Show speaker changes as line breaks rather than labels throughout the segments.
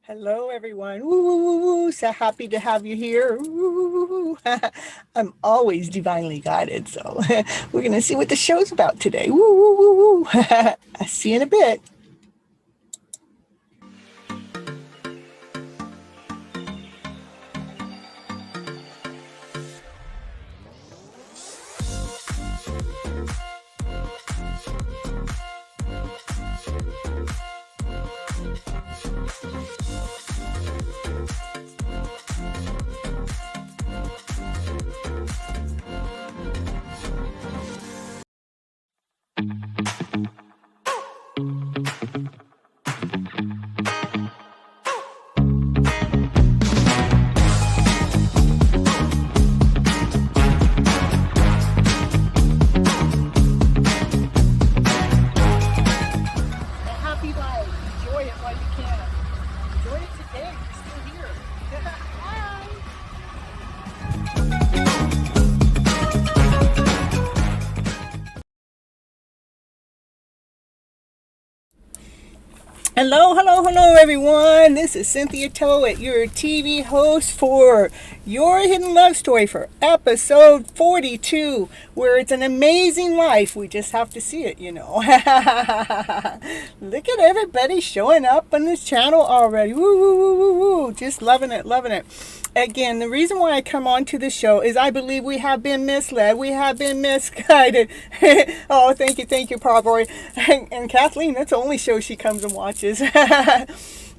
Hello, everyone. Woo, woo, woo, woo. So happy to have you here. Woo, woo, woo. I'm always divinely guided. So we're going to see what the show's about today. Woo, woo, woo, woo. I'll see you in a bit. A happy life. Enjoy it while you can. Enjoy it today. You're still here. Bye. Hello, hello, hello, everyone. This is Cynthia Toet, your TV host for Your Hidden Love Story for episode 42, where it's an amazing life. We just have to see it, Look at everybody showing up on this channel already. Woo, woo, woo, woo, woo. Just loving it, loving it. Again, the reason why I come on to the show is I believe we have been misled. We have been misguided. Oh, thank you, Parboy. And Kathleen, that's the only show she comes and watches.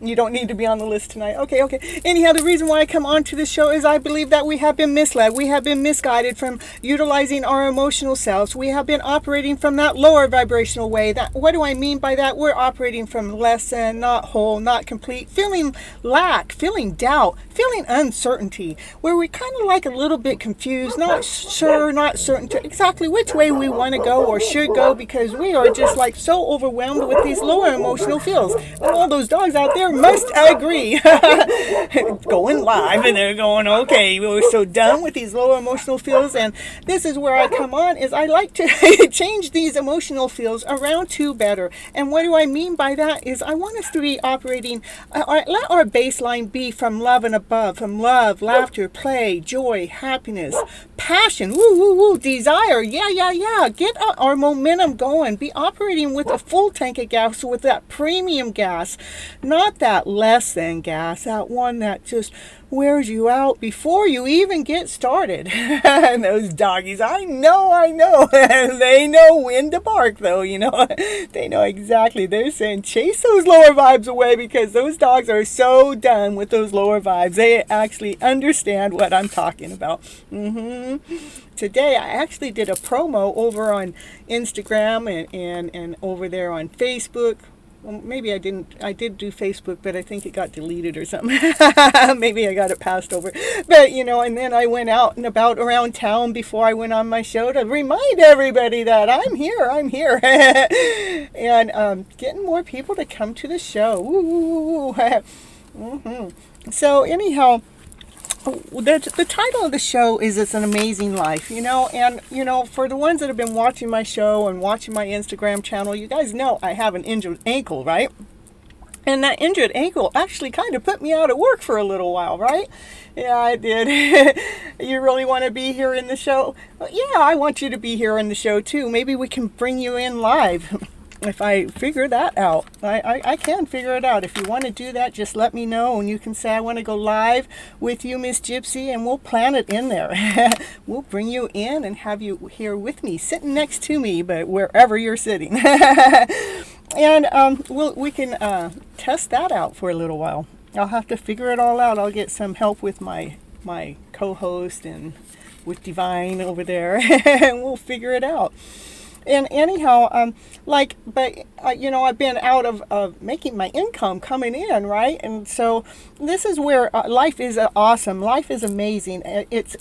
You don't need to be on the list tonight. Okay. Anyhow, the reason why I come on to the show is I believe that we have been misled. We have been misguided from utilizing our emotional selves. We have been operating from that lower vibrational way. What do I mean by that? We're operating from less than, not whole, not complete, feeling lack, feeling doubt, feeling uncertainty, where we kind of like a little bit confused, not sure, not certain to exactly which way we want to go or should go, because we are just like so overwhelmed with these lower emotional feels. And all those dogs out there must agree. Going live, and they're going, okay, we're so done with these lower emotional feels. And this is where I come on, is I like to change these emotional feels around to better. And what do I mean by that is I want us to be operating, let our baseline be from love and above, from love, laughter, play, joy, happiness, passion, woo, woo, woo, desire, yeah. Get our momentum going. Be operating with a full tank of gas, with that premium gas, not that less than gas, that one that just wears you out before you even get started. And those doggies, I know. They know when to bark, though, They know exactly. They're saying, chase those lower vibes away, because those dogs are so done with those lower vibes. They actually understand what I'm talking about. Today, I actually did a promo over on Instagram and over there on Facebook. Well, maybe I didn't. I did do Facebook, but I think it got deleted or something. Maybe I got it passed over. But, and then I went out and about around town before I went on my show to remind everybody that I'm here. And getting more people to come to the show. Woo. So anyhow, the title of the show is It's an Amazing Life, and, for the ones that have been watching my show and watching my Instagram channel, you guys know I have an injured ankle, right? And that injured ankle actually kind of put me out of work for a little while, right? Yeah, I did. You really want to be here in the show? Well, yeah, I want you to be here in the show too. Maybe we can bring you in live. If I figure that out, I can figure it out. If you want to do that, just let me know, and you can say, I want to go live with you, Miss Gypsy, and we'll plan it in there. We'll bring you in and have you here with me, sitting next to me, but wherever you're sitting. And we can test that out for a little while. I'll have to figure it all out. I'll get some help with my co-host and with Divine over there, and we'll figure it out. And anyhow, I've been out of making my income coming in, right? And so this is where life is awesome. Life is amazing. It's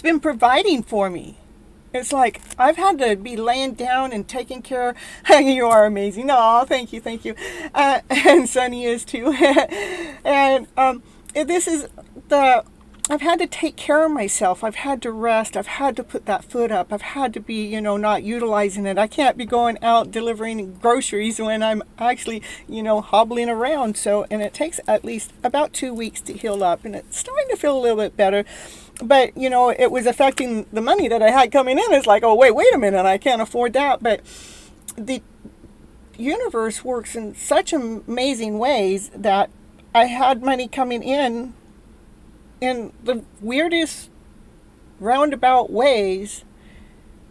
been providing for me. It's like I've had to be laying down and taking care. You are amazing. Oh, thank you. And Sunny is too. And this is I've had to take care of myself. I've had to rest. I've had to put that foot up. I've had to be, not utilizing it. I can't be going out delivering groceries when I'm actually, hobbling around. So, and it takes at least about 2 weeks to heal up, and it's starting to feel a little bit better. But, it was affecting the money that I had coming in. It's like, oh, wait a minute, I can't afford that. But the universe works in such amazing ways that I had money coming in the weirdest roundabout ways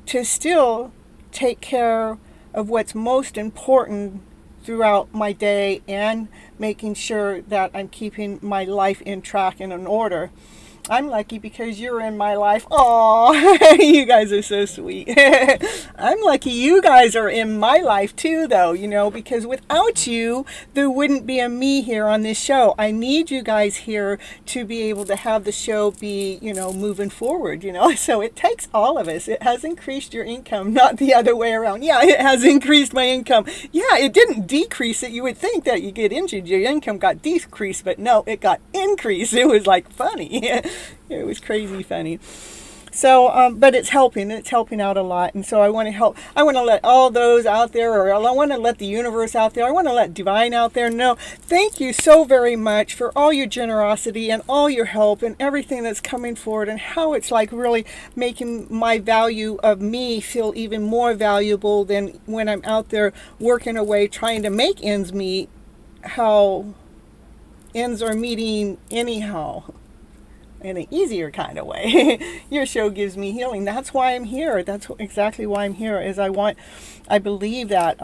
to still take care of what's most important throughout my day and making sure that I'm keeping my life in track and in order. I'm lucky because you're in my life. Aw, you guys are so sweet. I'm lucky you guys are in my life too, though, because without you, there wouldn't be a me here on this show. I need you guys here to be able to have the show be, moving forward, So it takes all of us. It has increased your income, not the other way around. Yeah, it has increased my income. Yeah, it didn't decrease it. You would think that you get injured, your income got decreased, but no, it got increased. It was like funny. It was crazy funny. So, but it's helping out a lot. And so I want to help. I want to let all those out there, or I want to let the universe out there. I want to let divine out there know. Thank you so very much for all your generosity and all your help and everything that's coming forward, and how it's like really making my value of me feel even more valuable than when I'm out there working away trying to make ends meet, how ends are meeting anyhow. In an easier kind of way. Your show gives me healing. That's why I'm here. That's exactly why I'm here. I believe that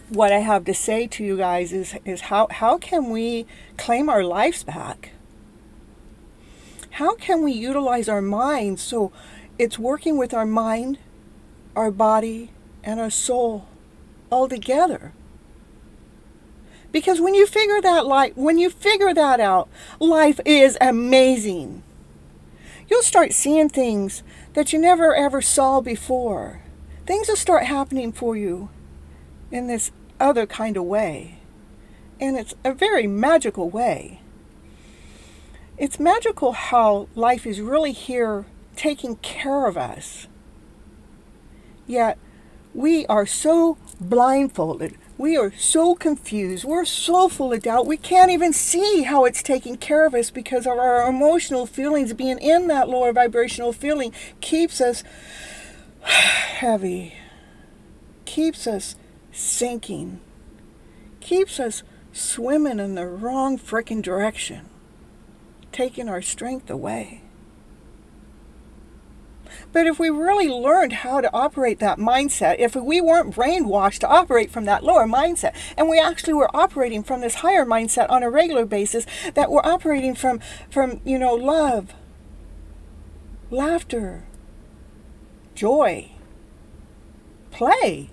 what I have to say to you guys is how can we claim our lives back? How can we utilize our mind so it's working with our mind, our body, and our soul all together? Because when you figure that out, life is amazing. You'll start seeing things that you never ever saw before. Things will start happening for you in this other kind of way. And it's a very magical way. It's magical how life is really here taking care of us. Yet we are so blindfolded. We are so confused. We're so full of doubt. We can't even see how it's taking care of us because of our emotional feelings. Being in that lower vibrational feeling keeps us heavy, keeps us sinking, keeps us swimming in the wrong frickin' direction, taking our strength away. But if we really learned how to operate that mindset, if we weren't brainwashed to operate from that lower mindset, and we actually were operating from this higher mindset on a regular basis, that we're operating from love, laughter, joy, play,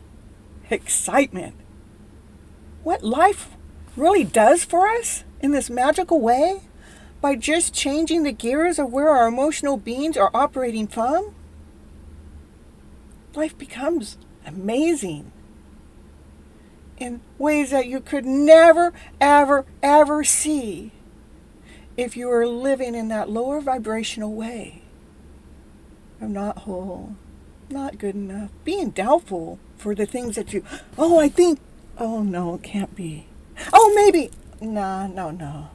excitement, what life really does for us in this magical way, by just changing the gears of where our emotional beings are operating from, life becomes amazing in ways that you could never, ever, ever see if you were living in that lower vibrational way of not whole, not good enough, being doubtful for the things that oh no, it can't be. Oh, maybe, no.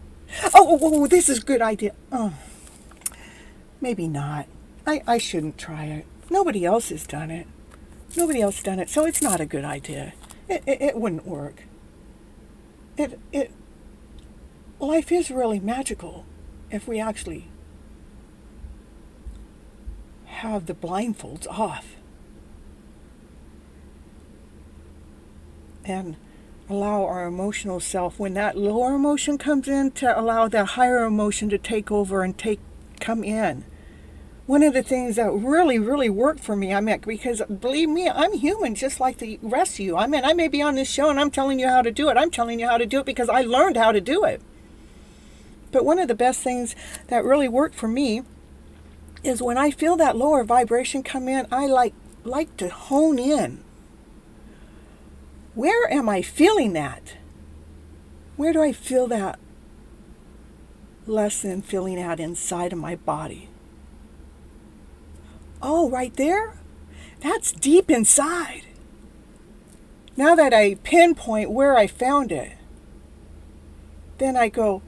Oh, this is a good idea. Oh, maybe not. I shouldn't try it. Nobody else has done it. So it's not a good idea. It wouldn't work. Life is really magical if we actually have the blindfolds off and allow our emotional self, when that lower emotion comes in, to allow that higher emotion to take over and come in. One of the things that really, really worked for me, because believe me, I'm human just like the rest of you. I may be on this show and I'm telling you how to do it. I'm telling you how to do it because I learned how to do it. But one of the best things that really worked for me is when I feel that lower vibration come in, I like to hone in. Where am I feeling that? Where do I feel that less than feeling out inside of my body. Oh, right there? That's deep inside. Now that I pinpoint where I found it, then I go,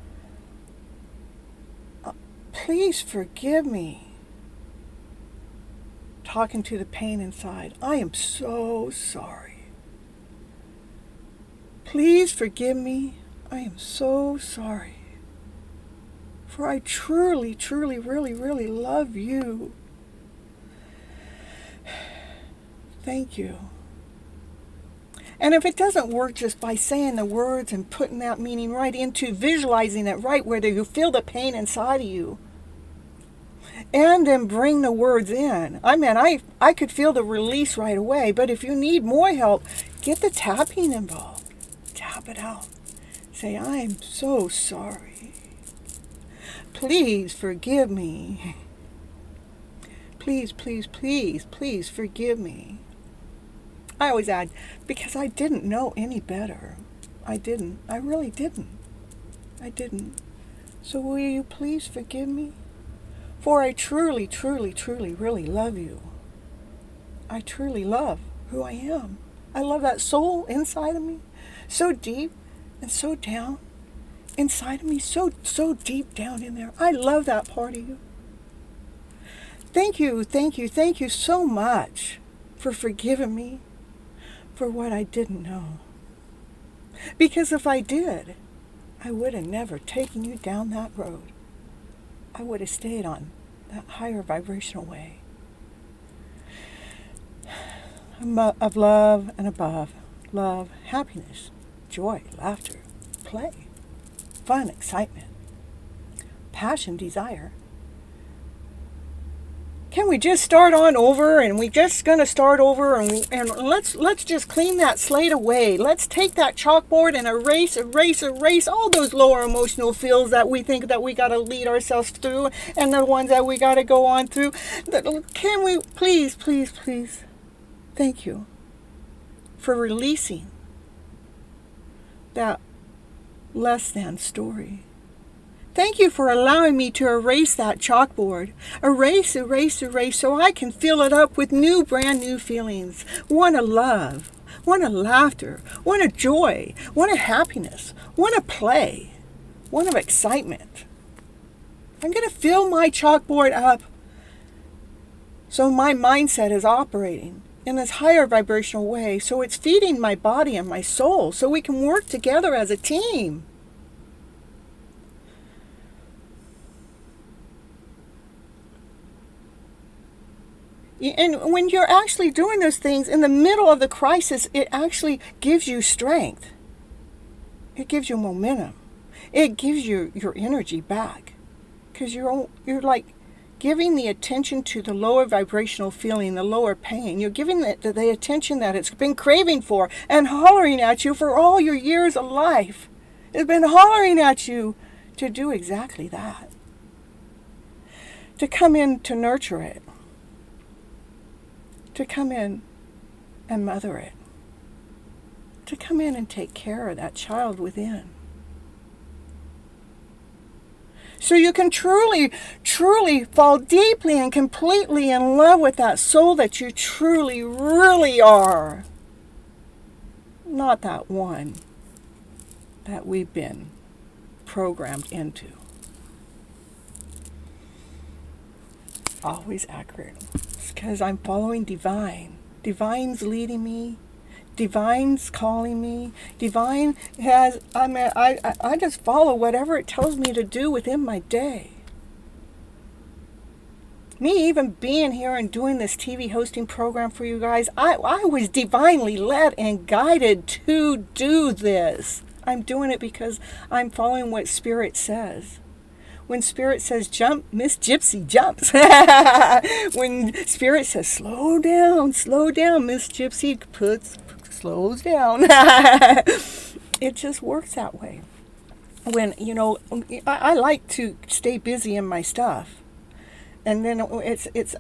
please forgive me. Talking to the pain inside, I am so sorry. Please forgive me. I am so sorry. For I truly, truly, really, really love you. Thank you. And if it doesn't work just by saying the words and putting that meaning right into visualizing it right where you feel the pain inside of you, and then bring the words in. I mean, I could feel the release right away, but if you need more help, get the tapping involved. Tap it out. Say, I'm so sorry. Please forgive me. Please, please, please, please forgive me. I always add, because I didn't know any better. I didn't. I really didn't. I didn't. So will you please forgive me? For I truly, truly, truly, really love you. I truly love who I am. I love that soul inside of me, so deep and so down inside of me, so deep down in there. I love that part of you. Thank you, thank you, thank you so much for forgiving me for what I didn't know. Because if I did, I would have never taken you down that road. I would have stayed on that higher vibrational way of love and above. Love, happiness, joy, laughter, play, fun, excitement, passion, desire. Can we just start on over, and we just going to start over, and let's just clean that slate away. Let's take that chalkboard and erase all those lower emotional fields that we think that we got to lead ourselves through, and the ones that we got to go on through. Can we please, please, please? Thank you for releasing that less than story. Thank you for allowing me to erase that chalkboard. Erase, erase, erase, so I can fill it up with new, brand new feelings. One of love, one of laughter, one of joy, one of happiness, one of play, one of excitement. I'm going to fill my chalkboard up so my mindset is operating in this higher vibrational way, so it's feeding my body and my soul, so we can work together as a team. And when you're actually doing those things in the middle of the crisis, it actually gives you strength. It gives you momentum. It gives you your energy back. Because you're like giving the attention to the lower vibrational feeling, the lower pain. You're giving the attention that it's been craving for and hollering at you for all your years of life. It's been hollering at you to do exactly that. To come in to nurture it. To come in and mother it. To come in and take care of that child within. So you can truly, truly fall deeply and completely in love with that soul that you truly, really are. Not that one that we've been programmed into. Always accurate. It's because I'm following divine. Divine's leading me. Divine's calling me. Divine has, I just follow whatever it tells me to do within my day. Me even being here and doing this TV hosting program for you guys, I was divinely led and guided to do this. I'm doing it because I'm following what Spirit says. When Spirit says jump, Miss Gypsy jumps. When Spirit says slow down, Miss Gypsy slows down. It just works that way. When, I like to stay busy in my stuff. And then it's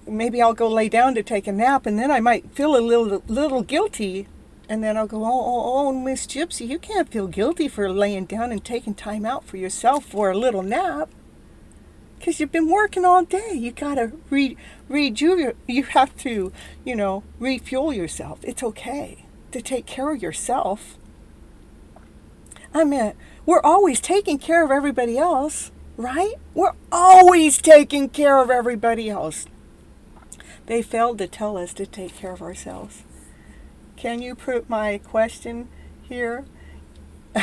maybe I'll go lay down to take a nap, and then I might feel a little guilty And then I'll go, oh, Miss Gypsy, you can't feel guilty for laying down and taking time out for yourself for a little nap. Because you've been working all day. You got to you have to, refuel yourself. It's okay to take care of yourself. I mean, we're always taking care of everybody else, right? We're always taking care of everybody else. They failed to tell us to take care of ourselves. Can you put my question here?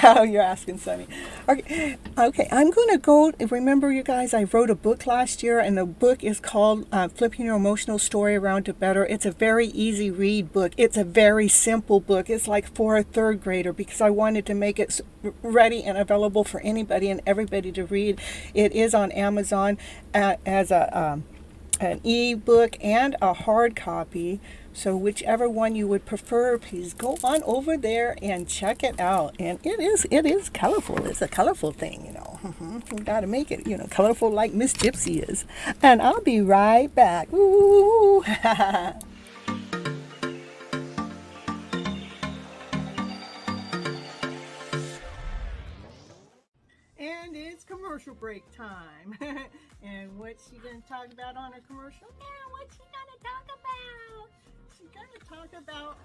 Oh, you're asking Sunny. Okay, I'm going to go. Remember, you guys, I wrote a book last year, and the book is called Flipping Your Emotional Story Around to Better. It's a very easy read book. It's a very simple book. It's like for a third grader, because I wanted to make it ready and available for anybody and everybody to read. It is on Amazon as an e-book and a hard copy. So whichever one you would prefer, please go on over there and check it out. And it is colorful. It's a colorful thing, You got to make it, colorful like Miss Gypsy is. And I'll be right back. Woo! And it's commercial break time. And what's she going to talk about on her commercial? Yeah, what's she going to talk about? She's going to talk about,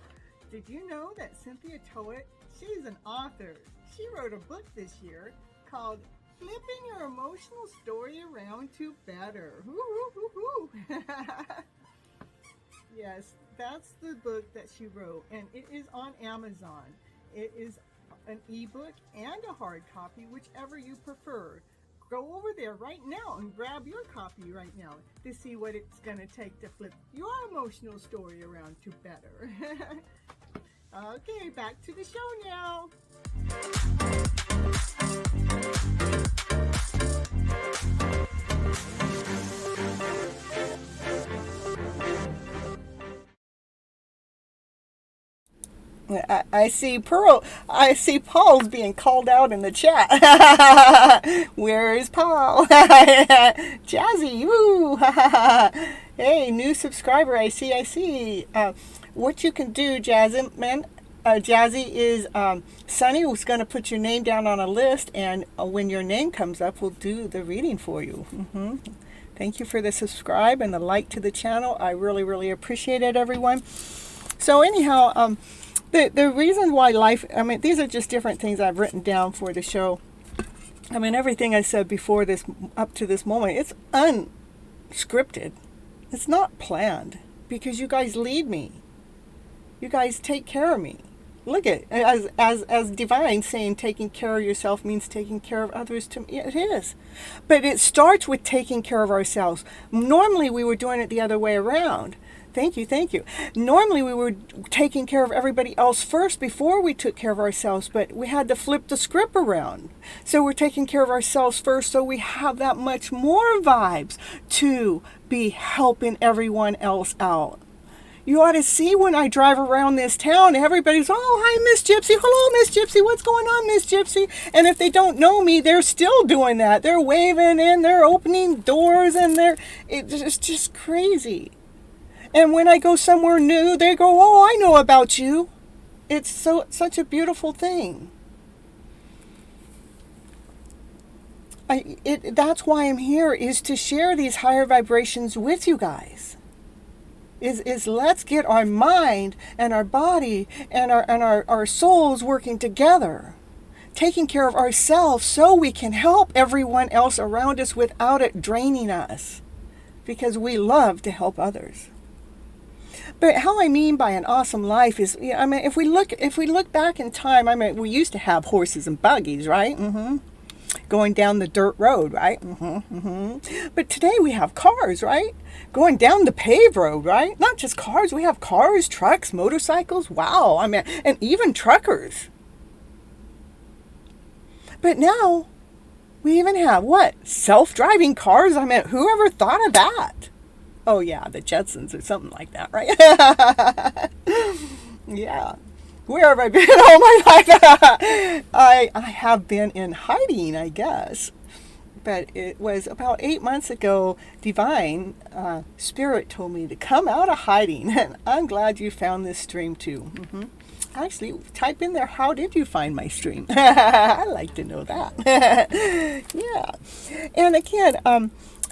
did you know that Cynthia Toet, she's an author. She wrote a book this year called Flipping Your Emotional Story Around to Better. Yes, that's the book that she wrote, and it is on Amazon. It is an ebook and a hard copy, whichever you prefer. Go over there right now and grab your copy right now to see what it's going to take to flip your emotional story around to better. Okay, back to the show now. I see Paul's being called out in the chat. Where is Paul? Jazzy, woo! Hey, new subscriber. I see. What you can do, Jazzy, man. Jazzy is Sunny who's going to put your name down on a list, and when your name comes up, we'll do the reading for you. Thank you for the subscribe and the like to the channel. I really, really appreciate it, everyone. So anyhow, the reason why life, these are just different things I've written down for the show. Everything I said before this, up to this moment, it's unscripted. It's not planned, because you guys lead me. You guys take care of me. Look at as Divine saying taking care of yourself means taking care of others. To me, it is, but it starts with taking care of ourselves. Normally, we were doing it the other way around. Thank you. Normally, we were taking care of everybody else first before we took care of ourselves, but we had to flip the script around. So we're taking care of ourselves first, so we have that much more vibes to be helping everyone else out. You ought to see when I drive around this town, everybody's, oh, hi, Miss Gypsy. Hello, Miss Gypsy. What's going on, Miss Gypsy? And if they don't know me, they're still doing that. They're waving and they're opening doors, and it's just crazy. And when I go somewhere new, they go, oh, I know about you. It's such a beautiful thing. That's why I'm here, is to share these higher vibrations with you guys. Is let's get our mind and our body and our souls working together, taking care of ourselves so we can help everyone else around us without it draining us, because we love to help others. But how I mean by an awesome life is, if we look back in time, we used to have horses and buggies, right? Going down the dirt road, right? But today we have cars, right? Going down the paved road, right? Not just cars, we have cars, trucks, motorcycles. Wow, and even truckers. But now we even have what? Self-driving cars? Whoever thought of that? Oh yeah, the Jetsons or something like that, right? Yeah. Where have I been all my life? I have been in hiding, I guess. But it was about 8 months ago, Divine Spirit told me to come out of hiding. And I'm glad you found this stream too. Actually, type in there, how did you find my stream? I like to know that. Yeah. And again,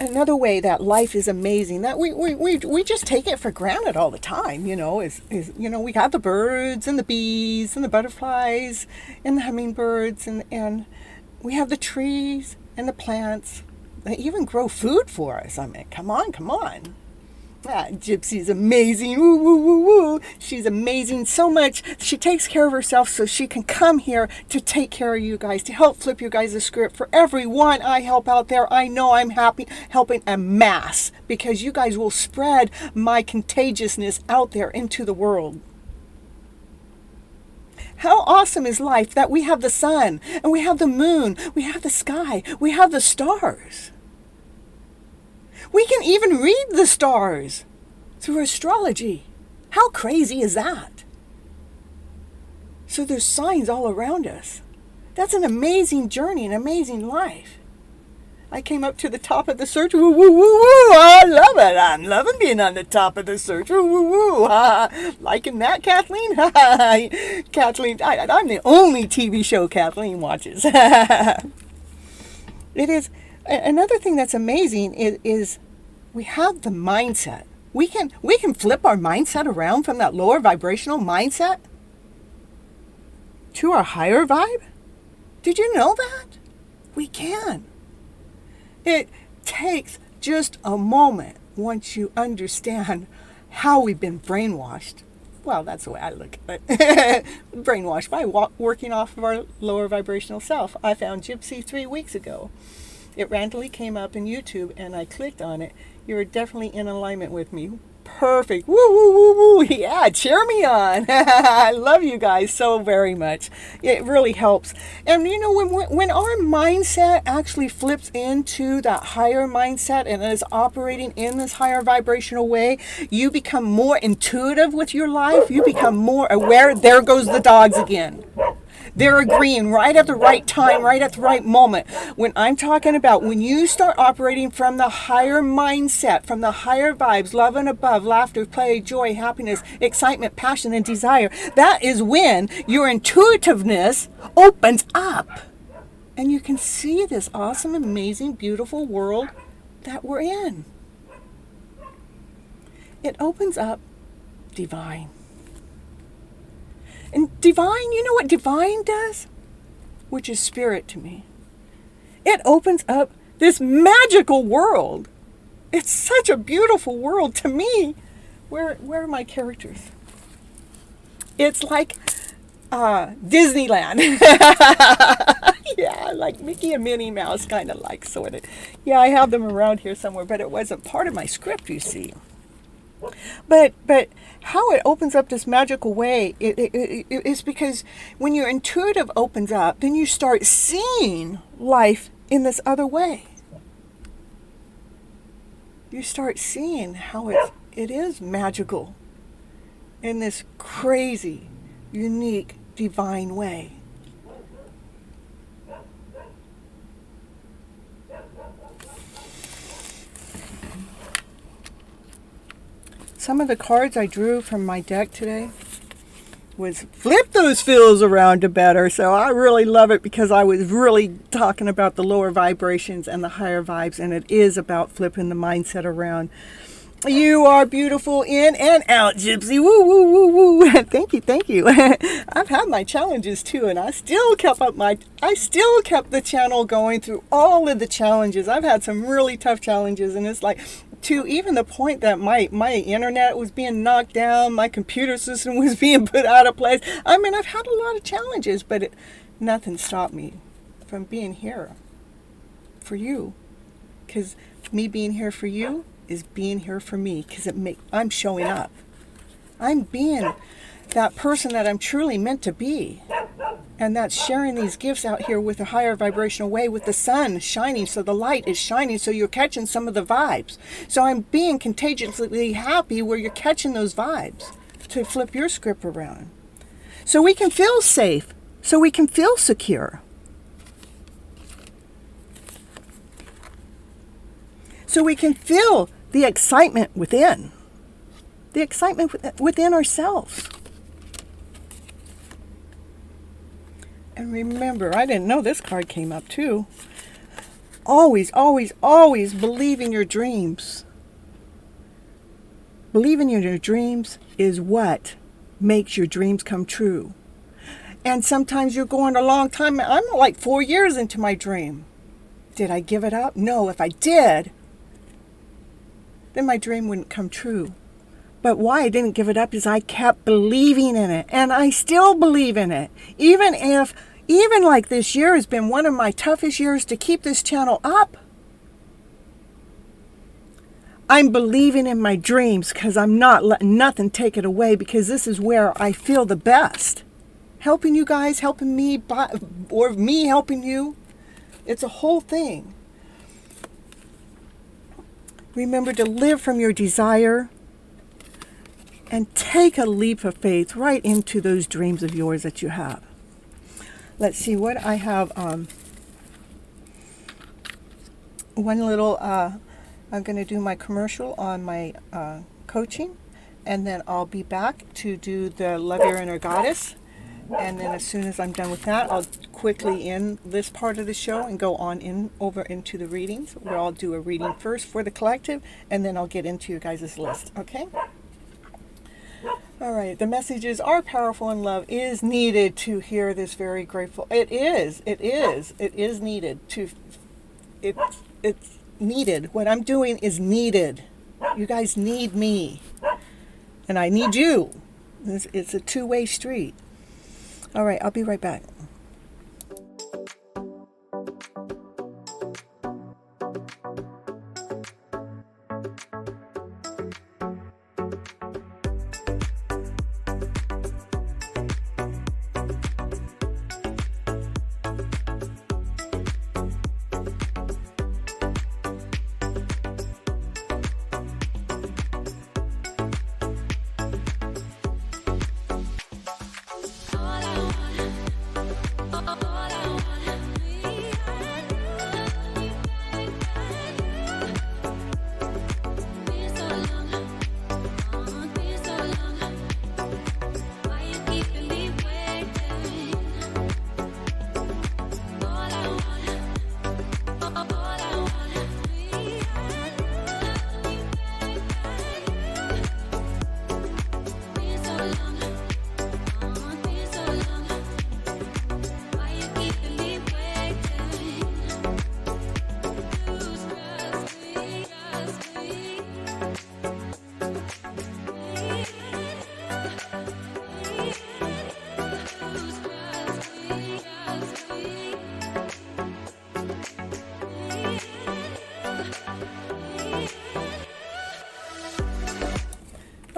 another way that life is amazing, that we just take it for granted all the time, is we got the birds and the bees and the butterflies and the hummingbirds, and we have the trees and the plants. They even grow food for us. I mean, come on. Gypsy's amazing. Woo, woo, woo, woo. She's amazing so much. She takes care of herself so she can come here to take care of you guys, to help flip you guys' script. For everyone I help out there, I know I'm happy helping en masse, because you guys will spread my contagiousness out there into the world. How awesome is life that we have the sun, and we have the moon, we have the sky, we have the stars. We can even read the stars through astrology. How crazy is that? So there's signs all around us. That's an amazing journey, an amazing life. I came up to the top of the search. Woo, woo, woo, woo. I love it. I'm loving being on the top of the search. Woo, woo, woo. Liking that, Kathleen? Kathleen, I'm the only TV show Kathleen watches. It is. Another thing that's amazing is we have the mindset. We can flip our mindset around from that lower vibrational mindset to our higher vibe. Did you know that? We can. It takes just a moment once you understand how we've been brainwashed. Well, that's the way I look at it. Brainwashed by working off of our lower vibrational self. I found Gypsy 3 weeks ago. It randomly came up in YouTube, and I clicked on it. You're definitely in alignment with me. Perfect. Woo, woo, woo, woo. Yeah, cheer me on. I love you guys so very much. It really helps. And when our mindset actually flips into that higher mindset and is operating in this higher vibrational way, you become more intuitive with your life. You become more aware. There goes the dogs again. They're agreeing right at the right time, right at the right moment. When I'm talking about when you start operating from the higher mindset, from the higher vibes, love and above, laughter, play, joy, happiness, excitement, passion, and desire, that is when your intuitiveness opens up. And you can see this awesome, amazing, beautiful world that we're in. It opens up divine. And divine, you know what divine does? Which is spirit to me. It opens up this magical world. It's such a beautiful world to me. Where are my characters? It's like Disneyland. Yeah, like Mickey and Minnie Mouse, kind of like, sort of. Yeah, I have them around here somewhere, but it wasn't part of my script, you see. But how it opens up this magical way is because when your intuitive opens up, then you start seeing life in this other way. You start seeing how it is magical in this crazy, unique, divine way. Some of the cards I drew from my deck today was flip those feels around to better. So I really love it because I was really talking about the lower vibrations and the higher vibes, and it is about flipping the mindset around. You are beautiful in and out, Gypsy. Woo, woo, woo, woo. Thank you. I've had my challenges too, and I still kept the channel going through all of the challenges. I've had some really tough challenges, and it's like, to even the point that my internet was being knocked down, my computer system was being put out of place. I mean, I've had a lot of challenges, but nothing stopped me from being here for you. Because me being here for you is being here for me, because I'm showing up. I'm being that person that I'm truly meant to be. And that's sharing these gifts out here with a higher vibrational way, with the sun shining, so the light is shining, so you're catching some of the vibes. So I'm being contagiously happy where you're catching those vibes to flip your script around. So we can feel safe, so we can feel secure. So we can feel the excitement within. The excitement within ourselves. And remember, I didn't know this card came up too. Always, always, always believe in your dreams. Believing in your dreams is what makes your dreams come true. And sometimes you're going a long time. I'm like 4 years into my dream. Did I give it up? No, if I did, then my dream wouldn't come true. But why I didn't give it up is I kept believing in it. And I still believe in it. Even like this year has been one of my toughest years to keep this channel up. I'm believing in my dreams because I'm not letting nothing take it away, because this is where I feel the best. Helping you guys, helping me, or me helping you. It's a whole thing. Remember to live from your desire and take a leap of faith right into those dreams of yours that you have. Let's see what I have. One little, I'm going to do my commercial on my coaching, and then I'll be back to do the Love Your Inner Goddess. And then as soon as I'm done with that, I'll quickly end this part of the show and go on over into the readings, where I'll do a reading first for the collective, and then I'll get into your guys' list, okay? All right, the messages are powerful, and love is needed to hear this. Very grateful. It is needed to, it's needed. What I'm doing is needed. You guys need me, and I need you. It's a two-way street. All right, I'll be right back.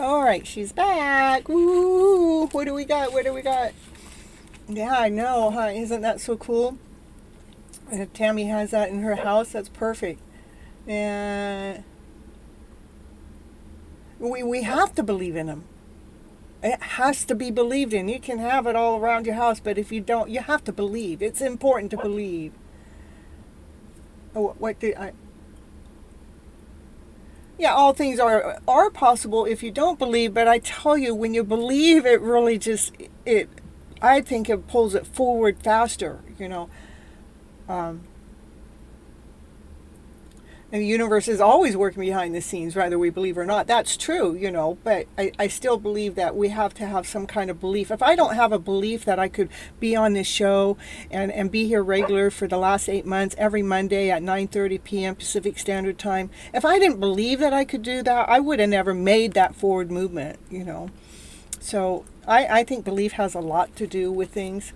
All right, she's back. Woo! What do we got? What do we got? Yeah, I know, huh? Isn't that so cool? If Tammy has that in her house, that's perfect. And we have to believe in them. It has to be believed in. You can have it all around your house, but if you don't, you have to believe. It's important to believe. Oh, what did I... Yeah, all things are possible if you don't believe, but I tell you, when you believe, it really just, I think it pulls it forward faster, you know. And the universe is always working behind the scenes, whether we believe or not. That's true, you know, but I still believe that we have to have some kind of belief. If I don't have a belief that I could be on this show and be here regular for the last 8 months, every Monday at 9:30 p.m. Pacific Standard Time, if I didn't believe that I could do that, I would have never made that forward movement, you know. So I think belief has a lot to do with things.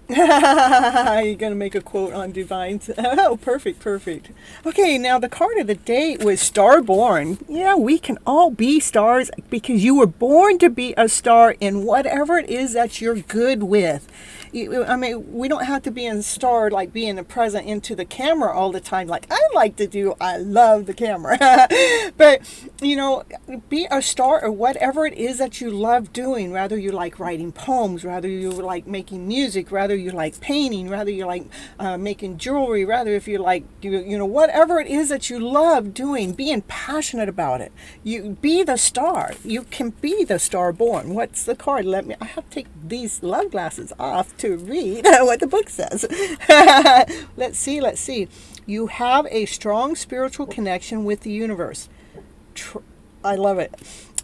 You're going to make a quote on divine. Oh, perfect. Okay, now the card of the day was Starborn. Yeah, we can all be stars because you were born to be a star in whatever it is that you're good with. I mean, we don't have to be in star, like being present into the camera all the time. Like I like to do, I love the camera. But, be a star or whatever it is that you love doing. Rather you like writing poems, rather you like making music, rather you like painting, rather you like making jewelry, rather if you like, whatever it is that you love doing, being passionate about it. You be the star. You can be the star born. What's the card? I have to take these love glasses off to read what the book says. Let's see. You have a strong spiritual connection with the universe. I love it.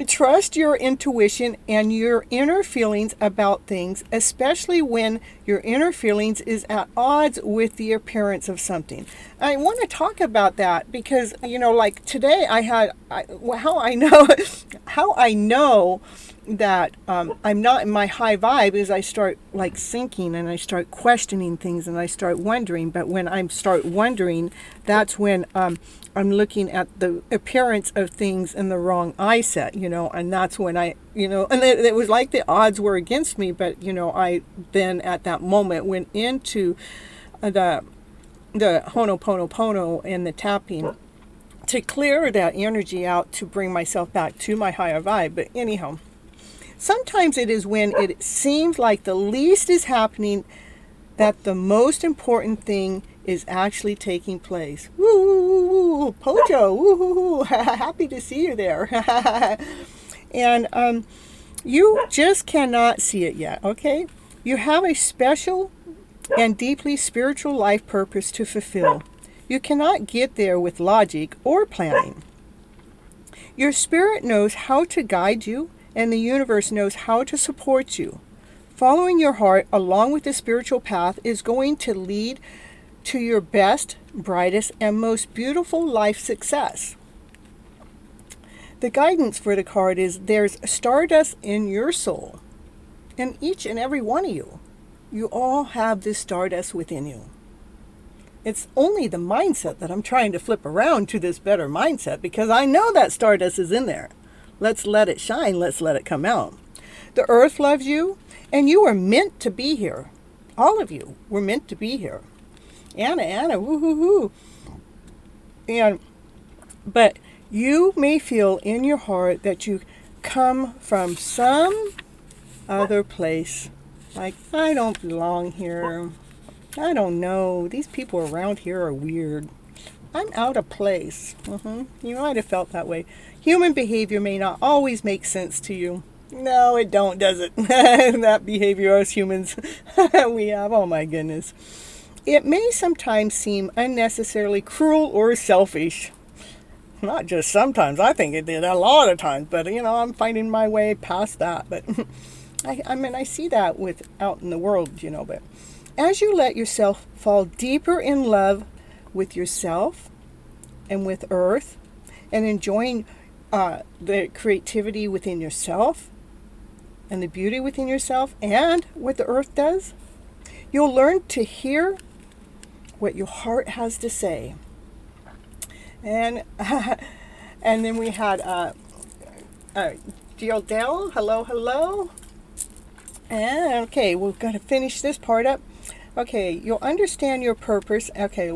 Trust your intuition and your inner feelings about things, especially when your inner feelings is at odds with the appearance of something. I want to talk about that because, like today how I know that I'm not in my high vibe is I start like sinking and I start questioning things and I start wondering. But when I start wondering, that's when I'm looking at the appearance of things in the wrong eye set, and that's when and it was like the odds were against me, but, I then at that moment went into the Ho'oponopono and the tapping to clear that energy out to bring myself back to my higher vibe. But anyhow, sometimes it is when it seems like the least is happening that the most important thing is actually taking place. Woo, woo, woo, woo, Pojo, woo, woo, woo. Happy to see you there. And you just cannot see it yet, okay? You have a special and deeply spiritual life purpose to fulfill. You cannot get there with logic or planning. Your spirit knows how to guide you, and the universe knows how to support you. Following your heart along with the spiritual path is going to lead to your best, brightest, and most beautiful life success. The guidance for the card is there's stardust in your soul. And each and every one of you, you all have this stardust within you. It's only the mindset that I'm trying to flip around to this better mindset because I know that stardust is in there. Let's let it shine. Let's let it come out. The earth loves you, and you are meant to be here. All of you were meant to be here. Anna, woo-hoo-hoo. But you may feel in your heart that you come from some other place. Like, I don't belong here. I don't know. These people around here are weird. I'm out of place. You might have felt that way. Human behavior may not always make sense to you. No, it don't, does it? That behavior as humans we have, oh my goodness. It may sometimes seem unnecessarily cruel or selfish. Not just sometimes. I think it did a lot of times. But, I'm finding my way past that. But, I see that out in the world, But as you let yourself fall deeper in love with yourself and with Earth and enjoying the creativity within yourself and the beauty within yourself and what the Earth does, you'll learn to hear what your heart has to say. And then we had Dale, hello. And okay, we're going to finish this part up. Okay, you'll understand your purpose. Okay,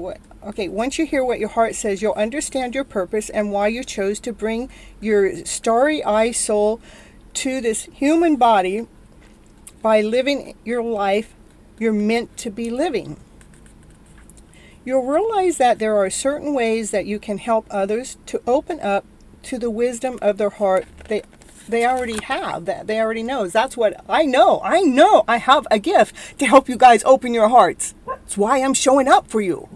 once you hear what your heart says, you'll understand your purpose and why you chose to bring your starry-eyed soul to this human body by living your life you're meant to be living. You'll realize that there are certain ways that you can help others to open up to the wisdom of their heart they already have, that they already know. That's what I know. I have a gift to help you guys open your hearts. That's why I'm showing up for you.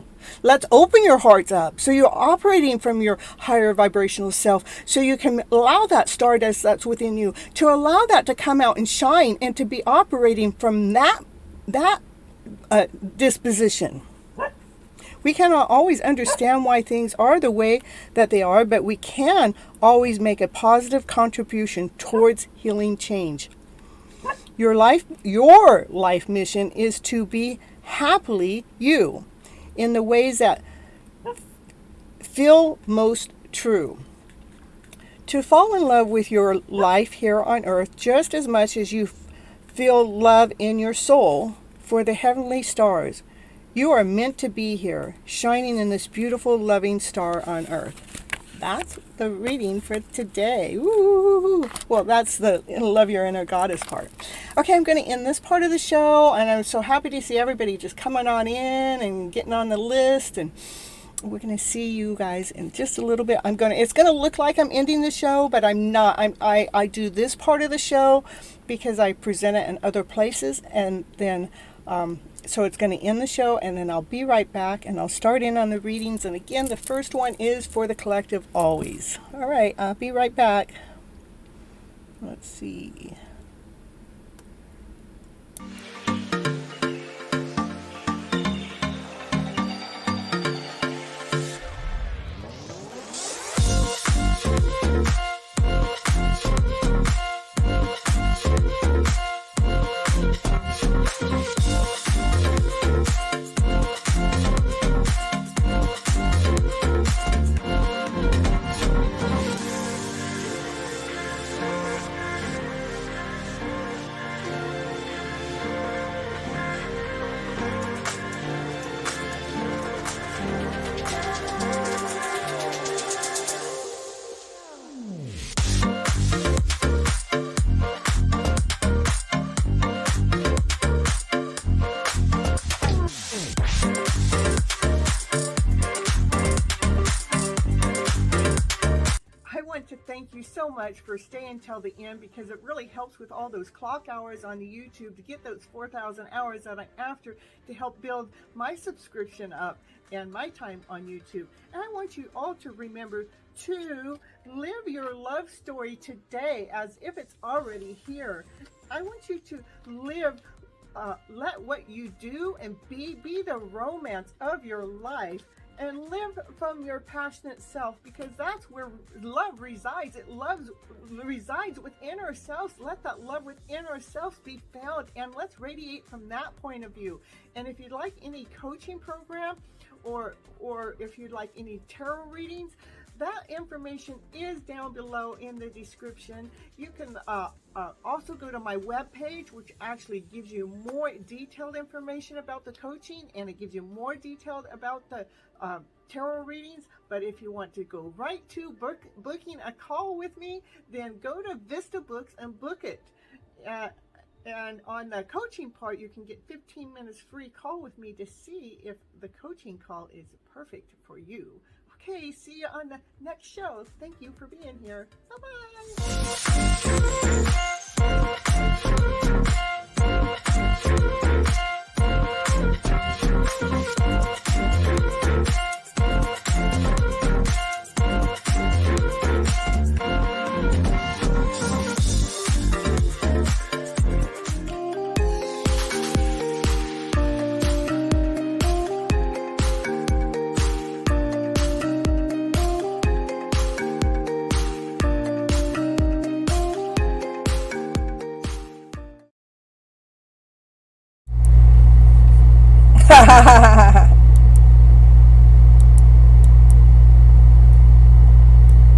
Let's open your hearts up so you're operating from your higher vibrational self, so you can allow that stardust that's within you, to allow that to come out and shine and to be operating from that disposition. We cannot always understand why things are the way that they are, but we can always make a positive contribution towards healing change. Your life mission is to be happily you in the ways that feel most true. To fall in love with your life here on earth just as much as you feel love in your soul for the heavenly stars. You are meant to be here, shining in this beautiful, loving star on earth. That's the reading for today. Woo! Well, that's the love your inner goddess part. Okay, I'm going to end this part of the show, and I'm so happy to see everybody just coming on in and getting on the list, and we're going to see you guys in just a little bit. It's going to look like I'm ending the show, but I'm not. I do this part of the show because I present it in other places, and then so it's going to end the show, and then I'll be right back, and I'll start in on the readings. And again, the first one is for the collective always. All right, I'll be right back. Let's see. Thank you so much for staying till the end, because it really helps with all those clock hours on the YouTube to get those 4,000 hours that I'm after to help build my subscription up and my time on YouTube. And I want you all to remember to live your love story today as if it's already here. I want you to live, let what you do and be the romance of your life. And live from your passionate self, because that's where love resides. It resides within ourselves. Let that love within ourselves be found, and let's radiate from that point of view. And if you'd like any coaching program, or if you'd like any tarot readings, that information is down below in the description. You can also go to my webpage, which actually gives you more detailed information about the coaching, and it gives you more detailed about the tarot readings. But if you want to go right to booking a call with me, then go to Vista Books and book it. And on the coaching part, you can get 15 minutes free call with me to see if the coaching call is perfect for you. Okay, see you on the next show. Thank you for being here.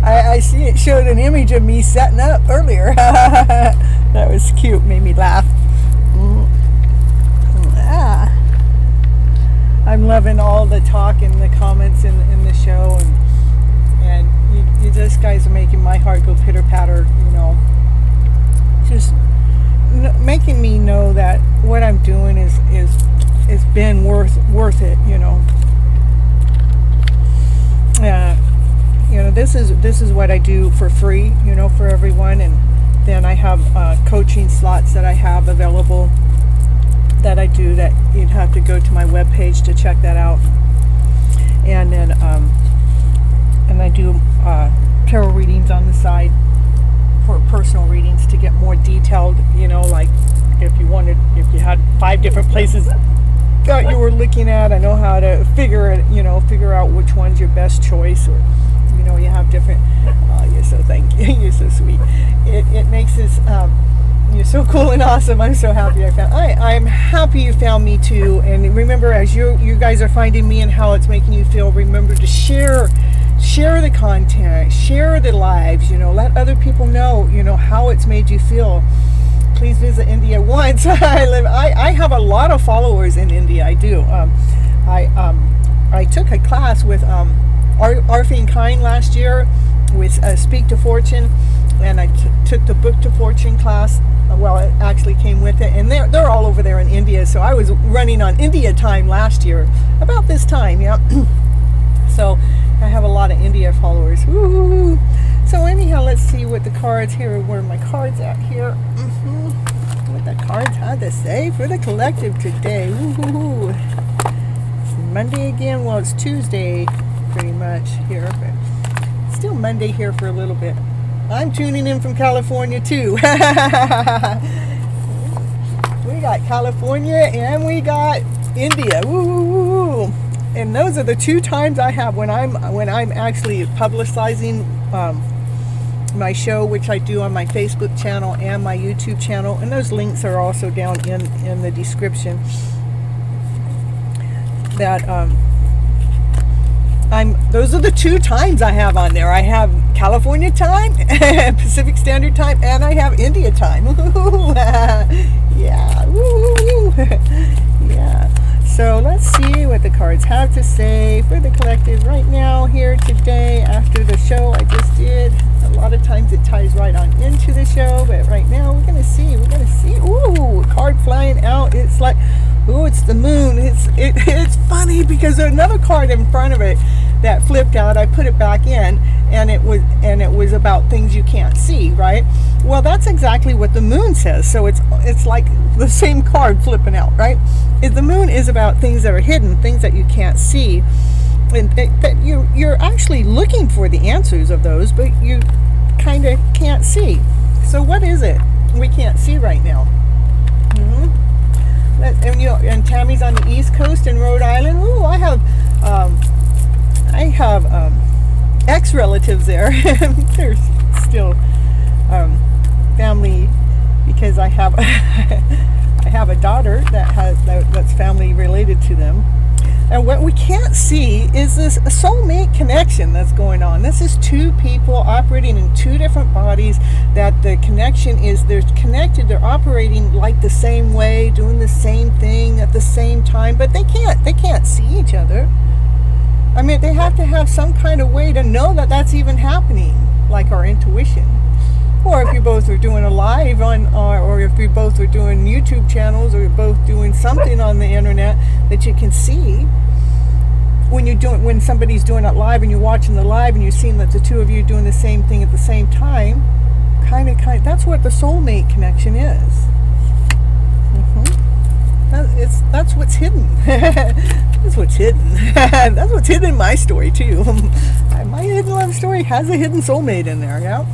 I see it showed an image of me setting up earlier. That was cute, made me laugh. I'm loving all the talk and the comments in the show, and you just guys are making my heart go pitter patter, just making me know that what I'm doing is been worth it, this is what I do for free, for everyone. And then I have coaching slots that I have available that I do, that you'd have to go to my webpage to check that out. And then and I do tarot readings on the side for personal readings to get more detailed, like if you had 5 different places that you were looking at, I know how to figure out which one's your best choice, or you have different. Thank you. You're so sweet. It makes this. You're so cool and awesome. I'm so happy I'm happy you found me too. And remember, as you guys are finding me and how it's making you feel, remember to share the content, share the lives. Let other people know how it's made you feel. please visit India once. I have a lot of followers in India. I do. I took a class with Arfeen Khan last year with Speak to Fortune, and I took the Book to Fortune class. Well, it actually came with it, and they're all over there in India. So I was running on India time last year, about this time, yeah. So I have a lot of India followers. Woo-hoo-hoo. So anyhow, let's see what the cards here. Where are my cards at here? What the cards had to say for the collective today. Woo-hoo-hoo. It's Monday again. Well, it's Tuesday pretty much here, but still Monday here for a little bit. I'm tuning in from California too. We got California and we got India. Woo! And those are the two times I have when I'm actually publicizing my show, which I do on my Facebook channel and my YouTube channel, and those links are also down in the description. That those are the two times I have on there. I have California time, Pacific Standard Time, and I have India time. Yeah. Woo. Yeah. So let's see what the cards have to say for the collective right now here today after the show I just did. A lot of times it ties right on into the show, but right now we're gonna see. Ooh, a card flying out. It's like, ooh, it's the moon. It's funny because there's another card in front of it that flipped out. I put it back in, and it was about things you can't see, right? Well, that's exactly what the moon says. So it's like the same card flipping out, right? The moon is about things that are hidden, things that you can't see, and that you're actually looking for the answers of those, but you kind of can't see. So what is it we can't see right now? And Tammy's on the East Coast in Rhode Island. Ooh, I have ex-relatives there. They're still family, because I have a daughter that's family related to them. And what we can't see is this soulmate connection that's going on. This is two people operating in two different bodies, that the connection is, they're connected, they're operating like the same way, doing the same thing at the same time, but they can't see each other. I mean, they have to have some kind of way to know that that's even happening, like our intuition. Or if you both are doing a live on, or if you both are doing YouTube channels, or you're both doing something on the internet that you can see. When somebody's doing it live and you're watching the live and you're seeing that the two of you are doing the same thing at the same time, kind of, that's what the soulmate connection is. That's what's hidden. That's what's hidden. That's what's hidden in my story too. My hidden love story has a hidden soulmate in there. Yeah.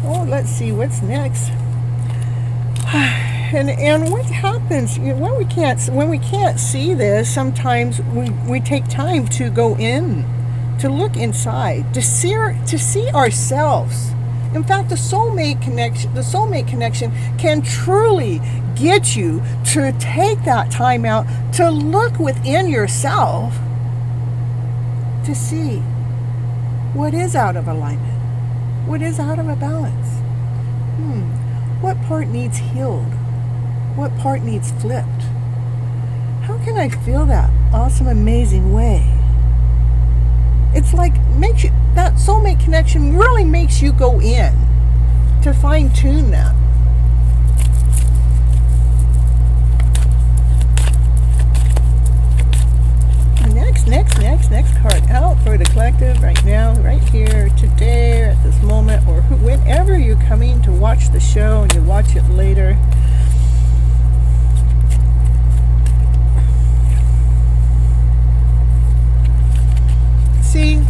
Oh, let's see what's next. And what happens when we can't see this? Sometimes we take time to go in, to look inside, to see ourselves. In fact, the soulmate connection can truly get you to take that time out to look within yourself to see what is out of alignment. What is out of a balance? What part needs healed? What part needs flipped? How can I feel that awesome, amazing way? It's like that soulmate connection really makes you go in to fine tune that. Next card out for the collective right now, right here, today, at this moment, or whenever you're coming to watch the show and you watch it later. See,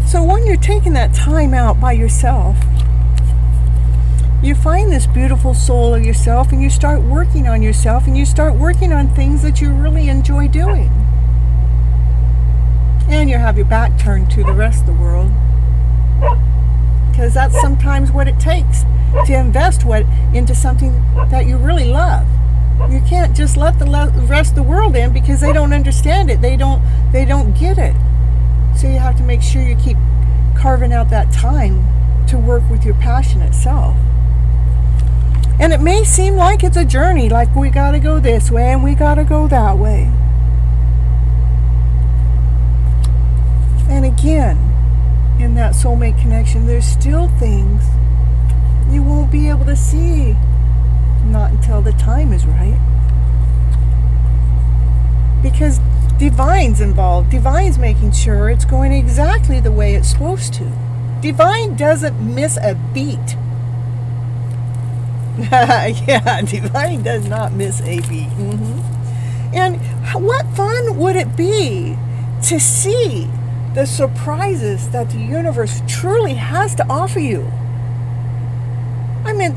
so when you're taking that time out by yourself, you find this beautiful soul of yourself, and you start working on yourself, and you start working on things that you really enjoy doing. And you have your back turned to the rest of the world, because that's sometimes what it takes to invest into something that you really love. You can't just let the rest of the world in, because they don't understand it. They don't get it. So you have to make sure you keep carving out that time to work with your passionate self. And it may seem like it's a journey, like we gotta go this way and we gotta go that way. And again, in that soulmate connection, there's still things you won't be able to see, not until the time is right. Because Divine's involved. Divine's making sure it's going exactly the way it's supposed to. Divine doesn't miss a beat. Yeah, Divine does not miss a beat. And what fun would it be to see the surprises that the universe truly has to offer you? I mean,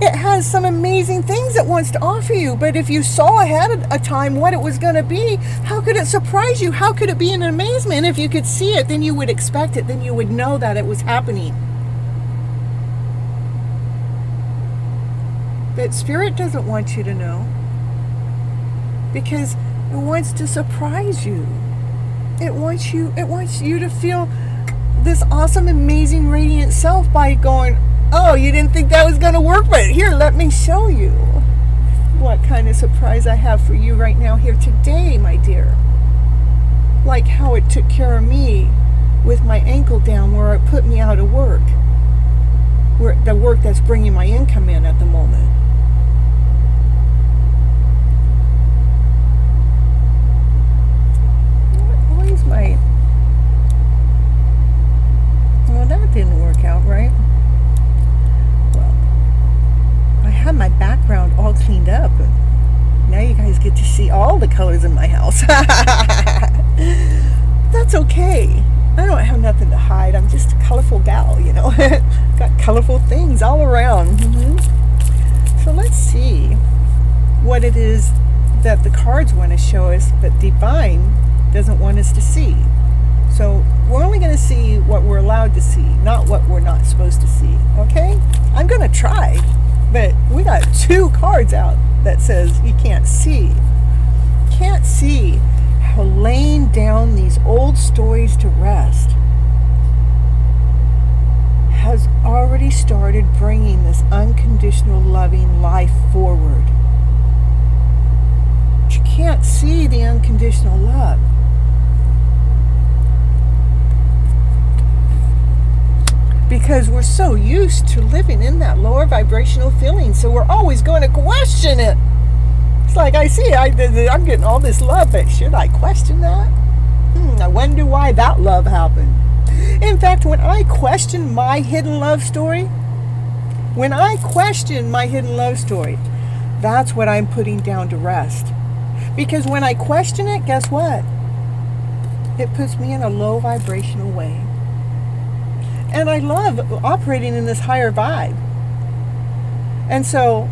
it has some amazing things it wants to offer you, but if you saw ahead of time what it was going to be, how could it surprise you? How could it be an amazement? If you could see it, then you would expect it, then you would know that it was happening. But Spirit doesn't want you to know, because it wants to surprise you. It wants you to feel this awesome, amazing, radiant self by going, oh, you didn't think that was going to work, but here, let me show you what kind of surprise I have for you right now here today, my dear. Like how it took care of me with my ankle down, where it put me out of work, where the work that's bringing my income in at the moment. Where's my... Well, that didn't work out, right? I had my background all cleaned up. Now you guys get to see all the colors in my house. That's okay. I don't have nothing to hide. I'm just a colorful gal, you know. Got colorful things all around. So let's see what it is that the cards want to show us, but Divine doesn't want us to see. So we're only going to see what we're allowed to see, not what we're not supposed to see. Okay? I'm going to try. But we got 2 cards out that says you can't see. Can't see how laying down these old stories to rest has already started bringing this unconditional loving life forward. But you can't see the unconditional love. Because we're so used to living in that lower vibrational feeling, so we're always going to question it. It's like, I see, I'm getting all this love, but should I question that? I wonder why that love happened. In fact, when I question my hidden love story, that's what I'm putting down to rest. Because when I question it, guess what? It puts me in a low vibrational way. And I love operating in this higher vibe. And so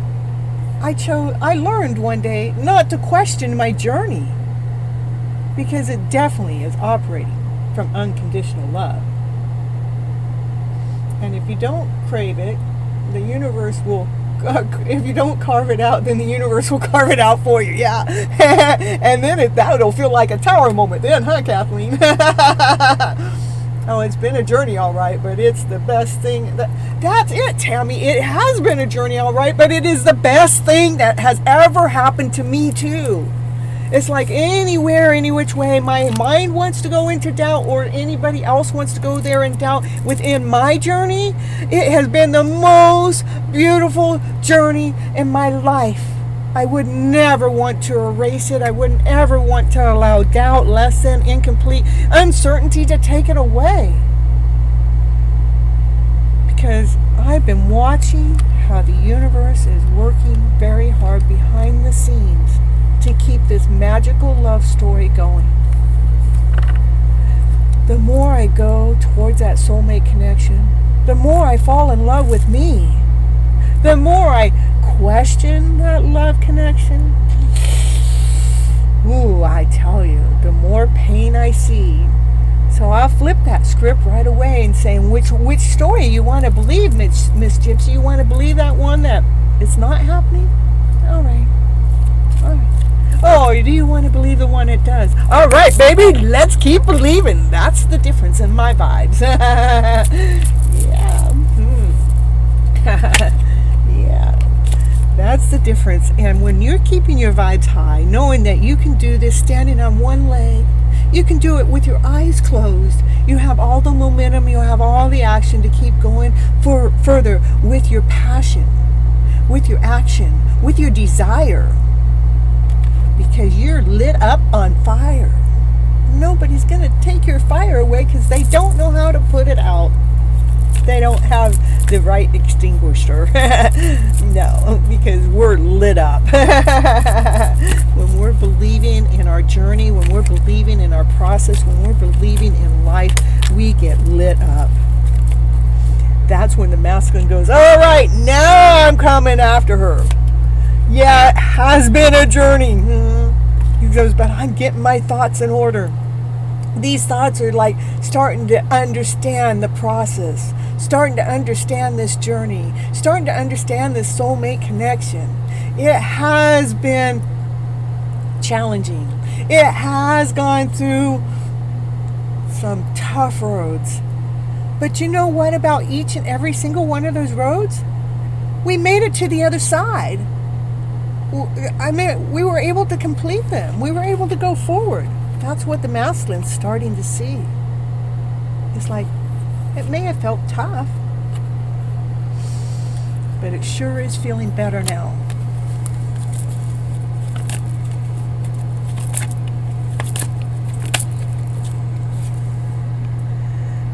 I learned one day not to question my journey, because it definitely is operating from unconditional love. And if you don't crave it, the universe will, if you don't carve it out, then the universe will carve it out for you. Yeah. And then that'll feel like a tower moment then, huh, Kathleen? Oh, it's been a journey, all right, but it's the best thing. That's it, Tammy. It has been a journey, all right, but it is the best thing that has ever happened to me, too. It's like anywhere, any which way my mind wants to go into doubt, or anybody else wants to go there and doubt within my journey, it has been the most beautiful journey in my life. I would never want to erase it. I wouldn't ever want to allow doubt, lesson, incomplete, uncertainty to take it away. Because I've been watching how the universe is working very hard behind the scenes to keep this magical love story going. The more I go towards that soulmate connection, the more I fall in love with me. The more I question that love connection, ooh, I tell you, the more pain I see. So I'll flip that script right away and say, which story you want to believe, Miss Gypsy? You want to believe that one that it's not happening? All right. Oh, do you want to believe the one that does? All right, baby, let's keep believing. That's the difference in my vibes. Yeah. Yeah. That's the difference. And when you're keeping your vibes high, knowing that you can do this standing on one leg, you can do it with your eyes closed. You have all the momentum, you have all the action to keep going further with your passion, with your action, with your desire. Because you're lit up on fire. Nobody's going to take your fire away because they don't know how to put it out. They don't have the right extinguisher. No, because we're lit up. When we're believing in our journey, when we're believing in our process, when we're believing in life, we get lit up. That's when the masculine goes, all right, now I'm coming after her. Yeah, it has been a journey. He goes, but I'm getting my thoughts in order. These thoughts are like starting to understand the process, starting to understand this journey, starting to understand this soulmate connection. It has been challenging. It has gone through some tough roads. But you know what about each and every single one of those roads? We made it to the other side. I mean, we were able to complete them. We were able to go forward. That's what the masculine's starting to see. It's like, it may have felt tough, but it sure is feeling better now.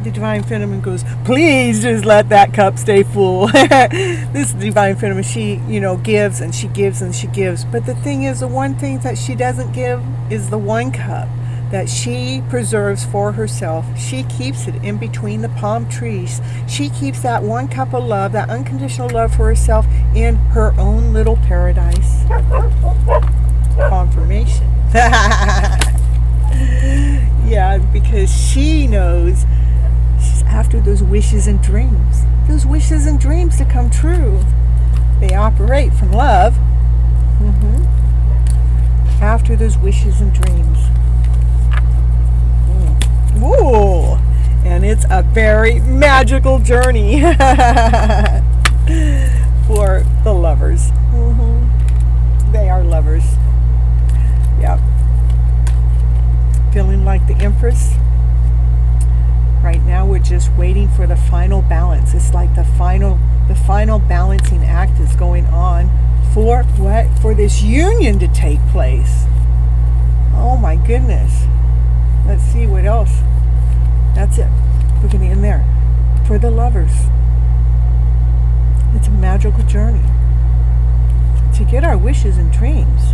The divine feminine goes, please just let that cup stay full. This divine feminine, she, gives and she gives and she gives. But the thing is, the one thing that she doesn't give is the one cup that she preserves for herself. She keeps it in between the palm trees. She keeps that one cup of love, that unconditional love for herself, in her own little paradise. Confirmation. Yeah, because she knows she's after those wishes and dreams. Those wishes and dreams to come true. They operate from love. After those wishes and dreams. Ooh, and it's a very magical journey for the lovers. They are lovers. Yep. Feeling like the Empress. Right now we're just waiting for the final balance. It's like the final balancing act is going on for what? For this union to take place. Oh my goodness. Let's see what else. That's it. We're going to end there. For the lovers. It's a magical journey. To get our wishes and dreams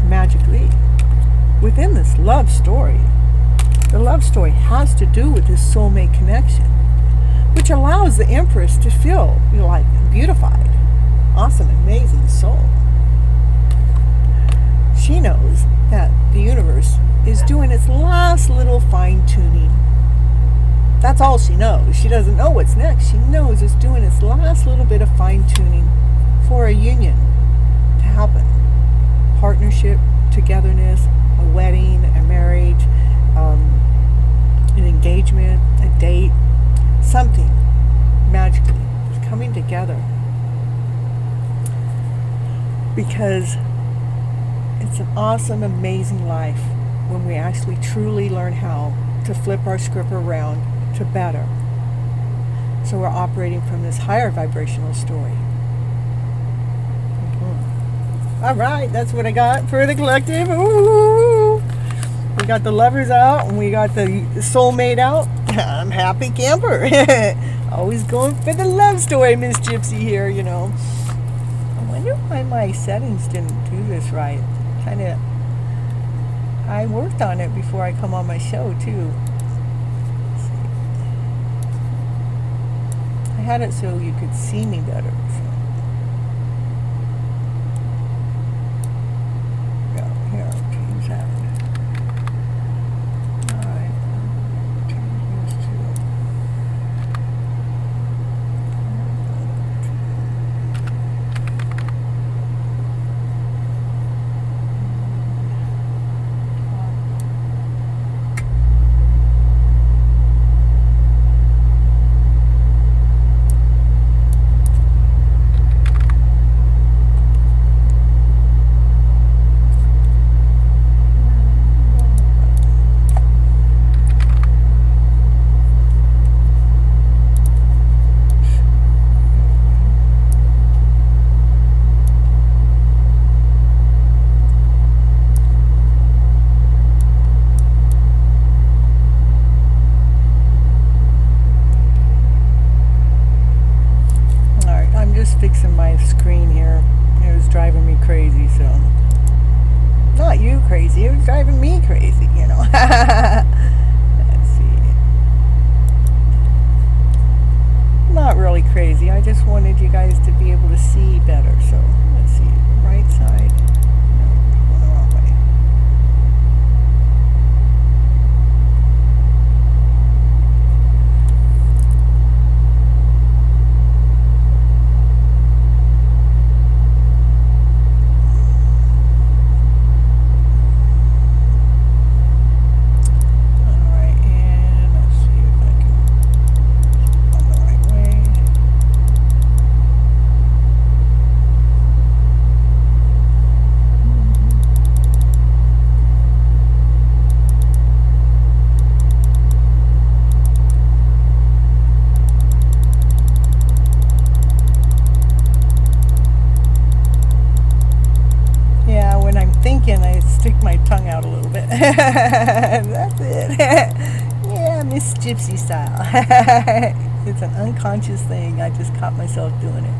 magically within this love story. The love story has to do with this soulmate connection, which allows the Empress to feel like beautified, awesome, amazing soul. She knows that the universe is doing its last little fine-tuning. That's all she knows. She doesn't know what's next. She knows it's doing its last little bit of fine-tuning for a union to happen. Partnership, togetherness, a wedding, a marriage, an engagement, a date, something magically is coming together. Because it's an awesome, amazing life when we actually truly learn how to flip our script around to better. So we're operating from this higher vibrational story. All right, that's what I got for the collective. Ooh. We got the lovers out and we got the soulmate out. I'm happy camper. Always going for the love story, Miss Gypsy here, I wonder why my settings didn't do this right. I worked on it before I come on my show too. I had it so you could see me better. Here, change that. Alright. Change this to driving me crazy, so. Not you crazy, it was driving me crazy, you know. Let's see. Not really crazy, I just wanted you guys to be able to see better, so let's see. Right side. No, going the wrong way. I stick my tongue out a little bit. That's it. Yeah, Miss Gypsy style. It's an unconscious thing. I just caught myself doing it.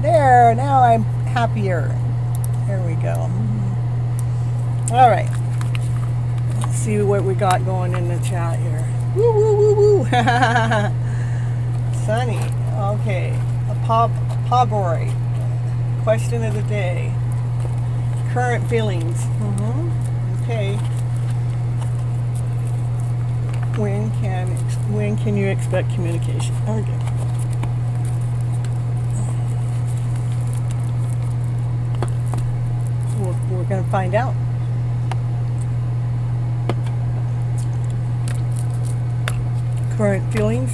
There. Now I'm happier. There we go. All right. Let's see what we got going in the chat here. Woo, woo, woo, woo. Sunny. Okay. A Pobroy. Question of the day. Current feelings. Okay. When can you expect communication? Okay. We're going to find out. Current feelings.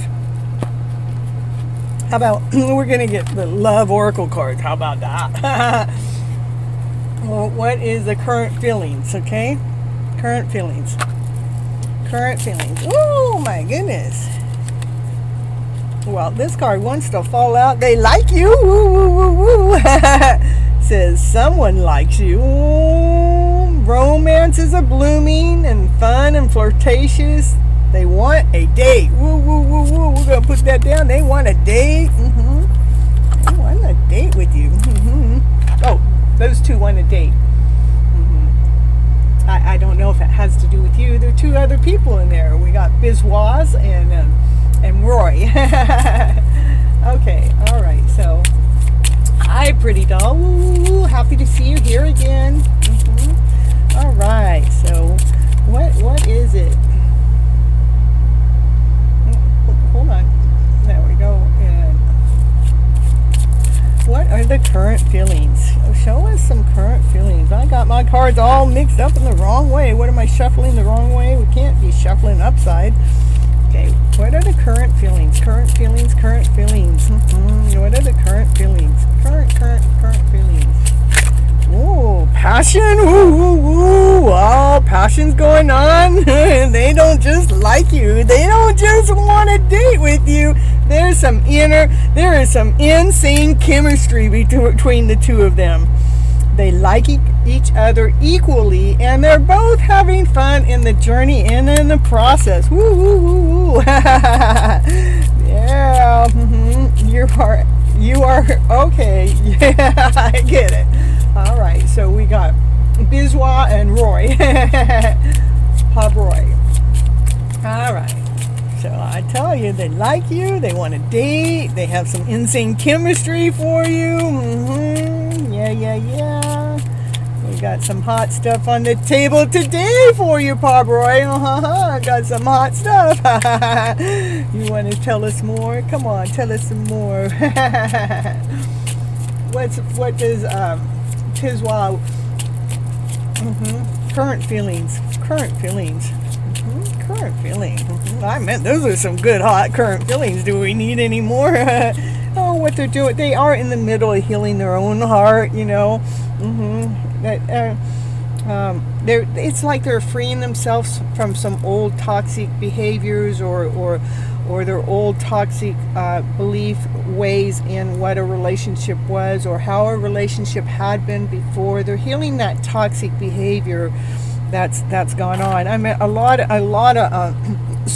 How about we're going to get the love oracle cards? How about that? Well, what is the current feelings? Okay, current feelings. Oh my goodness. Well, this card wants to fall out. They like you. Woo, woo, woo, woo. Says someone likes you. Romances are blooming and fun and flirtatious. They want a date. Woo, woo, woo, woo. We're going to put that down. They want a date. They want a date with you. Oh, those two want a date. I don't know if it has to do with you. There are two other people in there. We got Bizwaz and Roy. Okay, all right. So, hi, pretty doll. Woo, happy to see you here again. All right. So, what is it? Hold on. There we go. And what are the current feelings? Show us some current feelings. I got my cards all mixed up in the wrong way. What am I shuffling the wrong way? We can't be shuffling upside. Okay, what are the current feelings? Current feelings. What are the current feelings? Current feelings. Ooh, passion. Ooh. Oh, passion's going on. They don't just like you. They don't just want to date with you. There is some insane chemistry between the two of them. They like each other equally, and they're both having fun in the journey and in the process. Woo. Yeah. You are okay. Yeah, I get it. All right, so we got Bizwa and Roy. Pobroy. All right. So I tell you, they like you. They want to date. They have some insane chemistry for you. Yeah. We got some hot stuff on the table today for you, Pobroy. I got some hot stuff. You want to tell us more? Come on, tell us some more. What does Tizwa? Current feelings. I meant those are some good hot current feelings. Do we need any more? Oh, what they're doing, they are in the middle of healing their own heart, you know. It's like they're freeing themselves from some old toxic behaviors or their old toxic belief ways in what a relationship was or how a relationship had been before. They're healing that toxic behavior that's gone on. I mean, a lot of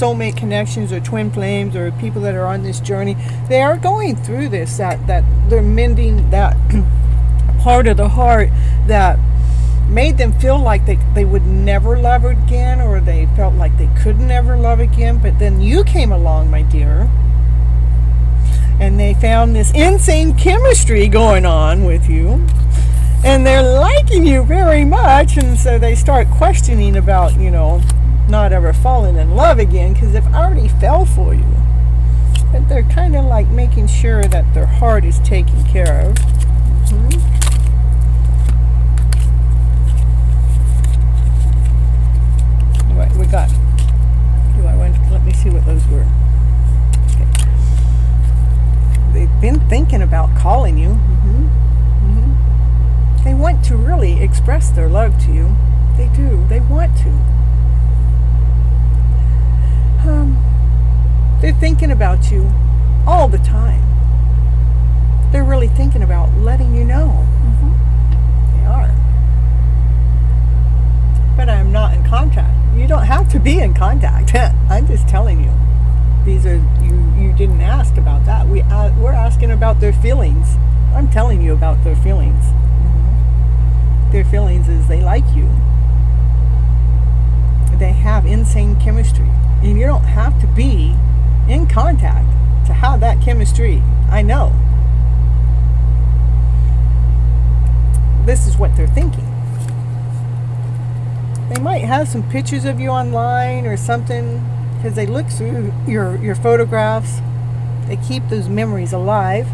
soulmate connections or twin flames or people that are on this journey, they are going through this, that they're mending that part of the heart that made them feel like they would never love again, or they felt like they could never love again. But then you came along, my dear, and they found this insane chemistry going on with you, and they're liking you very much, and so they start questioning about, not ever falling in love again, because they've already fell for you. But they're kind of like making sure that their heart is taken care of. What we got? Let me see what those were. Okay. They've been thinking about calling you. They want to really express their love to you. They do. They want to. They're thinking about you all the time. They're really thinking about letting you know. They are. But I'm not in contact. You don't have to be in contact. I'm just telling you. These are you didn't ask about that. We're asking about their feelings. I'm telling you about their feelings. Their feelings is they like you. They have insane chemistry. And you don't have to be in contact to have that chemistry. I know. This is what they're thinking. They might have some pictures of you online or something, because they look through your photographs. They keep those memories alive.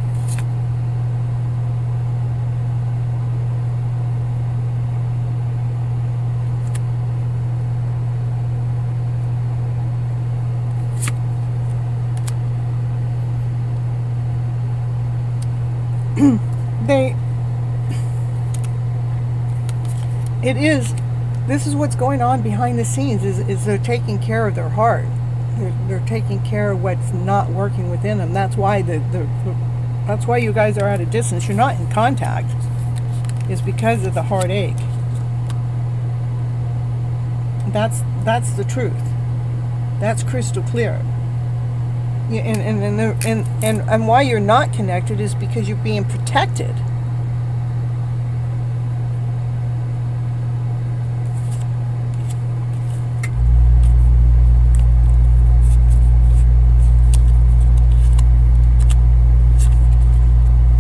This is what's going on behind the scenes, is they're taking care of their heart. They're taking care of what's not working within them. That's why that's why you guys are at a distance. You're not in contact. It's because of the heartache. That's the truth. That's crystal clear. And why you're not connected is because you're being protected.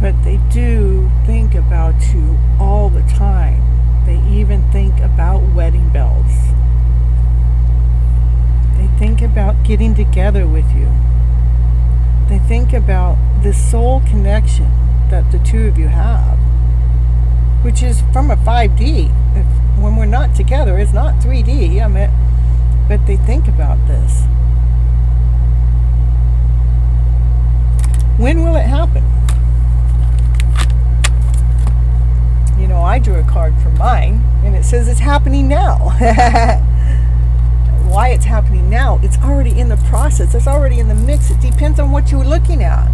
But they do think about you all the time. They even think about wedding bells. They think about getting together with you. They think about the soul connection that the two of you have, which is from a 5D. When we're not together, it's not 3D. But they think about this. When will it happen? I drew a card for mine, and it says it's happening now. Why it's happening now? It's already in the process. It's already in the mix. It depends on what you're looking at.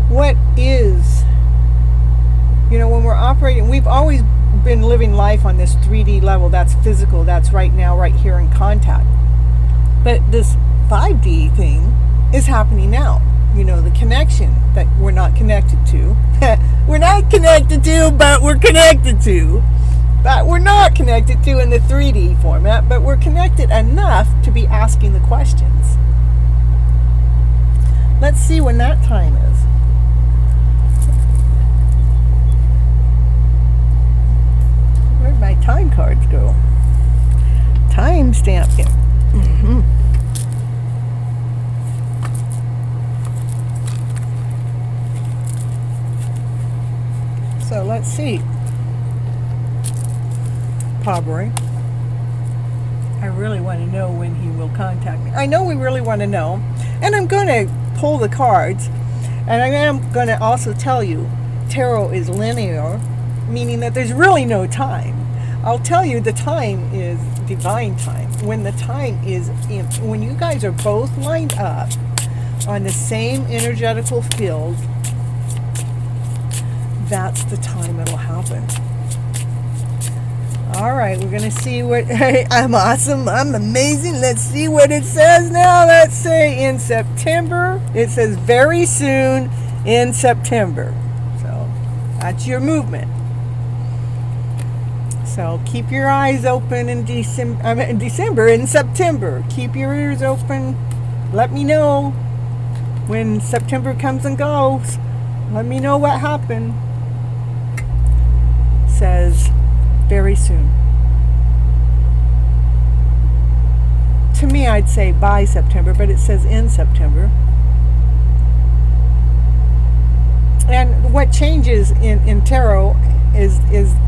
What is, when we're operating, we've always been living life on this 3D level. That's physical. That's right now, right here in contact. But this 5D thing is happening now. The connection that we're not connected to. We're not connected to, but we're connected to. But we're not connected to in the 3D format, but we're connected enough to be asking the questions. Let's see when that time is. Where'd my time cards go? Timestamp here. So let's see. Pobbery. I really want to know when he will contact me. I know we really want to know. And I'm going to pull the cards. And I am going to also tell you, tarot is linear, meaning that there's really no time. I'll tell you the time is divine time. When the time is when you guys are both lined up on the same energetical field, that's the time it'll happen. All right, we're going to see what, I'm awesome, I'm amazing. Let's see what it says now. Let's say in September. It says very soon in September. So that's your movement. So keep your eyes open in September. Keep your ears open. Let me know when September comes and goes. Let me know what happened. Says very soon. To me, I'd say by September, but it says in September. And what changes in tarot is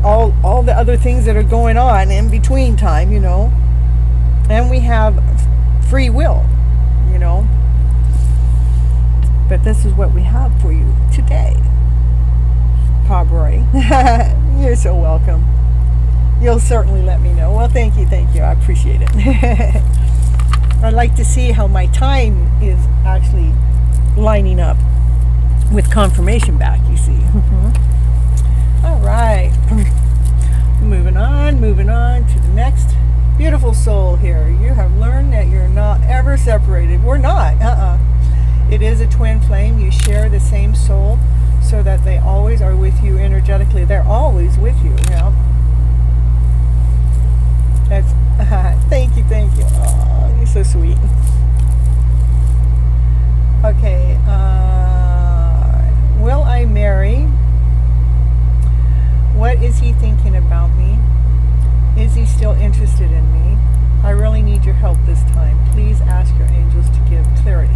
all the other things that are going on in between time, you know. And we have free will, you know. But this is what we have for you today. Roy. You're so welcome. You'll certainly let me know. Well, thank you. I appreciate it. I'd like to see how my time is actually lining up with confirmation back, you see. All right. Moving on to the next beautiful soul here. You have learned that you're not ever separated. We're not. It is a twin flame. You share the same soul, so that they always are with you energetically. They're always with you. Yeah. That's thank you. Oh, you're so sweet. Okay. Will I marry? What is he thinking about me? Is he still interested in me? I really need your help this time. Please ask your angels to give clarity.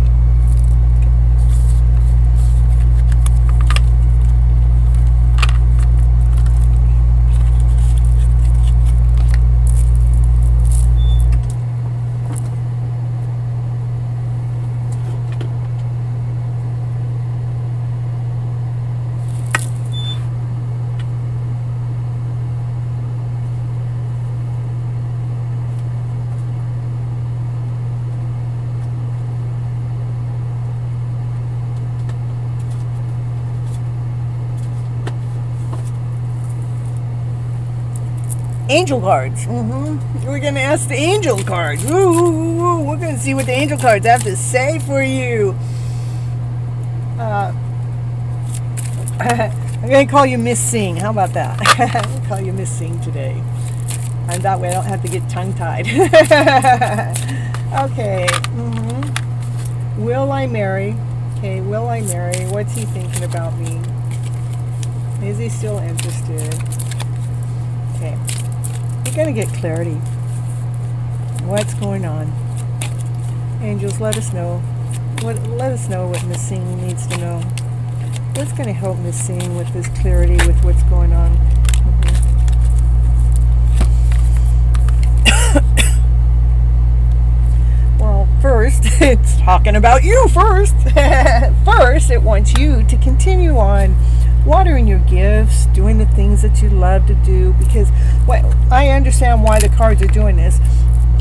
Angel cards. We're going to ask the angel cards. Ooh, we're going to see what the angel cards have to say for you. I'm going to call you Miss Sing. How about that? I'm going to call you Miss Sing today. And that way I don't have to get tongue-tied. Okay. Will I marry? Okay, will I marry? What's he thinking about me? Is he still interested? Okay. You're going to get clarity. What's going on? Angels, let us know. Let us know what Miss Sing needs to know. What's going to help Miss Sing with this clarity, with what's going on? Well, first, it's talking about you first. First, it wants you to continue on watering your gifts, doing the things that you love to do, because I understand why the cards are doing this.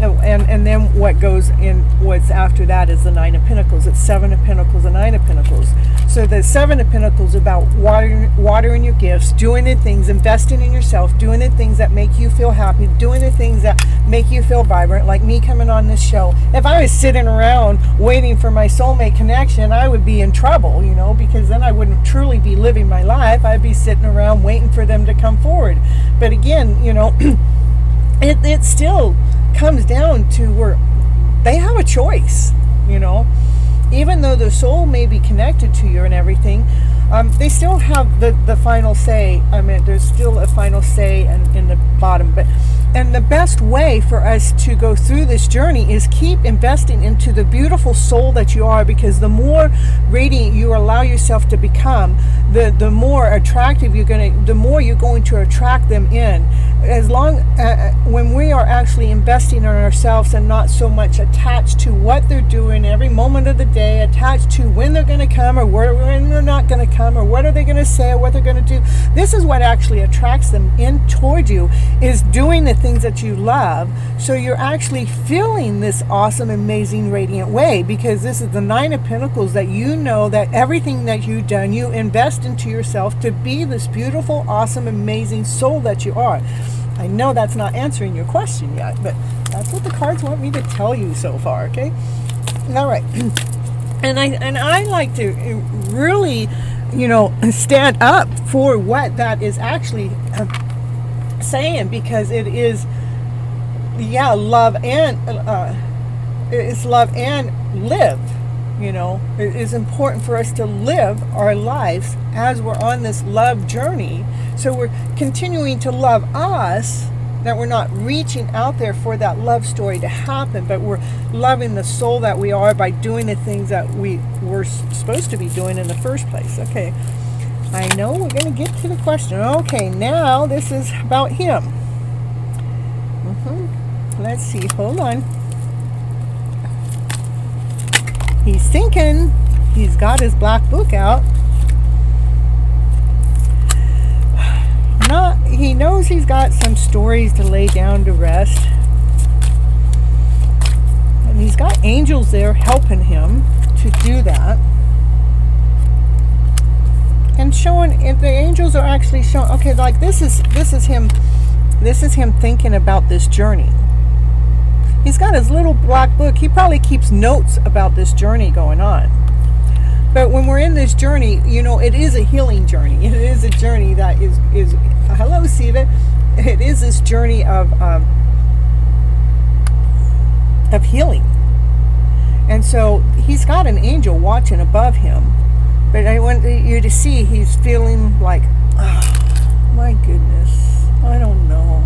And then what goes in, what's after that is the Nine of Pentacles. It's Seven of Pentacles and Nine of Pentacles. So the Seven of Pentacles about watering your gifts, doing the things, investing in yourself, doing the things that make you feel happy, doing the things that make you feel vibrant, like me coming on this show. If I was sitting around waiting for my soulmate connection, I would be in trouble, you know, because then I wouldn't truly be living my life. I'd be sitting around waiting for them to come forward. But again, you know, it still comes down to where they have a choice, you know. Even though the soul may be connected to you and everything, they still have the final say. I mean, there's still a final say in the bottom. And the best way for us to go through this journey is keep investing into the beautiful soul that you are, because the more radiant you allow yourself to become, the more attractive the more you're going to attract them in. As long when we are actually investing in ourselves and not so much attached to what they're doing every moment of the day, attached to when they're going to come or when they're not going to come, or what are they going to say or what they're going to do. This is what actually attracts them in toward you, is doing the things that you love. So you're actually feeling this awesome, amazing, radiant way, because this is the Nine of Pentacles, that you know that everything that you've done, you invest into yourself to be this beautiful, awesome, amazing soul that you are. I know that's not answering your question yet, but that's what the cards want me to tell you so far, okay? All right. And I like to really, stand up for what that is actually saying, because it is, love and it's love and live. It is important for us to live our lives as we're on this love journey. So we're continuing to love us, that we're not reaching out there for that love story to happen, but we're loving the soul that we are by doing the things that we were supposed to be doing in the first place. Okay, I know we're going to get to the question. Okay, now this is about him. Let's see, hold on. He's thinking, he's got his black book out. He knows he's got some stories to lay down to rest. And he's got angels there helping him to do that. And showing, if the angels are actually showing, okay, like this is him thinking about this journey. He's got his little black book. He probably keeps notes about this journey going on. But when we're in this journey, it is a healing journey. It is a journey that is hello, Siva. It is this journey of healing. And so he's got an angel watching above him. But I want you to see he's feeling like, oh, my goodness, I don't know.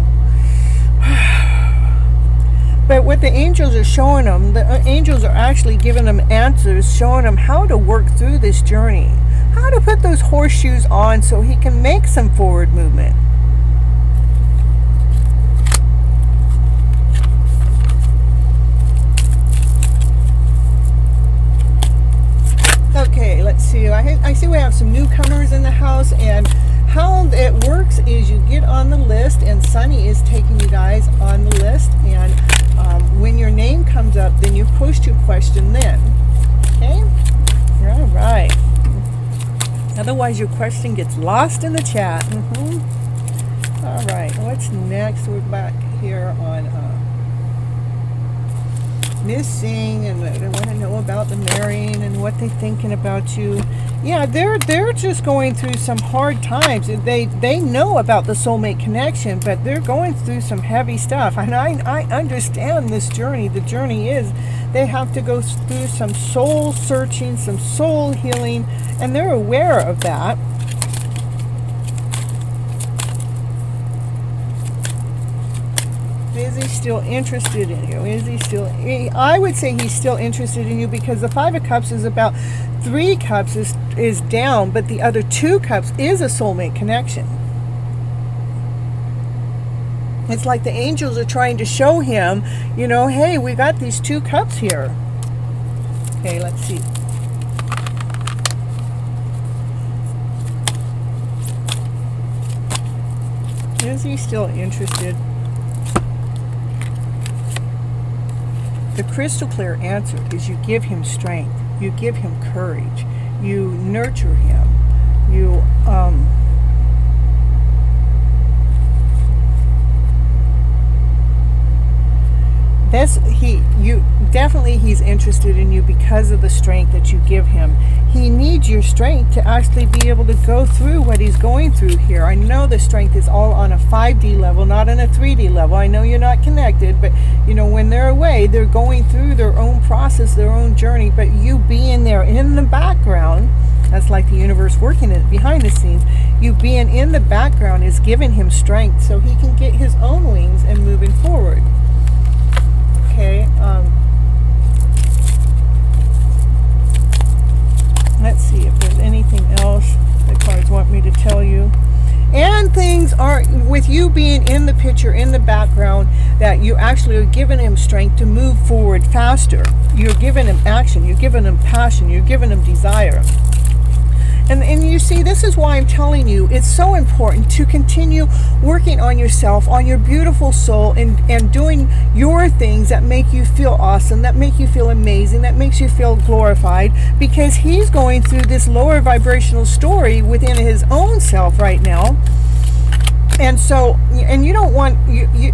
But what the angels are showing him, the angels are actually giving him answers, showing him how to work through this journey, how to put those horseshoes on so he can make some forward movement. Okay, let's see. I see we have some newcomers in the house, and how it works is you get on the list, and Sunny is taking you guys on the list, and when your name comes up, then you post your question then. Okay? All right. Otherwise, your question gets lost in the chat. All right. What's next? We're back here on missing, and they want to know about the marrying and what they're thinking about you. Yeah, they're just going through some hard times. They know about the soulmate connection, but they're going through some heavy stuff. And I understand this journey. The journey is they have to go through some soul searching, some soul healing, and they're aware of that. Is he still interested in you? I would say he's still interested in you, because the Five of Cups is about 3 cups is down, but the other 2 cups is a soulmate connection. It's like the angels are trying to show him, hey, we got these 2 cups here. Okay, let's see. Is he still interested? The crystal clear answer is you give him strength, you give him courage, you nurture him, you he's interested in you because of the strength that you give him. He needs your strength to actually be able to go through what he's going through here. I know the strength is all on a 5D level, not on a 3D level. I know you're not connected, but when they're away, they're going through their own process, their own journey, but you being there in the background, that's like the universe working it behind the scenes. You being in the background is giving him strength so he can get his own wings and moving forward. Okay, let's see if there's anything else the cards want me to tell you. And things are, with you being in the picture, in the background, that you actually are giving him strength to move forward faster. You're giving him action, you're giving him passion, you're giving him desire. And you see, this is why I'm telling you, it's so important to continue working on yourself, on your beautiful soul, and doing your things that make you feel awesome, that make you feel amazing, that makes you feel glorified, because he's going through this lower vibrational story within his own self right now. And so, and you don't want,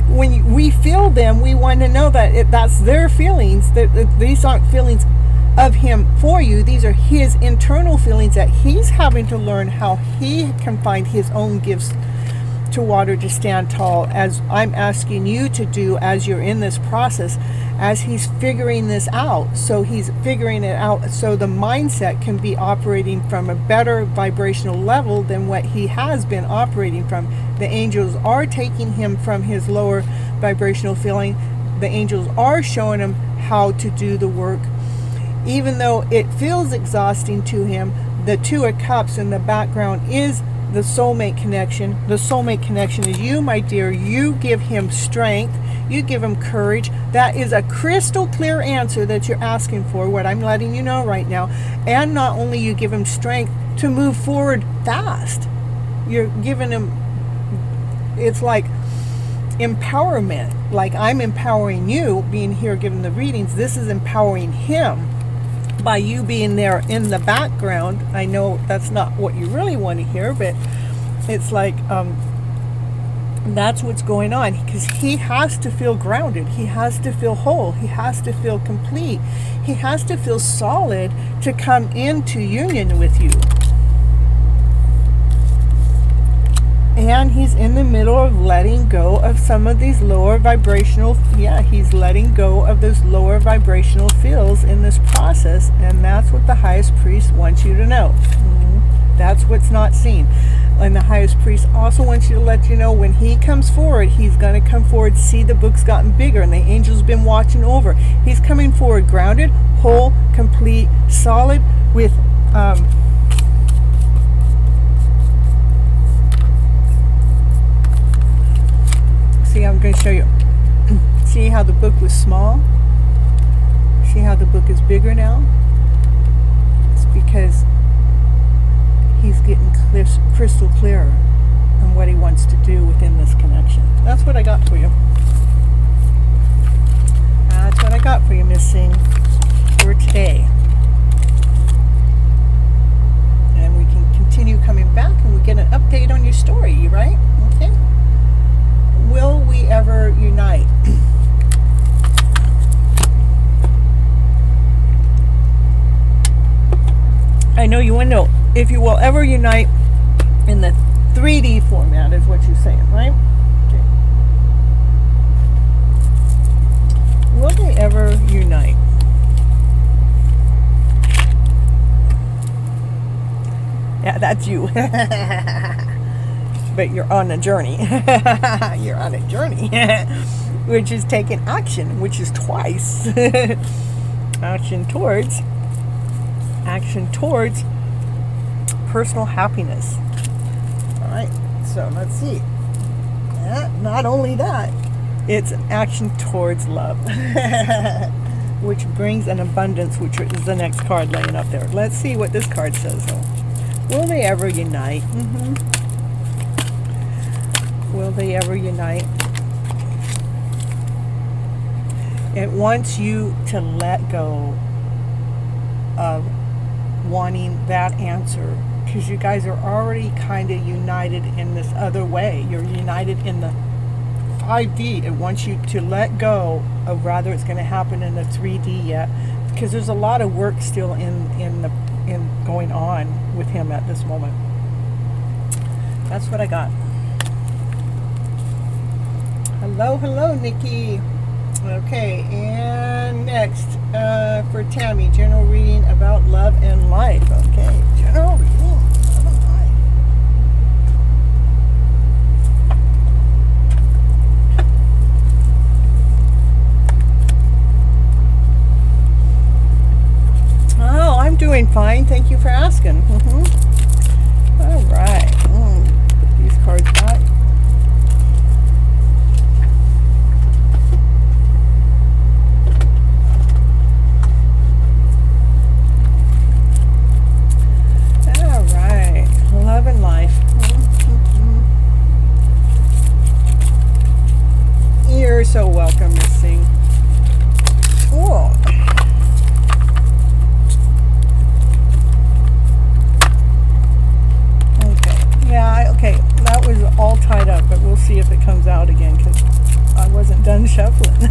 when we feel them, we want to know that that's their feelings, that these aren't feelings of him for you. These are his internal feelings that he's having to learn how he can find his own gifts to water to stand tall, as I'm asking you to do as you're in this process, as he's figuring this out. So he's figuring it out so the mindset can be operating from a better vibrational level than what he has been operating from. The angels are taking him from his lower vibrational feeling. The angels are showing him how to do the work. Even though it feels exhausting to him, the Two of Cups in the background is the soulmate connection. The soulmate connection is you, my dear. You give him strength. You give him courage. That is a crystal clear answer that you're asking for, what I'm letting you know right now. And not only you give him strength to move forward fast, you're giving him, it's like empowerment. Like I'm empowering you, being here giving the readings. This is empowering him by you being there in the background. I know that's not what you really want to hear, but it's like that's what's going on, because he has to feel grounded. He has to feel whole. He has to feel complete. He has to feel solid to come into union with you. And he's in the middle of letting go of some of these lower vibrational, he's letting go of those lower vibrational fields in this process. And that's what the highest priest wants you to know. That's what's not seen. And the highest priest also wants you to let you know when he comes forward, he's going to come forward, see the book's gotten bigger, and the angel's been watching over. He's coming forward grounded, whole, complete, solid, with see, I'm going to show you. See how the book was small? See how the book is bigger now? It's because he's getting crystal clearer on what he wants to do within this connection. That's what I got for you. That's what I got for you, Miss Singh, for today. And we can continue coming back and we get an update on your story, right? Okay. Will we ever unite? I know you want to know if you will ever unite in the 3D format, is what you're saying, right? Okay. Will they ever unite? Yeah, that's you. But you're on a journey. You're on a journey. Which is taking action, which is twice. Action towards personal happiness. All right, so let's see. Not only that, it's an action towards love. Which brings an abundance, which is the next card laying up there. Let's see what this card says, though. Will they ever unite? Will they ever unite? It wants you to let go of wanting that answer, because you guys are already kind of united in this other way. You're united in the 5D. It wants you to let go of whether it's going to happen in the 3D yet, because there's a lot of work still in going on with him at this moment. That's what I got. Hello, Nikki. Okay, and next for Tammy, general reading about love and life. Okay, general reading, love and life. Oh, I'm doing fine. Thank you for asking. All right. Put these cards back. Love and life. You're so welcome, Miss Singh. Cool. Okay. Yeah, okay. That was all tied up, but shuffling.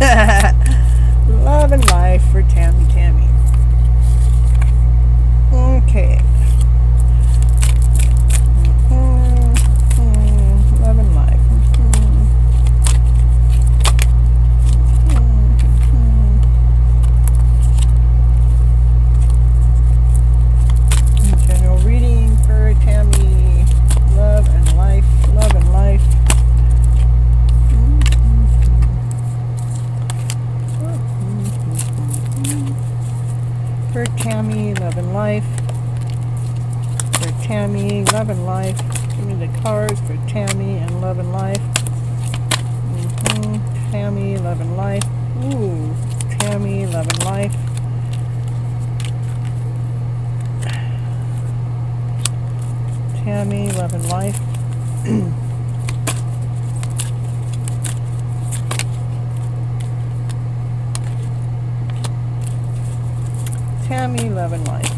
Love and life for Tammy. Okay. Love and life. General reading for Tammy. Love and life. Love and life. For Tammy, love and life. For Tammy, love and life. Give me the cards for Tammy and love and life. Tammy, love and life. Ooh, Tammy, love and life. Tammy, love and life. Tammy, love and life.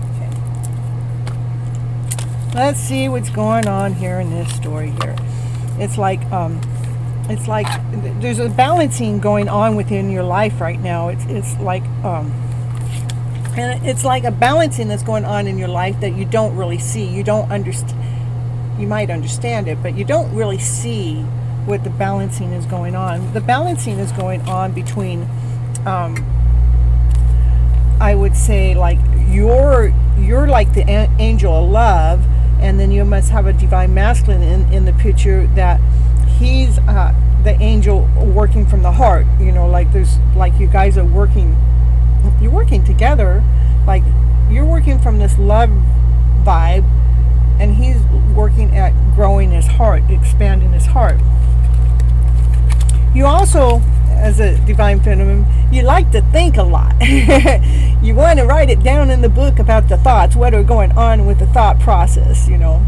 Okay. Let's see what's going on here in this story here. It's like there's a balancing going on within your life right now. It's like and it's like a balancing that's going on in your life that you don't really see. You don't understand. You might understand it, but you don't really see what the balancing is going on. The balancing is going on between, I would say, like you're like the angel of love, and then you must have a divine masculine in the picture that he's the angel working from the heart. You know, like there's like you guys are working. You're working together, like you're working from this love vibe. And he's working at growing his heart, expanding his heart. You also, as a divine feminine, you like to think a lot. You want to write it down in the book about the thoughts, what are going on with the thought process, you know.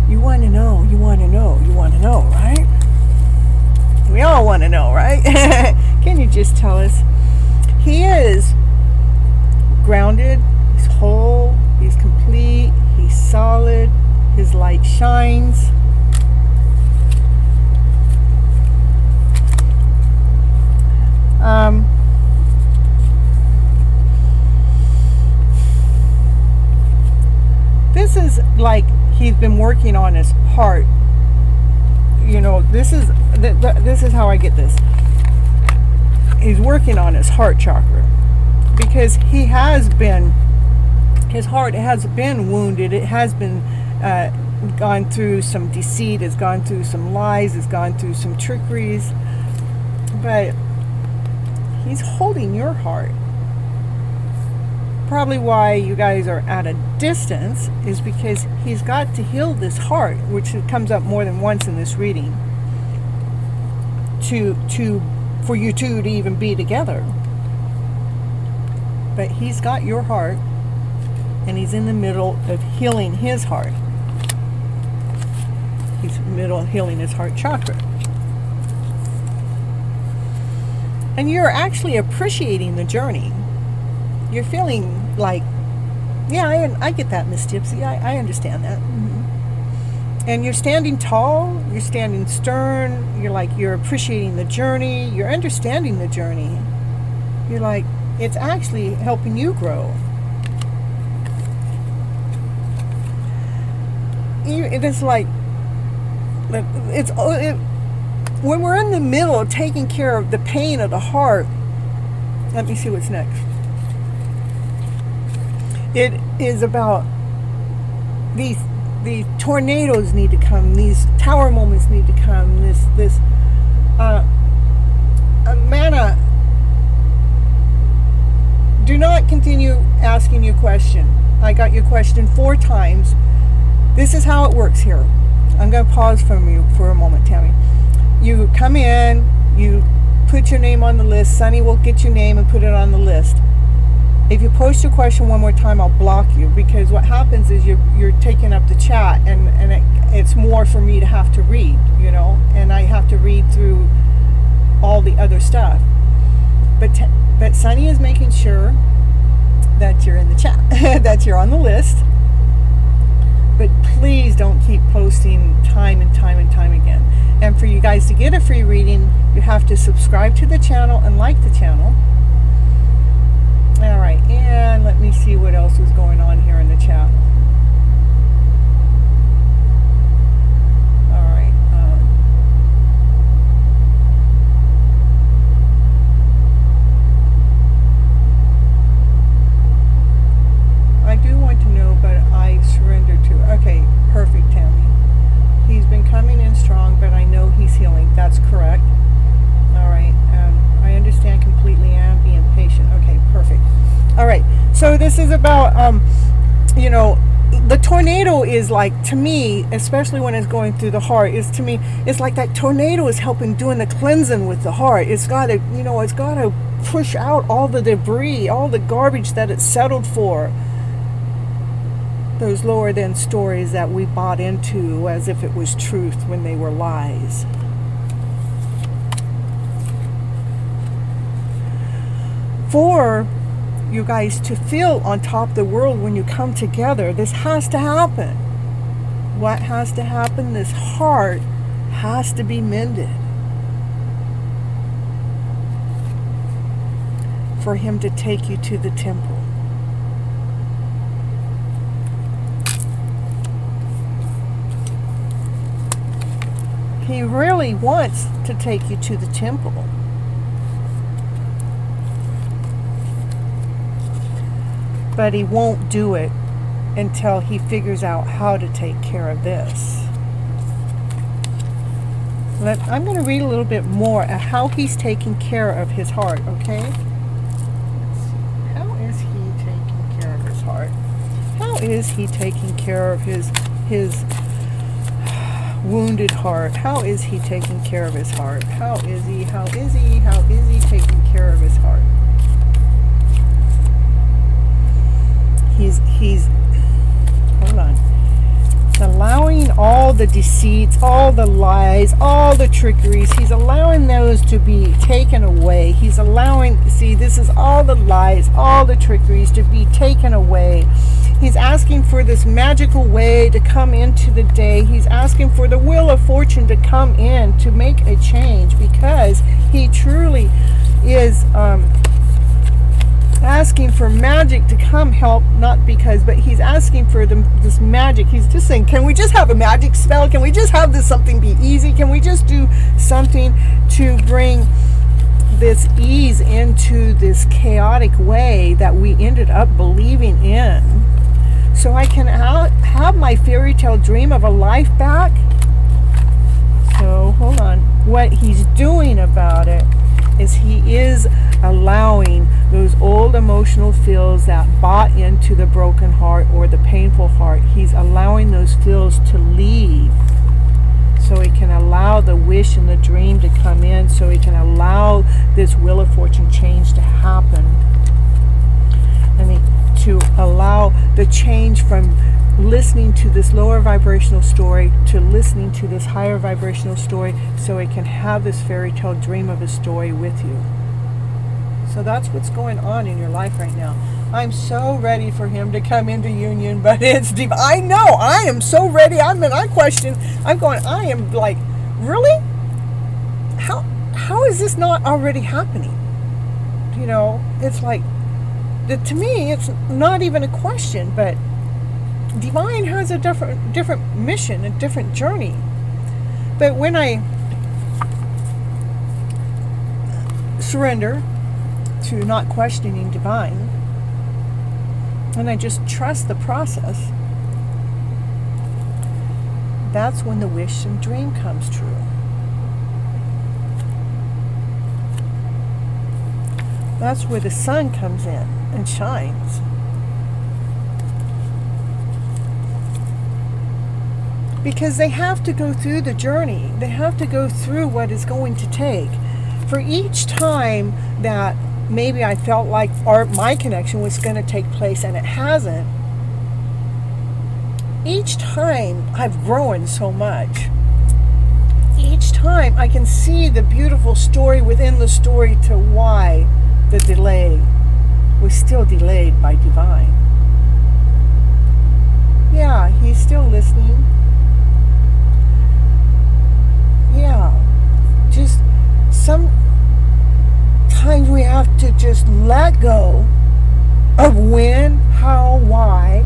You want to know, right? We all want to know, right? Can you just tell us? He is grounded, he's whole, he's complete, he's solid, his light shines. This is like he's been working on his heart. You know, this is how I get this. He's working on his heart chakra because he has been, his heart has been wounded. It has been gone through some deceit. It's gone through some lies. It's gone through some trickeries. But he's holding your heart. Probably why you guys are at a distance is because he's got to heal this heart, which comes up more than once in this reading, for you two to even be together. But he's got your heart, and he's in the middle of healing his heart. He's in the middle of healing his heart chakra. And you're actually appreciating the journey. You're feeling like, yeah, I get that, Miss Gypsy. I understand that. Mm-hmm. And you're standing tall. You're standing stern. You're appreciating the journey. You're understanding the journey. You're like, it's actually helping you grow. It's like, when we're in the middle of taking care of the pain of the heart. Let me see what's next. It is about the tornadoes need to come, these tower moments need to come, this Mana, do not continue asking your question. I got your question 4 times. This is how it works here. I'm going to pause from you for a moment, Tammy. You come in, you put your name on the list. Sunny will get your name and put it on the list. If you post your question one more time, I'll block you, because what happens is you're taking up the chat, and it's more for me to have to read, and I have to read through all the other stuff. But Sunny is making sure that you're in the chat, that you're on the list. But please don't keep posting time and time and time again. And for you guys to get a free reading, you have to subscribe to the channel and like the channel. All right, and let me see what else is going on here in the chat. All right. I do want to know, but I surrender to. Okay, perfect, Tammy. He's been coming in strong, but I know he's healing. That's correct. All right. I understand completely and being patient. Okay, perfect. All right. So this is about, the tornado is like, to me, especially when it's going through the heart, it's like that tornado is helping doing the cleansing with the heart. It's got to push out all the debris, all the garbage that it's settled for. Those lower than stories that we bought into as if it was truth when they were lies. For you guys to feel on top of the world when you come together, this has to happen. What has to happen? This heart has to be mended for him to take you to the temple. He really wants to take you to the temple. But he won't do it until he figures out how to take care of this. I'm going to read a little bit more at how he's taking care of his heart, okay? Let's see. How is he taking care of his heart? How is he taking care of his wounded heart? How is he taking care of his heart? How is he taking care of his heart? He's hold on. He's allowing all the deceits, all the lies, all the trickeries. He's allowing those to be taken away. He's allowing, this is all the lies, all the trickeries to be taken away. He's asking for this magical way to come into the day. He's asking for the wheel of fortune to come in to make a change, because he truly is asking for magic to come help, but he's asking for this magic. He's just saying, can we just have a magic spell? Can we just have something be easy? Can we just do something to bring this ease into this chaotic way that we ended up believing in, so I can have my fairy tale dream of a life back? So hold on. What he's doing about it is he is allowing those old emotional feels that bought into the broken heart or the painful heart. He's allowing those feels to leave, so he can allow the wish and the dream to come in, so he can allow this wheel of fortune change to happen, and to allow the change from listening to this lower vibrational story to listening to this higher vibrational story, so he can have this fairy tale dream of a story with you. So that's what's going on in your life right now. I'm so ready for him to come into union, but it's deep. I know, I am so ready. I am like, really? How is this not already happening? It's like, to me, it's not even a question, but Divine has a different mission, a different journey. But when I surrender to not questioning Divine, and I just trust the process, that's when the wish and dream comes true. That's where the sun comes in and shines. Because they have to go through the journey. They have to go through what it's going to take. For each time that maybe I felt like my connection was going to take place and it hasn't, each time I've grown so much. Each time I can see the beautiful story within the story to why the delay was still delayed by divine. Yeah, he's still listening. Yeah, just sometimes we have to just let go of when, how, why,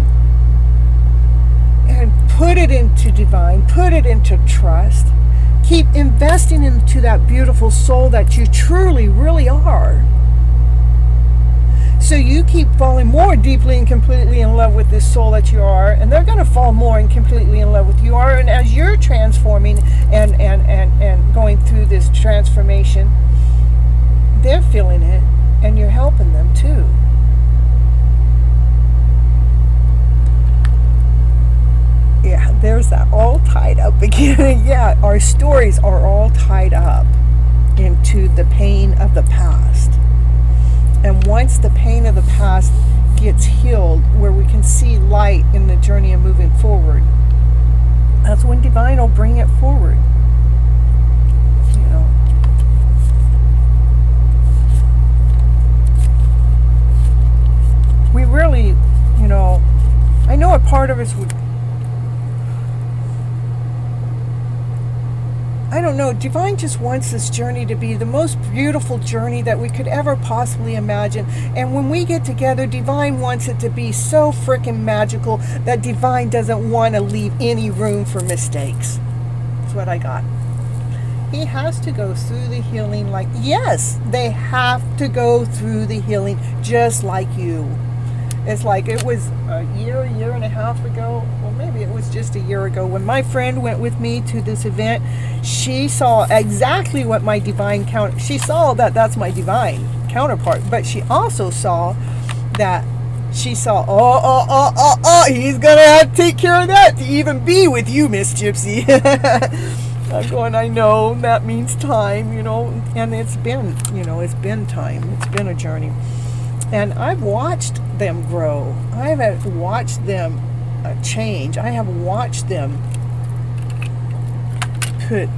and put it into divine, put it into trust. Keep investing into that beautiful soul that you truly, really are. So you keep falling more deeply and completely in love with this soul that you are, and they're going to fall more and completely in love with you are. And as you're transforming and going through this transformation, they're feeling it, and you're helping them too. Yeah, there's that all tied up again. Yeah, our stories are all tied up into the pain of the past. And once the pain of the past gets healed, where we can see light in the journey of moving forward, that's when divine will bring it forward. You know. We really, you know, I know a part of us would, I don't know, divine just wants this journey to be the most beautiful journey that we could ever possibly imagine. And when we get together, divine wants it to be so freaking magical that divine doesn't want to leave any room for mistakes. That's what I got. He has to go through the healing like, yes, they have to go through the healing just like you. It's like it was a year and a half ago, well, maybe it was just a year ago, when my friend went with me to this event. She saw exactly what my divine she saw that that's my divine counterpart, but she also saw that he's gonna have to take care of that to even be with you, Miss Gypsy. I'm going, I know, that means time, you know, and it's been time. It's been a journey. And I've watched them grow. I have watched them change. I have watched them put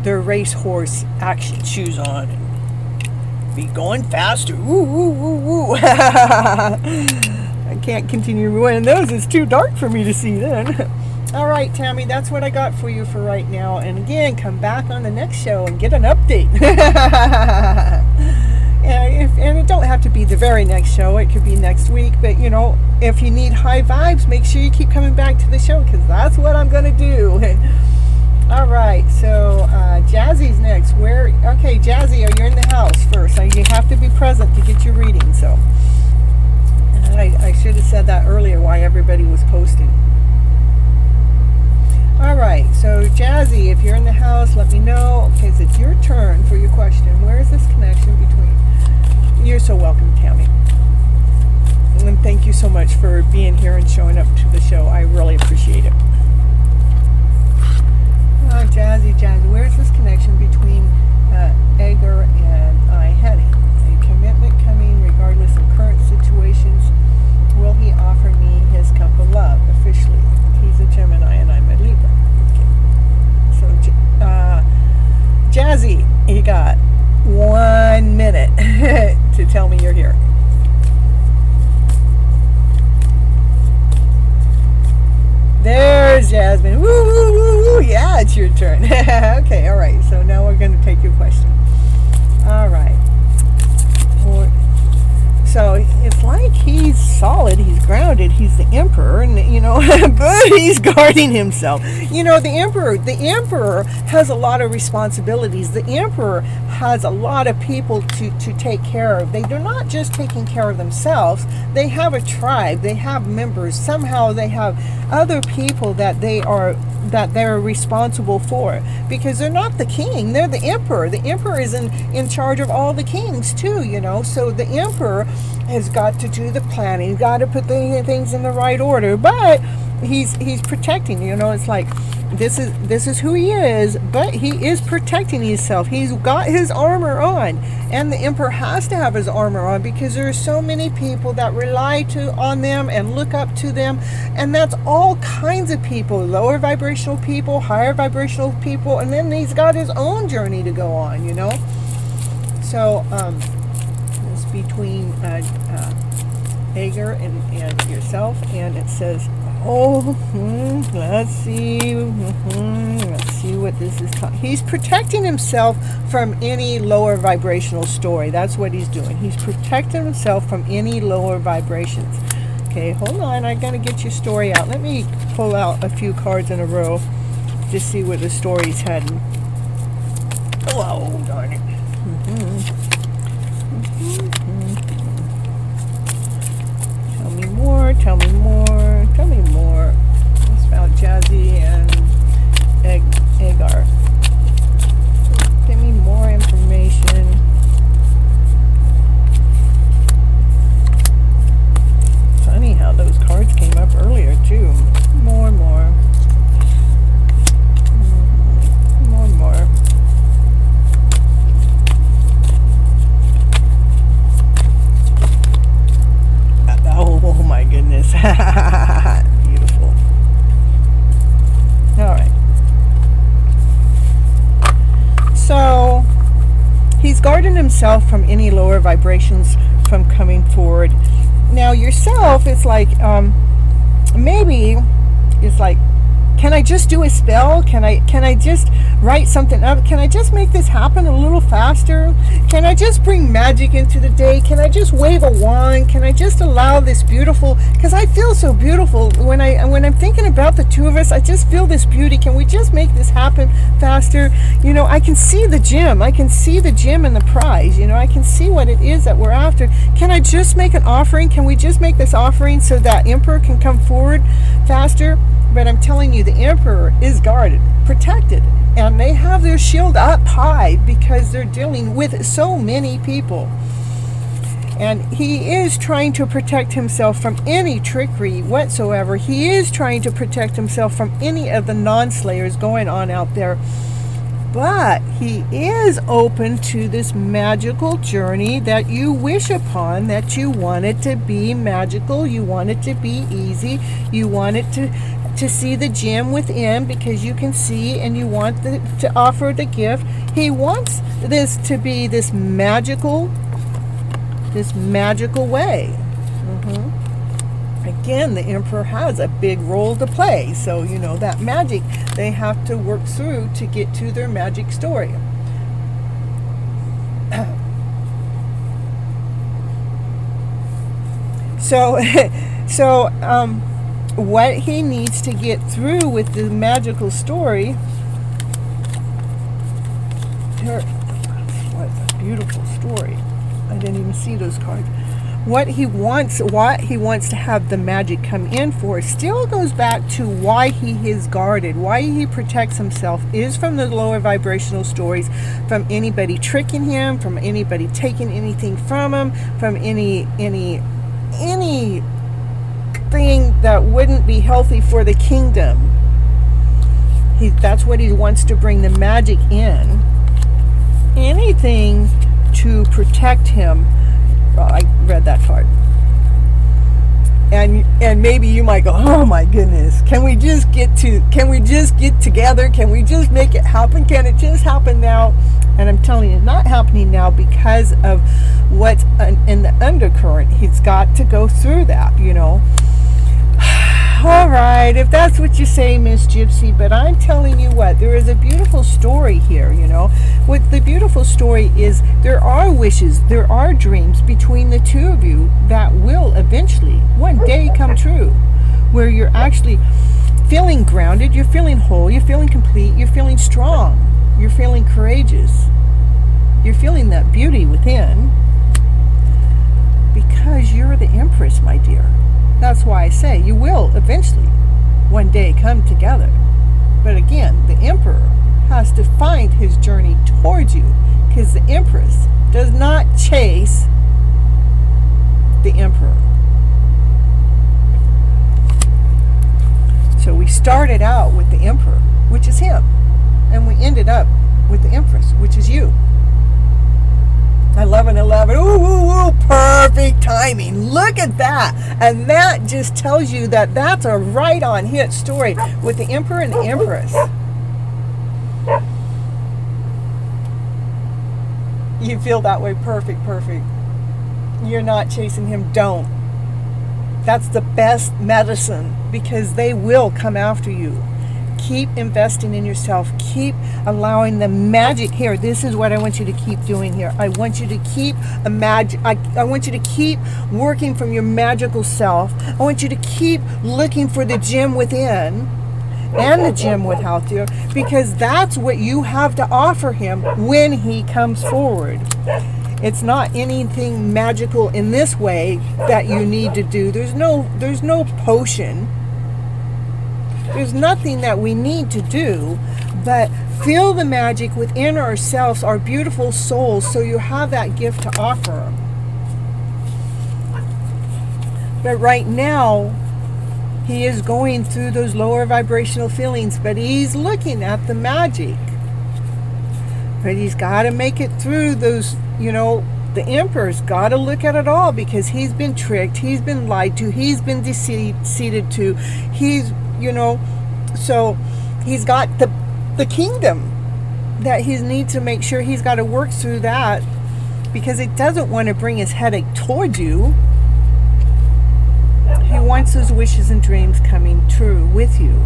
their racehorse action shoes on and be going faster. Woo, woo, woo, woo. I can't continue wearing those. It's too dark for me to see then. All right, Tammy, that's what I got for you for right now. And again, come back on the next show and get an update. And it don't have to be the very next show. It could be next week. But, you know, if you need high vibes, make sure you keep coming back to the show, because that's what I'm going to do. All right. So Jazzy's next. Okay, Jazzy, are you in the house first? So you have to be present to get your reading. So I should have said that earlier, why everybody was posting. All right. So Jazzy, if you're in the house, let me know. Okay, so it's your turn for your question. Where is this connection between... You're so welcome, Tammy. And thank you so much for being here and showing up to the show. I really appreciate it. Oh, Jazzy, where's this connection between Edgar and I heading? A commitment coming regardless of current situations. Will he offer me his cup of love officially? He's a Gemini and I'm a Libra. Okay. So, Jazzy, you got 1 minute to tell me you're here. There's Jasmine. Woo, woo, woo, woo. Yeah, it's your turn. Okay, all right. So now we're going to take your question. All right. So it's like he's solid, he's grounded, he's the emperor, and you know, but he's guarding himself. You know, the emperor has a lot of responsibilities. The emperor has a lot of people to take care of. They're not just taking care of themselves. They have a tribe. They have members. Somehow they have other people that they're responsible for, because they're not the king, they're the emperor. The emperor is in charge of all the kings too, you know. So the emperor has got to do the planning, got to put the things in the right order. But he's protecting, it's like this is who he is, but he is protecting himself. He's got his armor on, and the emperor has to have his armor on because there are so many people that rely on them and look up to them, and that's all kinds of people, lower vibrational people, higher vibrational people, and then he's got his own journey to go on, So it's between Hagar and yourself, and it says, let's see what this is. He's protecting himself from any lower vibrational story. That's what he's doing. He's protecting himself from any lower vibrations. Okay, hold on. I gotta get your story out. Let me pull out a few cards in a row to see where the story's heading. Oh, darn it. Tell me more. It's about Jazzy and Agar. Give me more information. Funny how those cards came up earlier too. More. Oh my goodness. Beautiful. All right. So he's guarding himself from any lower vibrations from coming forward. Now yourself, it's like maybe it's like, can I just do a spell? Can I just write something up? Can I just make this happen a little faster? Can I just bring magic into the day? Can I just wave a wand? Can I just allow this beautiful, because I feel so beautiful when I'm thinking about the two of us, I just feel this beauty. Can we just make this happen faster? I can see the gem. I can see the gem and the prize. I can see what it is that we're after. Can I just make an offering? Can we just make this offering so that emperor can come forward faster? But I'm telling you, the emperor is guarded, protected, and they have their shield up high because they're dealing with so many people. And he is trying to protect himself from any trickery whatsoever. He is trying to protect himself from any of the non-slayers going on out there. But he is open to this magical journey that you wish upon, that you want it to be magical, you want it to be easy, you want it to see the gem within because you can see, and you want to offer the gift. He wants this to be this magical way. Again, the emperor has a big role to play, so that magic they have to work through to get to their magic story. So what he needs to get through with the magical story. What a beautiful story. I didn't even see those cards. What he wants to have the magic come in for still goes back to why he is guarded, why he protects himself, is from the lower vibrational stories, from anybody tricking him, from anybody taking anything from him, from anything that wouldn't be healthy for the kingdom. That's what he wants to bring the magic in. Anything to protect him. Well, I read that card. And maybe you might go, oh my goodness, can we just get together? Can we just make it happen? Can it just happen now? And I'm telling you, it's not happening now because of what's in the undercurrent. He's got to go through that, All right, if that's what you say, Miss Gypsy, but I'm telling you what, there is a beautiful story here, What the beautiful story is, there are wishes, there are dreams between the two of you that will eventually, one day, come true, where you're actually feeling grounded, you're feeling whole, you're feeling complete, you're feeling strong, you're feeling courageous, you're feeling that beauty within, because you're the Empress, my dear. That's why I say you will eventually one day come together. But again, the Emperor has to find his journey towards you, because the Empress does not chase the Emperor. started out with the Emperor, which is him, and we ended up with the Empress, which is you. 11/11. Ooh, ooh, ooh, perfect timing. Look at that. And that just tells you that that's a right on hit story with the Emperor and the Empress. You feel that way. Perfect, perfect. You're not chasing him. Don't. That's the best medicine, because they will come after you. Keep investing in yourself. Keep allowing the magic here. This is what I want you to keep doing here. I want you to keep I want you to keep working from your magical self. I want you to keep looking for the gem within and the gem without you, because that's what you have to offer him when he comes forward. It's not anything magical in this way that you need to do. There's no potion. There's nothing that we need to do, but feel the magic within ourselves, our beautiful souls, so you have that gift to offer. But right now, he is going through those lower vibrational feelings, but he's looking at the magic. But he's got to make it through those, the Emperor's got to look at it all, because he's been tricked, he's been lied to, he's been deceived to, so he's got the kingdom that he needs to make sure he's got to work through that, because it doesn't want to bring his headache towards you. He wants those wishes and dreams coming true with you.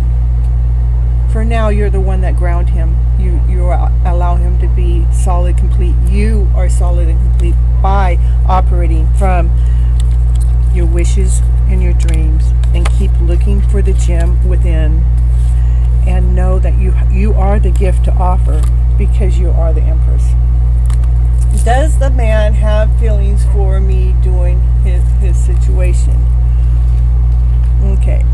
For now, you're the one that ground him. You allow him to be solid, complete. You are solid and complete by operating from your wishes and your dreams, and keep looking for the gem within, and know that you are the gift to offer, because you are the Empress. Does the man have feelings for me doing his situation? Okay.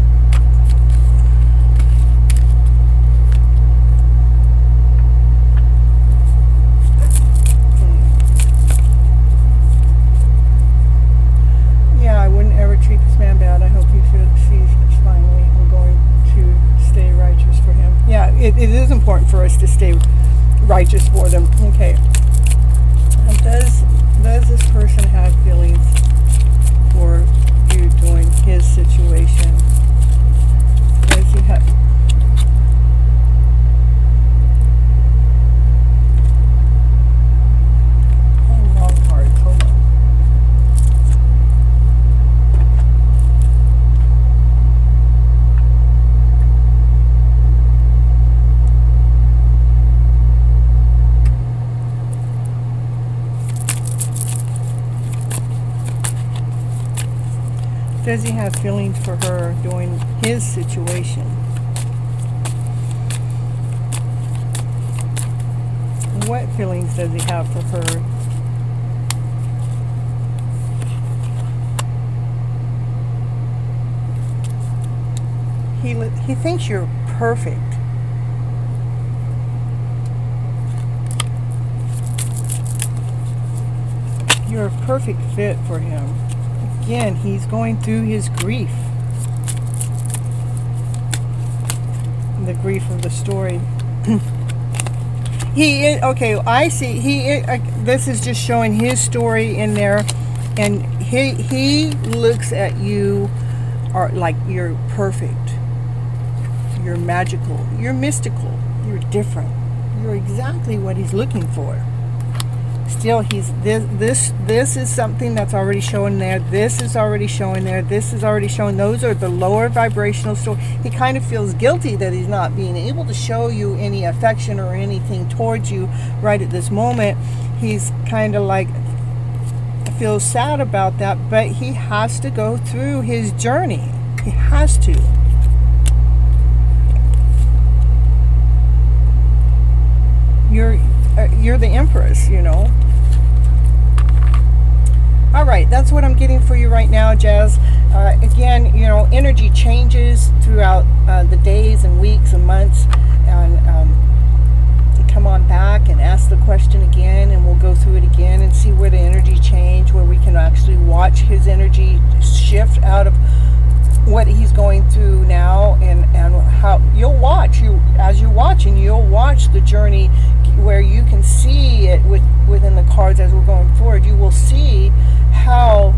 I wouldn't ever treat this man bad. I hope he sees that finally we're going to stay righteous for him. Yeah, it is important for us to stay righteous for them. Okay. Does this person have feelings for you doing his situation? Does he have... Does he have feelings for her doing his situation? What feelings does he have for her? He thinks you're perfect. You're a perfect fit for him. Again, he's going through his grief. The grief of the story. I see. This is just showing his story in there, and he looks at you like you're perfect. You're magical. You're mystical. You're different. You're exactly what he's looking for. Still, this is something that's already showing there. This is already showing there. This is already showing. Those are the lower vibrational story. He kind of feels guilty that he's not being able to show you any affection or anything towards you right at this moment. He's kind of like feels sad about that, but he has to go through his journey. He has to. You're the Empress, All right, that's what I'm getting for you right now, Jazz. Again, energy changes throughout the days and weeks and months, and to come on back and ask the question again, and we'll go through it again and see where the energy change, where we can actually watch his energy shift out of what he's going through now, and how you'll watch, as you're watching, you'll watch the journey where you can see it within the cards as we're going forward. You will see how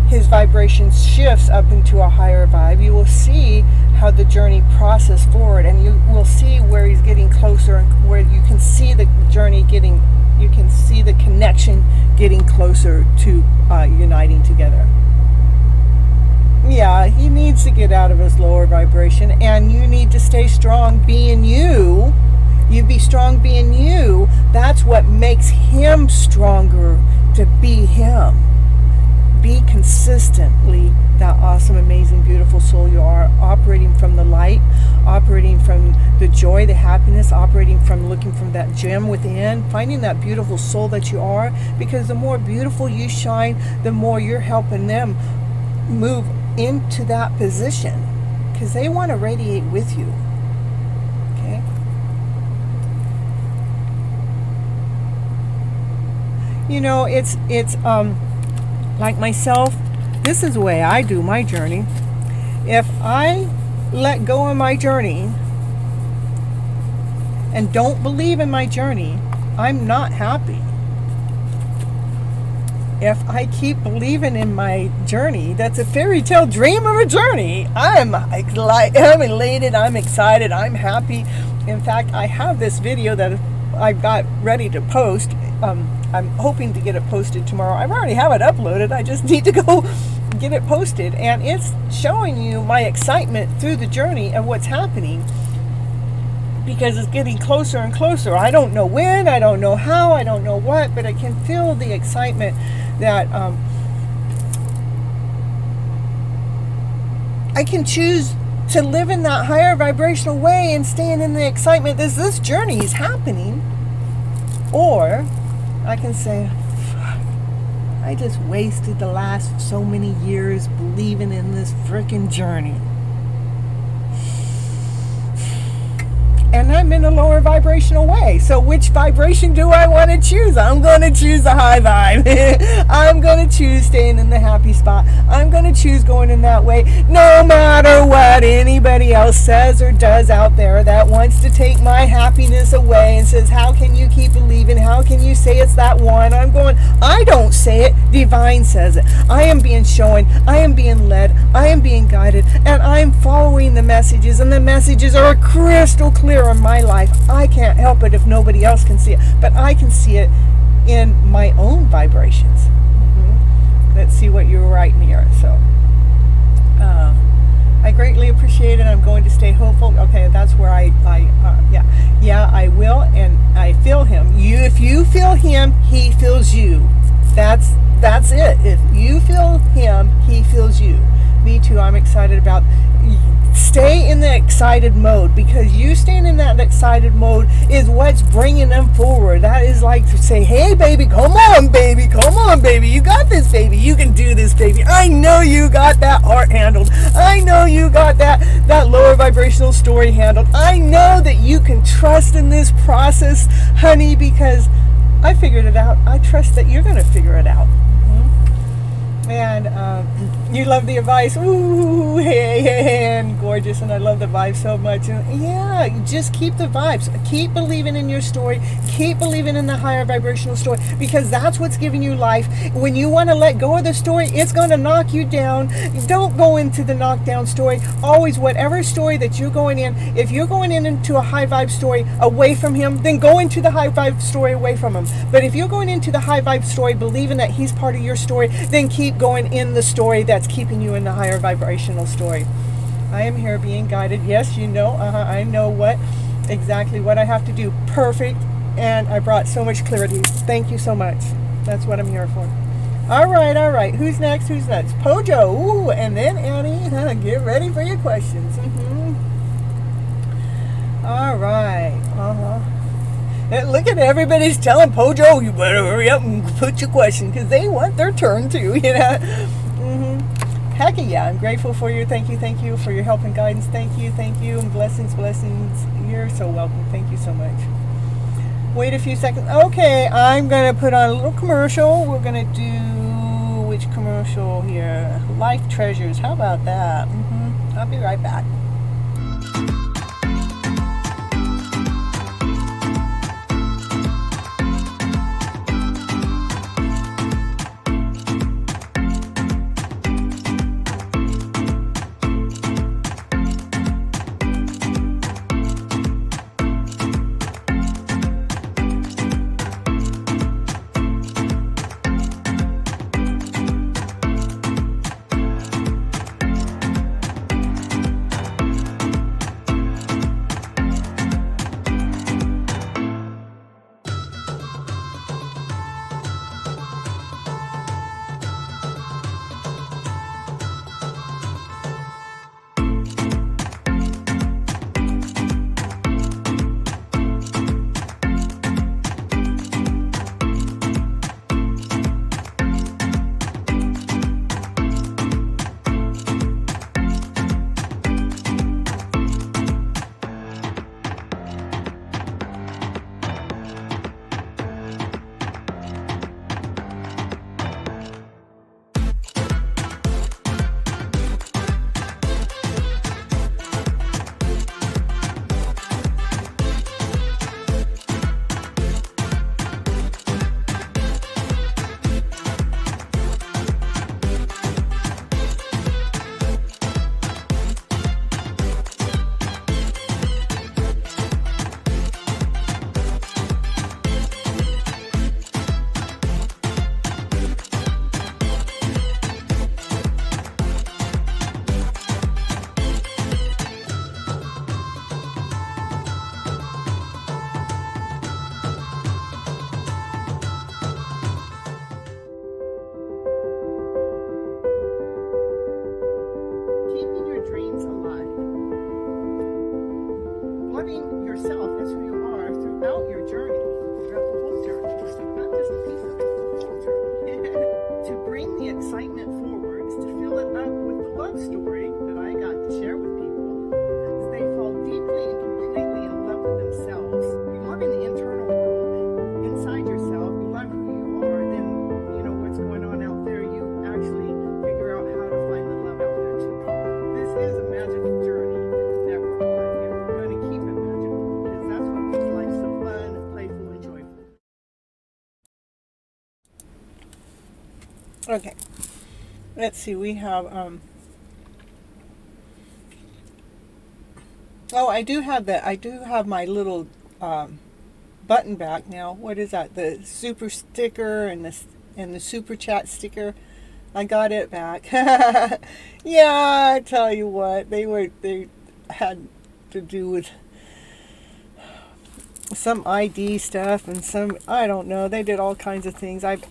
his vibration shifts up into a higher vibe. You will see how the journey process forward, and you will see where he's getting closer, and where you can see the journey getting, you can see the connection getting closer to uniting together. Yeah, he needs to get out of his lower vibration, and you need to stay strong being you. You be strong being you. That's what makes him stronger, to be him. Be consistently that awesome, amazing, beautiful soul you are, operating from the light, operating from the joy, the happiness, operating from looking from that gem within, finding that beautiful soul that you are, because the more beautiful you shine, the more you're helping them move into that position, because they want to radiate with you. Okay? You know, it's like myself, this is the way I do my journey. If I let go of my journey and don't believe in my journey, I'm not happy. If I keep believing in my journey, that's a fairy tale dream of a journey. I'm elated, I'm excited, I'm happy. In fact, I have this video that I got ready to post. I'm hoping to get it posted tomorrow. I already have it uploaded. I just need to go get it posted. And it's showing you my excitement through the journey of what's happening, because it's getting closer and closer. I don't know when, I don't know how, I don't know what, but I can feel the excitement that I can choose to live in that higher vibrational way and staying in the excitement that this journey is happening. Or I can say, I just wasted the last so many years believing in this freaking journey. And I'm in a lower vibrational way. So which vibration do I want to choose? I'm going to choose the high vibe. I'm going to choose staying in the happy spot. I'm going to choose going in that way, no matter what anybody else says or does out there that wants to take my happiness away and says, how can you keep believing? How can you say it's that one? I'm going, I don't say it. Divine says it. I am being shown. I am being led. I am being guided. And I'm following the messages. And the messages are crystal clear in my life. I can't help it if nobody else can see it, but I can see it in my own vibrations. Let's see what you were writing here. So I greatly appreciate it. I'm going to stay hopeful. Okay, that's where I will, and I feel him. If you feel him, he feels you. That's it. If you feel him, he feels you. Me too. I'm excited about. Stay in the excited mode, because you staying in that excited mode is what's bringing them forward. That is like to say, hey baby, come on baby, you got this baby, you can do this baby. I know you got that heart handled. I know you got that lower vibrational story handled. I know that you can trust in this process, honey, because I figured it out. I trust that you're going to figure it out. And you love the advice. Ooh, hey, and gorgeous. And I love the vibe so much. And yeah, just keep the vibes. Keep believing in your story. Keep believing in the higher vibrational story, because that's what's giving you life. When you want to let go of the story, it's going to knock you down. Don't go into the knockdown story. Always, whatever story that you're going in, if you're going into a high vibe story away from him, then go into the high vibe story away from him. But if you're going into the high vibe story believing that he's part of your story, then keep going in the story that's keeping you in the higher vibrational story. I am here being guided. Yes, you know, I know exactly what I have to do. Perfect. And I brought so much clarity. Thank you so much. That's what I'm here for. All right. Who's next? Pojo. Ooh, and then Annie. Get ready for your questions. All right. And look at everybody's telling Pojo, you better hurry up and put your question, because they want their turn too, you know. Heck yeah, I'm grateful for you. Thank you for your help and guidance. Thank you, and blessings. You're so welcome. Thank you so much. Wait a few seconds. Okay, I'm going to put on a little commercial. We're going to do, which commercial here? Life Treasures. How about that? I'll be right back. Okay, let's see, we have, oh, I do have my little, button back now. What is that? The super sticker and the super chat sticker. I got it back. Yeah, I tell you what, they had to do with some ID stuff and some, I don't know, they did all kinds of things. I've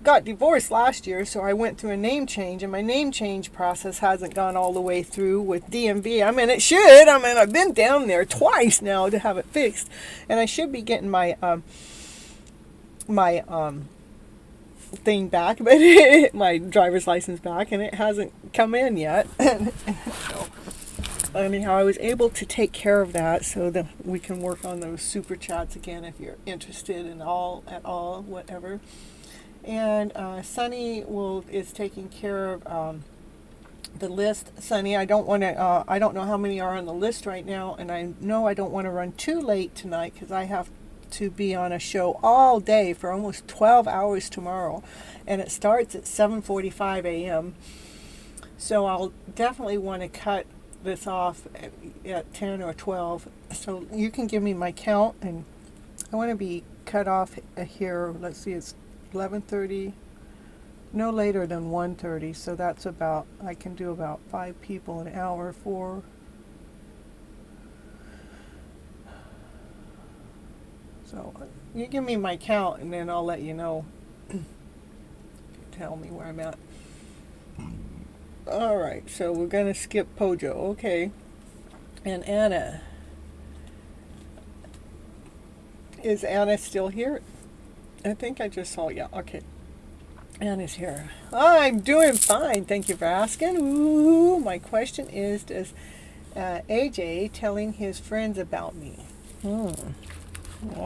got divorced last year, so I went through a name change, and my name change process hasn't gone all the way through with DMV. I mean, it should. I mean, I've been down there twice now to have it fixed, and I should be getting my thing back, but my driver's license back, and it hasn't come in yet. So, anyhow, I was able to take care of that so that we can work on those super chats again if you're interested in whatever. And Sunny is taking care of the list. Sunny, I don't know how many are on the list right now, and I know I don't want to run too late tonight because I have to be on a show all day for almost 12 hours tomorrow, and it starts at 7:45 a.m. So I'll definitely want to cut this off at 10 or 12. So you can give me my count, and I want to be cut off here. Let's see, it's 11:30, no later than 1:30. So that's about, I can do about 5 people an hour for. So you give me my count, and then I'll let you know. Tell me where I'm at. All right, so we're gonna skip Pojo, okay? And Anna, is Anna still here? I think I just saw, yeah, okay. Anna's here. I'm doing fine, thank you for asking. Ooh, my question is, does AJ telling his friends about me? Well,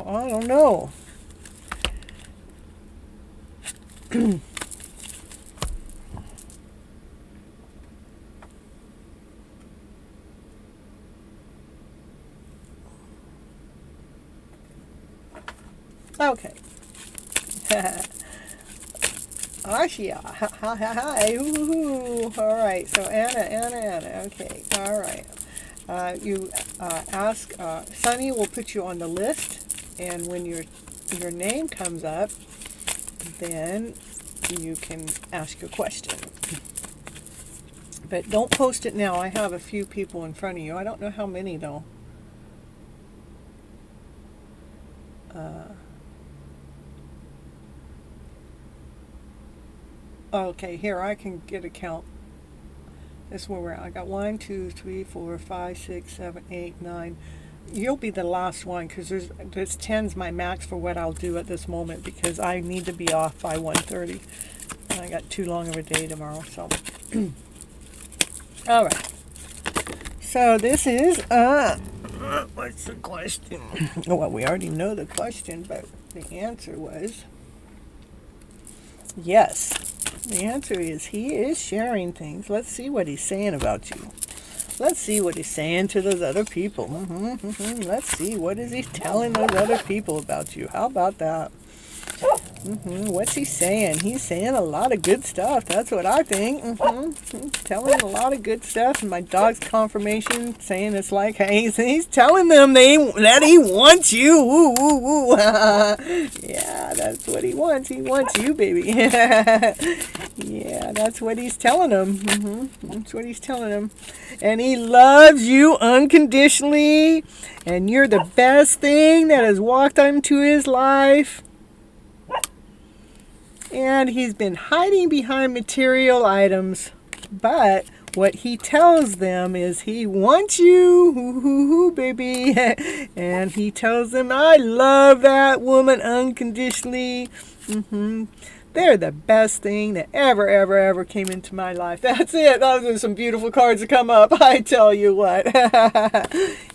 I don't know. Okay. Ashia. Hi. All right. So Anna. Okay. All right. You ask. Sunny will put you on the list, and when your name comes up, then you can ask your question. But don't post it now. I have a few people in front of you. I don't know how many though. Okay, here I can get a count. This is where we're at. I got 1, 2, 3, 4, 5, 6, 7, 8, 9. You'll be the last one because there's 10's my max for what I'll do at this moment because I need to be off by 1:30. And I got too long of a day tomorrow. So, all right. So this is what's the question? Well, we already know the question, but the answer was yes. The answer is he is sharing things. Let's see what he's saying about you. Let's see what he's saying to those other people. Let's see what is he telling those other people about you. How about that? What's he saying? He's saying a lot of good stuff. That's what I think. He's telling a lot of good stuff. And my dog's confirmation saying it's like, hey, he's telling them that he wants you. Woo, woo, woo. Yeah, that's what he wants. He wants you, baby. Yeah, that's what he's telling them. That's what he's telling them. And he loves you unconditionally. And you're the best thing that has walked into his life. And he's been hiding behind material items, but what he tells them is he wants you, baby. And he tells them, I love that woman unconditionally. They're the best thing that ever came into my life. That's it. Those are some beautiful cards to come up, I tell you what.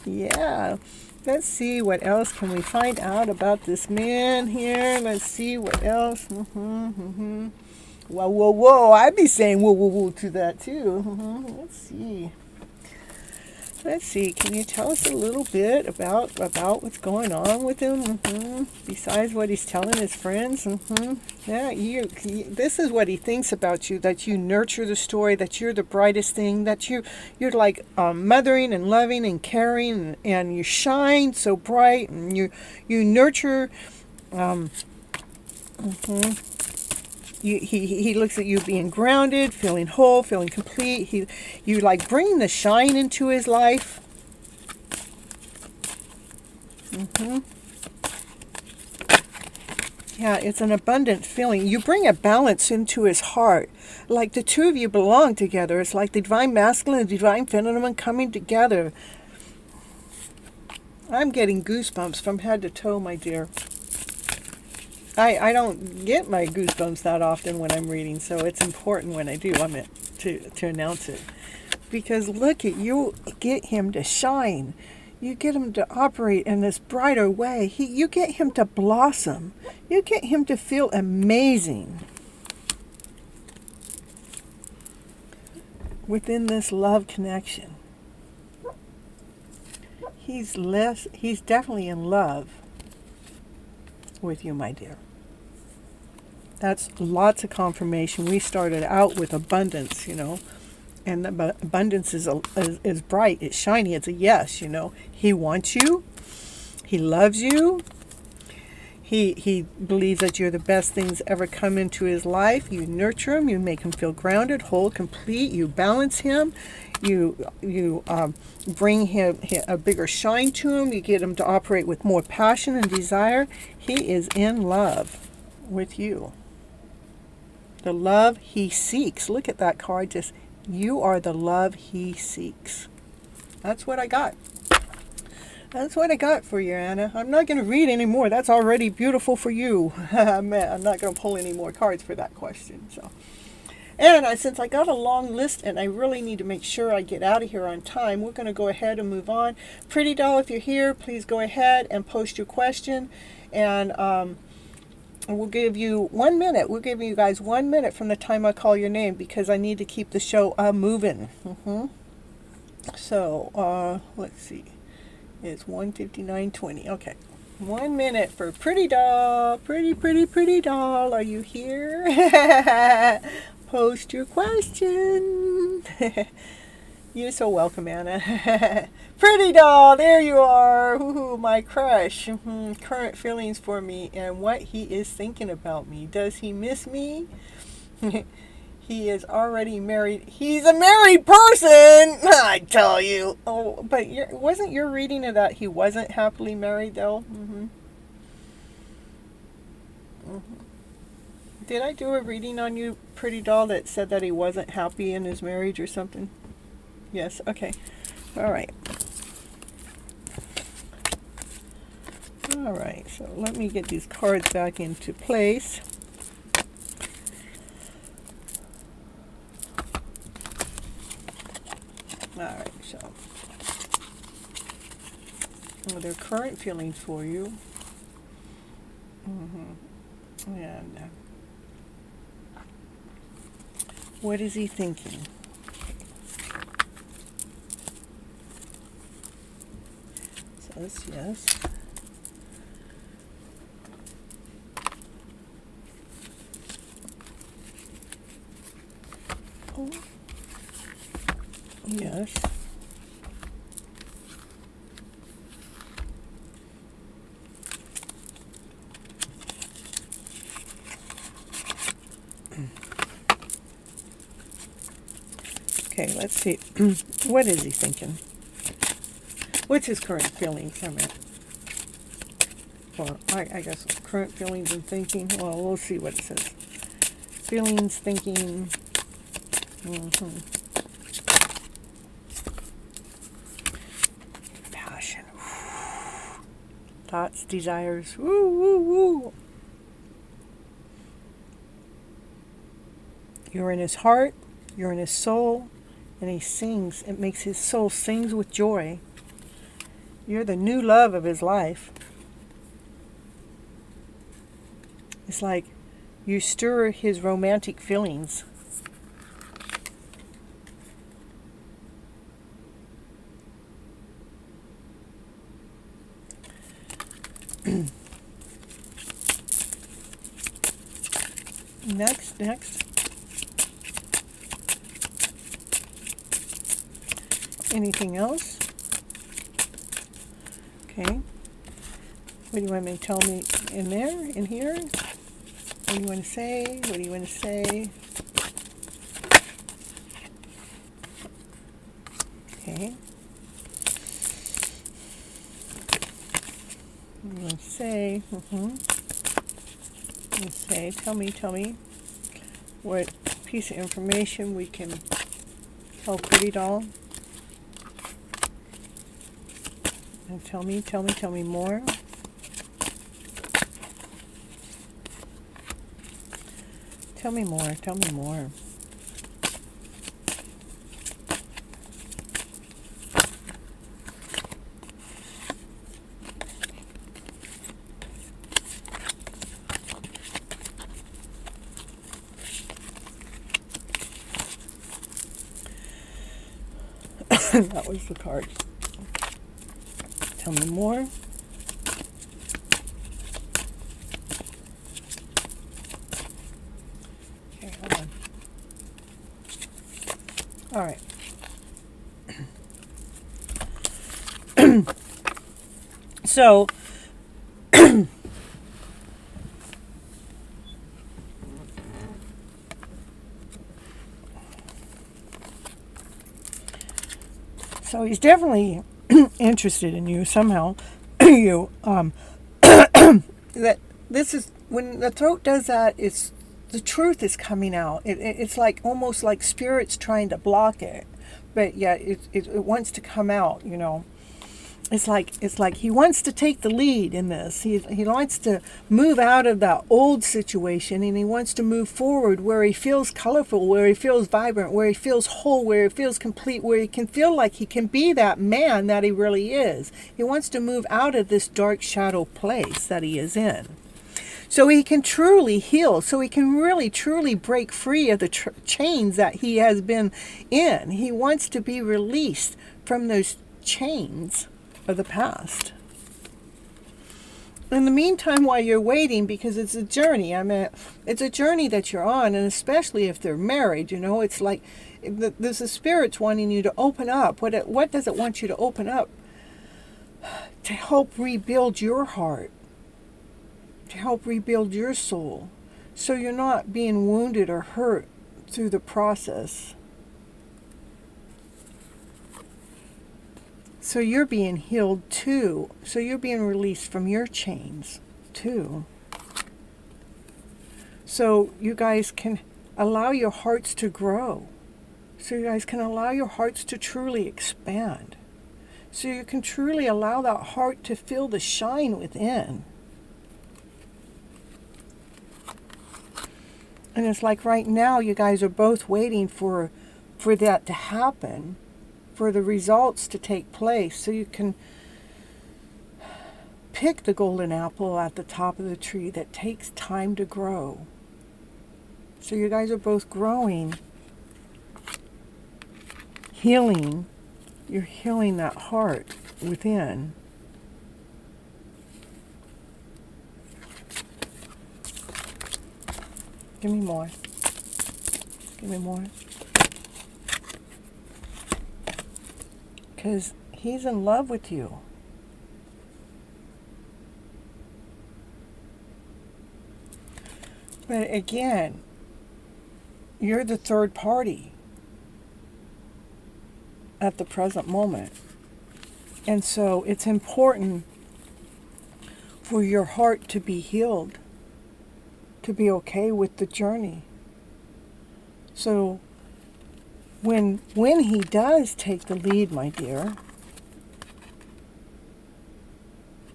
Yeah. Let's see what else can we find out about this man here. Let's see what else. Whoa. I'd be saying whoa to that too. Let's see. Can you tell us a little bit about what's going on with him? Besides what he's telling his friends? Yeah, this is what he thinks about you, that you nurture the story, that you're the brightest thing, that you're like mothering and loving and caring, and you shine so bright, and you nurture. He looks at you being grounded, feeling whole, feeling complete. You like bringing the shine into his life. Yeah, it's an abundant feeling. You bring a balance into his heart. Like the two of you belong together. It's like the divine masculine and divine feminine coming together. I'm getting goosebumps from head to toe, my dear. I don't get my goosebumps that often when I'm reading, so it's important when I do. I meant to announce it. Because look at you, get him to shine. You get him to operate in this brighter way. You get him to blossom. You get him to feel amazing within this love connection. He's definitely in love with you, my dear. That's lots of confirmation. We started out with abundance, and the abundance is bright, it's shiny, it's a yes, He wants you. He loves you. He believes that you're the best things ever come into his life. You nurture him. You make him feel grounded, whole, complete. You balance him. You bring him a bigger shine to him. You get him to operate with more passion and desire. He is in love with you. The love he seeks. Look at that card. You are the love he seeks. That's what I got. That's what I got for you, Anna. I'm not going to read any more. That's already beautiful for you. I'm not going to pull any more cards for that question. So, and since I got a long list and I really need to make sure I get out of here on time, we're going to go ahead and move on. Pretty doll, if you're here, please go ahead and post your question. And we'll give you 1 minute. We'll give you guys 1 minute from the time I call your name because I need to keep the show moving. So, let's see. It's 1:59:20. Okay. 1 minute for pretty doll. Pretty doll. Are you here? Post your question. You're so welcome, Anna. Pretty doll, there you are. Ooh, my crush. Current feelings for me and what he is thinking about me. Does he miss me? He is already married. He's a married person, I tell you. Oh, but wasn't your reading of that he wasn't happily married, though? Did I do a reading on you, pretty doll, that said that he wasn't happy in his marriage or something? Yes, okay. All right. All right, so let me get these cards back into place. All right, so their current feelings for you. And what is he thinking? Says yes. Oh. Yes. Okay, let's see. What is he thinking? What's his current feelings? I mean, well, I guess current feelings and thinking. Well, we'll see what it says. Feelings, thinking. Passion. Thoughts, desires. Woo, woo, woo. You're in his heart. You're in his soul. And he sings. It makes his soul sings with joy. You're the new love of his life. It's like you stir his romantic feelings. Next. Anything else? Okay. What do you want me to tell me in there, in here? What do you want to say? What do you want to say? Okay. What do you want to say? Let's say, tell me what piece of information we can tell pretty doll. And tell me more. Tell me more. That was the card. Tell me more. Okay, hold on. All right. So, so he's definitely interested in you somehow. That this is when the throat does that, it's the truth is coming out. It's like almost like spirit's trying to block it, but yet it wants to come out. It's like he wants to take the lead in this. He wants to move out of that old situation, and he wants to move forward where he feels colorful, where he feels vibrant, where he feels whole, where he feels complete, where he can feel like he can be that man that he really is. He wants to move out of this dark shadow place that he is in, so he can truly heal, so he can really truly break free of the chains that he has been in. He wants to be released from those chains of the past. In the meantime, while you're waiting, because it's a journey, I mean, it's a journey that you're on, and especially if they're married, you know, it's like there's the spirits wanting you to open up. What does it want you to open up? To help rebuild your heart, to help rebuild your soul, so you're not being wounded or hurt through the process. So you're being healed too. So you're being released from your chains too. So you guys can allow your hearts to grow. So you guys can allow your hearts to truly expand. So you can truly allow that heart to feel the shine within. And it's like right now you guys are both waiting for that to happen, for the results to take place, so you can pick the golden apple at the top of the tree that takes time to grow. So you guys are both growing, healing. You're healing that heart within. Give me more. Give me more. Because he's in love with you. But again, you're the third party at the present moment. And so it's important for your heart to be healed, to be okay with the journey. So when he does take the lead, my dear,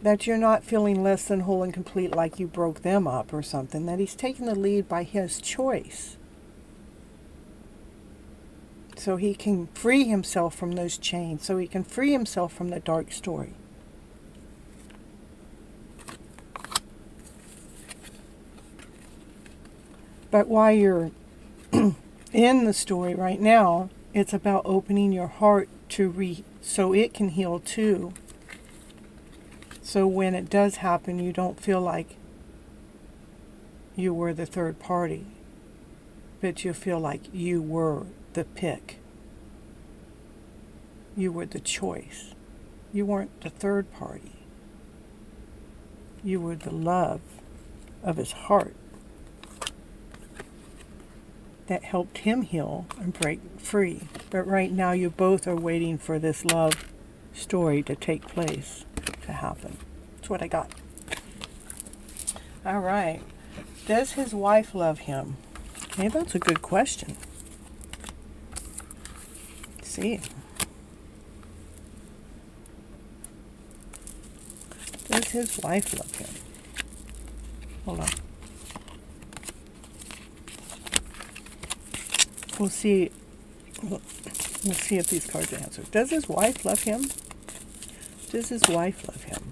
that you're not feeling less than whole and complete like you broke them up or something, that he's taking the lead by his choice. So he can free himself from those chains, so he can free himself from the dark story. But while you're in the story right now, it's about opening your heart so it can heal too. So when it does happen, you don't feel like you were the third party, but you feel like you were the pick. You were the choice. You weren't the third party. You were the love of his heart that helped him heal and break free. But right now you both are waiting for this love story to take place, to happen. That's what I got. All right. Does his wife love him? Okay, that's a good question. Let's see. Does his wife love him? Hold on. We'll see if these cards answer. Does his wife love him? Does his wife love him?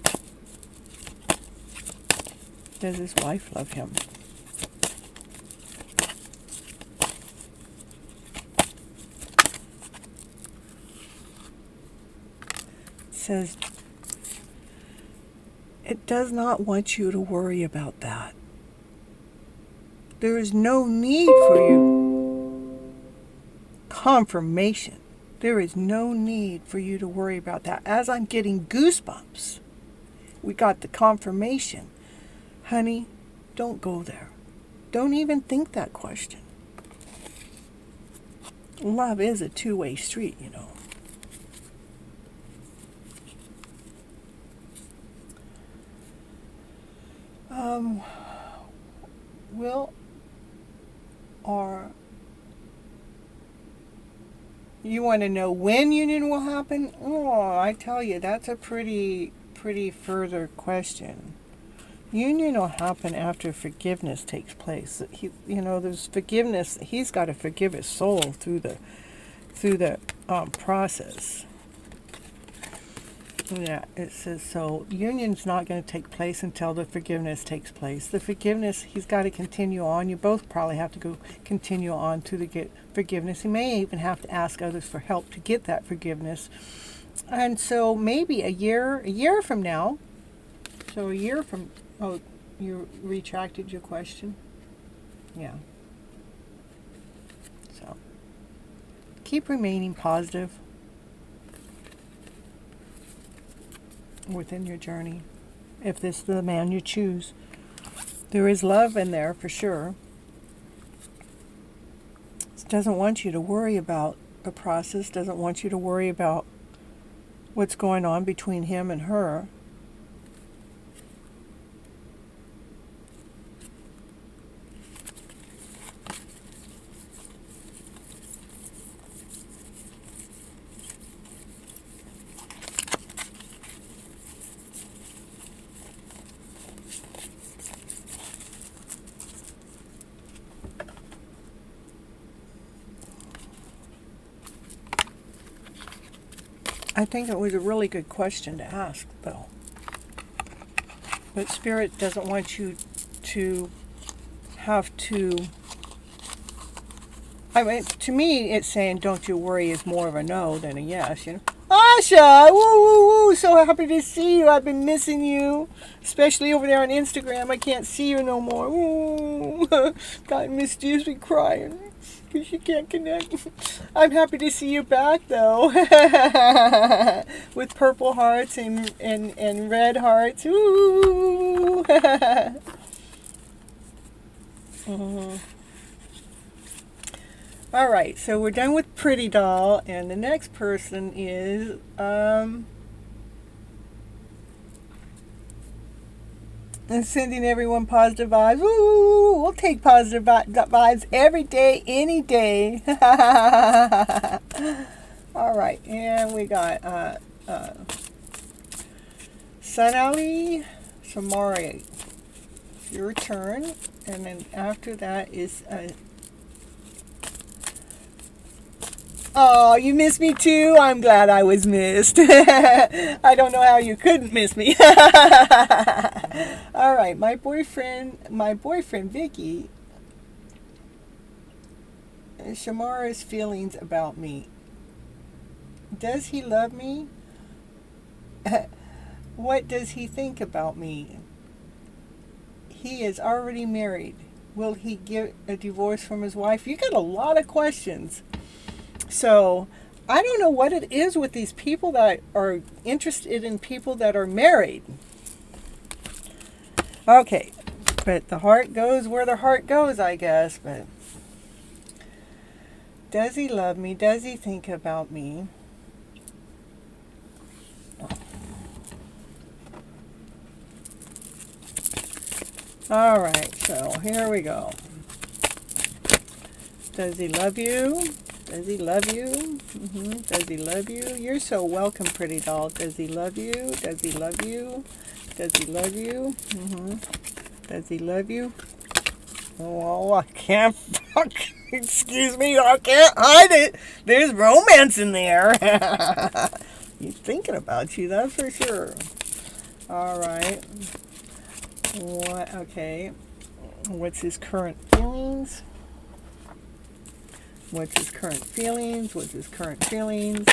Does his wife love him? It says, it does not want you to worry about that. There is no need for you. Confirmation. There is no need for you to worry about that. As I'm getting goosebumps, we got the confirmation. Honey, don't go there. Don't even think that question. Love is a two-way street, you know. You want to know when union will happen? Oh, I tell you, that's a pretty further question. Union will happen after forgiveness takes place. There's forgiveness. He's got to forgive his soul through the process. Yeah, it says so. Union's not going to take place until the forgiveness takes place. The forgiveness, he's got to continue on. You both probably have to go continue on to get forgiveness. He may even have to ask others for help to get that forgiveness. And so maybe a year from now, So a year from, oh, you retracted your question? Yeah. So keep remaining positive within your journey. If this is the man you choose, there is love in there for sure. It doesn't want you to worry about the process, doesn't want you to worry about what's going on between him and her. I think it was a really good question to ask, though. But Spirit doesn't want you to have to... I mean, to me, it's saying don't you worry is more of a no than a yes, you know. Asha, woo, woo, woo, so happy to see you. I've been missing you, especially over there on Instagram. I can't see you no more. Ooh, God, Miss Juice be crying because she can't connect. I'm happy to see you back, though, with purple hearts and red hearts. Ooh. All right, so we're done with Pretty Doll, and the next person is and sending everyone positive vibes. Ooh, we'll take positive vibes every day, any day. All right, and we got Sanali Samari. Your turn, and then after that is oh, you missed me too? I'm glad I was missed. I don't know how you couldn't miss me. All right, my boyfriend Vicky, Shamara's feelings about me. Does he love me? What does he think about me? He is already married. Will he get a divorce from his wife? You got a lot of questions. So, I don't know what it is with these people that are interested in people that are married. Okay, but the heart goes where the heart goes, I guess. But does he love me? Does he think about me? All right, so here we go. Does he love you? Does he love you? Does he love you? You're so welcome, Pretty Doll. Does he love you? Does he love you? Does he love you? Does he love you? Oh, I can't... Excuse me, I can't hide it. There's romance in there. He's thinking about you, that's for sure. All right. What? Okay. What's his current feelings? What's his current feelings? What's his current feelings?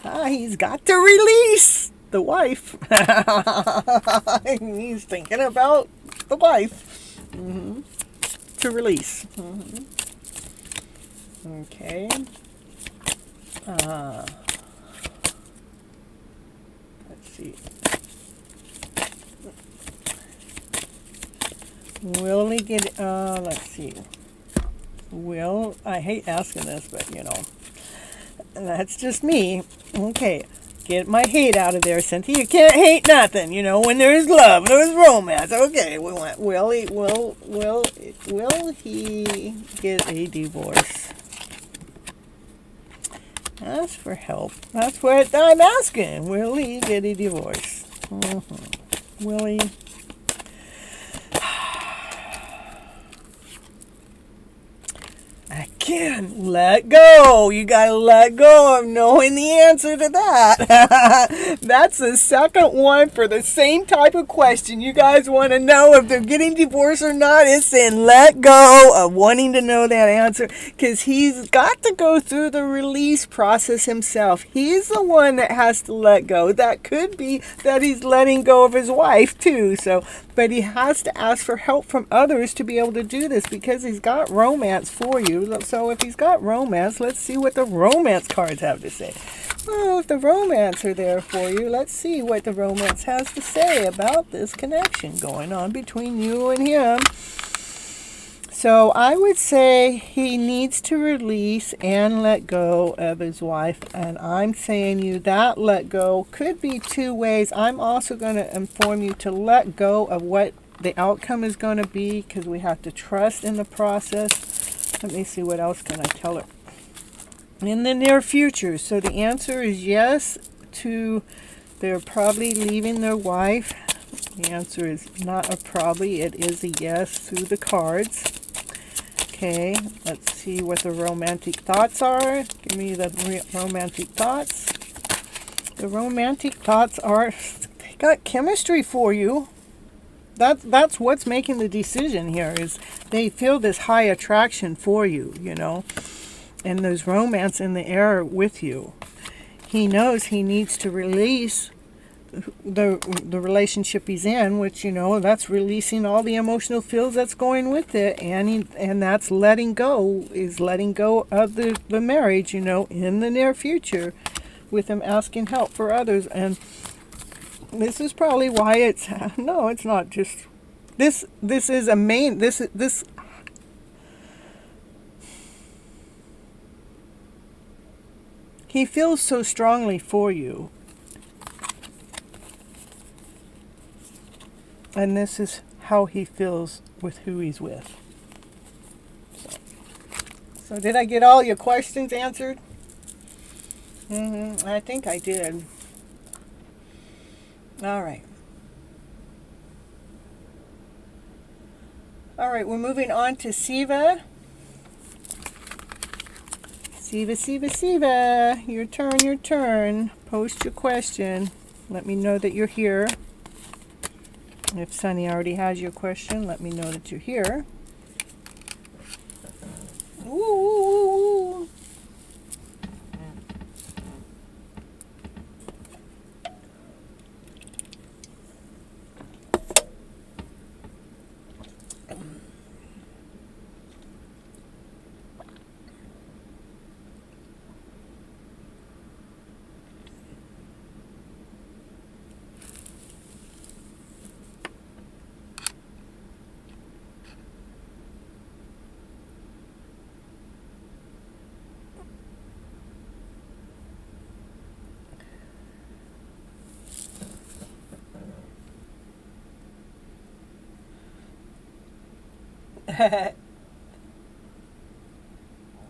He's got to release the wife. He's thinking about the wife. To release. Okay. Let's see. Will he get, let's see. Will, I hate asking this, but you know, that's just me. Okay, get my hate out of there, Cynthia. You can't hate nothing, you know, when there's love, there's romance. Okay, we want, will he get a divorce? Ask for help. That's what I'm asking. Will he get a divorce? Will he? I Again, let go. You got to let go of knowing the answer to that. That's the second one for the same type of question. You guys want to know if they're getting divorced or not. It's saying let go of wanting to know that answer, because he's got to go through the release process himself. He's the one that has to let go. That could be that he's letting go of his wife too. But he has to ask for help from others to be able to do this, because he's got romance for you. So if he's got romance, let's see what the romance cards have to say. Oh, if the romance are there for you, let's see what the romance has to say about this connection going on between you and him. So I would say he needs to release and let go of his wife. And I'm saying you that let go could be two ways. I'm also going to inform you to let go of what the outcome is going to be, because we have to trust in the process. Let me see, what else can I tell her? In the near future. So the answer is yes to they're probably leaving their wife. The answer is not a probably, it is a yes through the cards. Okay, let's see what the romantic thoughts are. Give me the romantic thoughts. The romantic thoughts are, they got chemistry for you. That's what's making the decision here, is they feel this high attraction for you, you know, and there's romance in the air with you. He knows he needs to release the relationship he's in, which, you know, that's releasing all the emotional feels that's going with it, and that's letting go, is letting go of the marriage, you know, in the near future, with him asking help for others. And this is probably why it's no, it's not just this is a main this he feels so strongly for you. And this is how he feels with who he's with. So did I get all your questions answered? I think I did. All right. All right, we're moving on to Siva. Siva. Your turn. Post your question. Let me know that you're here. If Sunny already has your question, let me know that you're here. Ooh.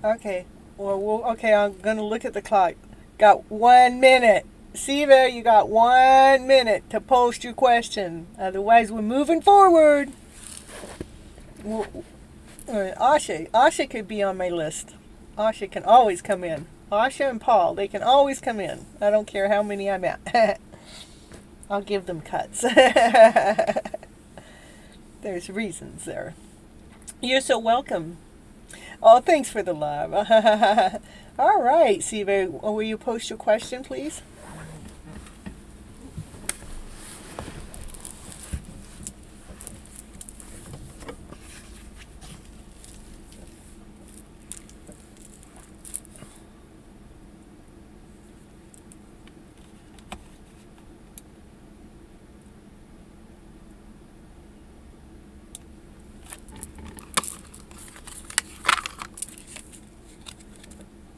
Okay. Okay, I'm going to look at the clock. Got 1 minute. Siva, you got 1 minute to post your question. Otherwise, we're moving forward. Asha could be on my list. Asha can always come in. Asha and Paul, they can always come in. I don't care how many I'm at. I'll give them cuts. There's reasons there. You're so welcome. Oh, thanks for the love. All right, Siva, will you post your question, please?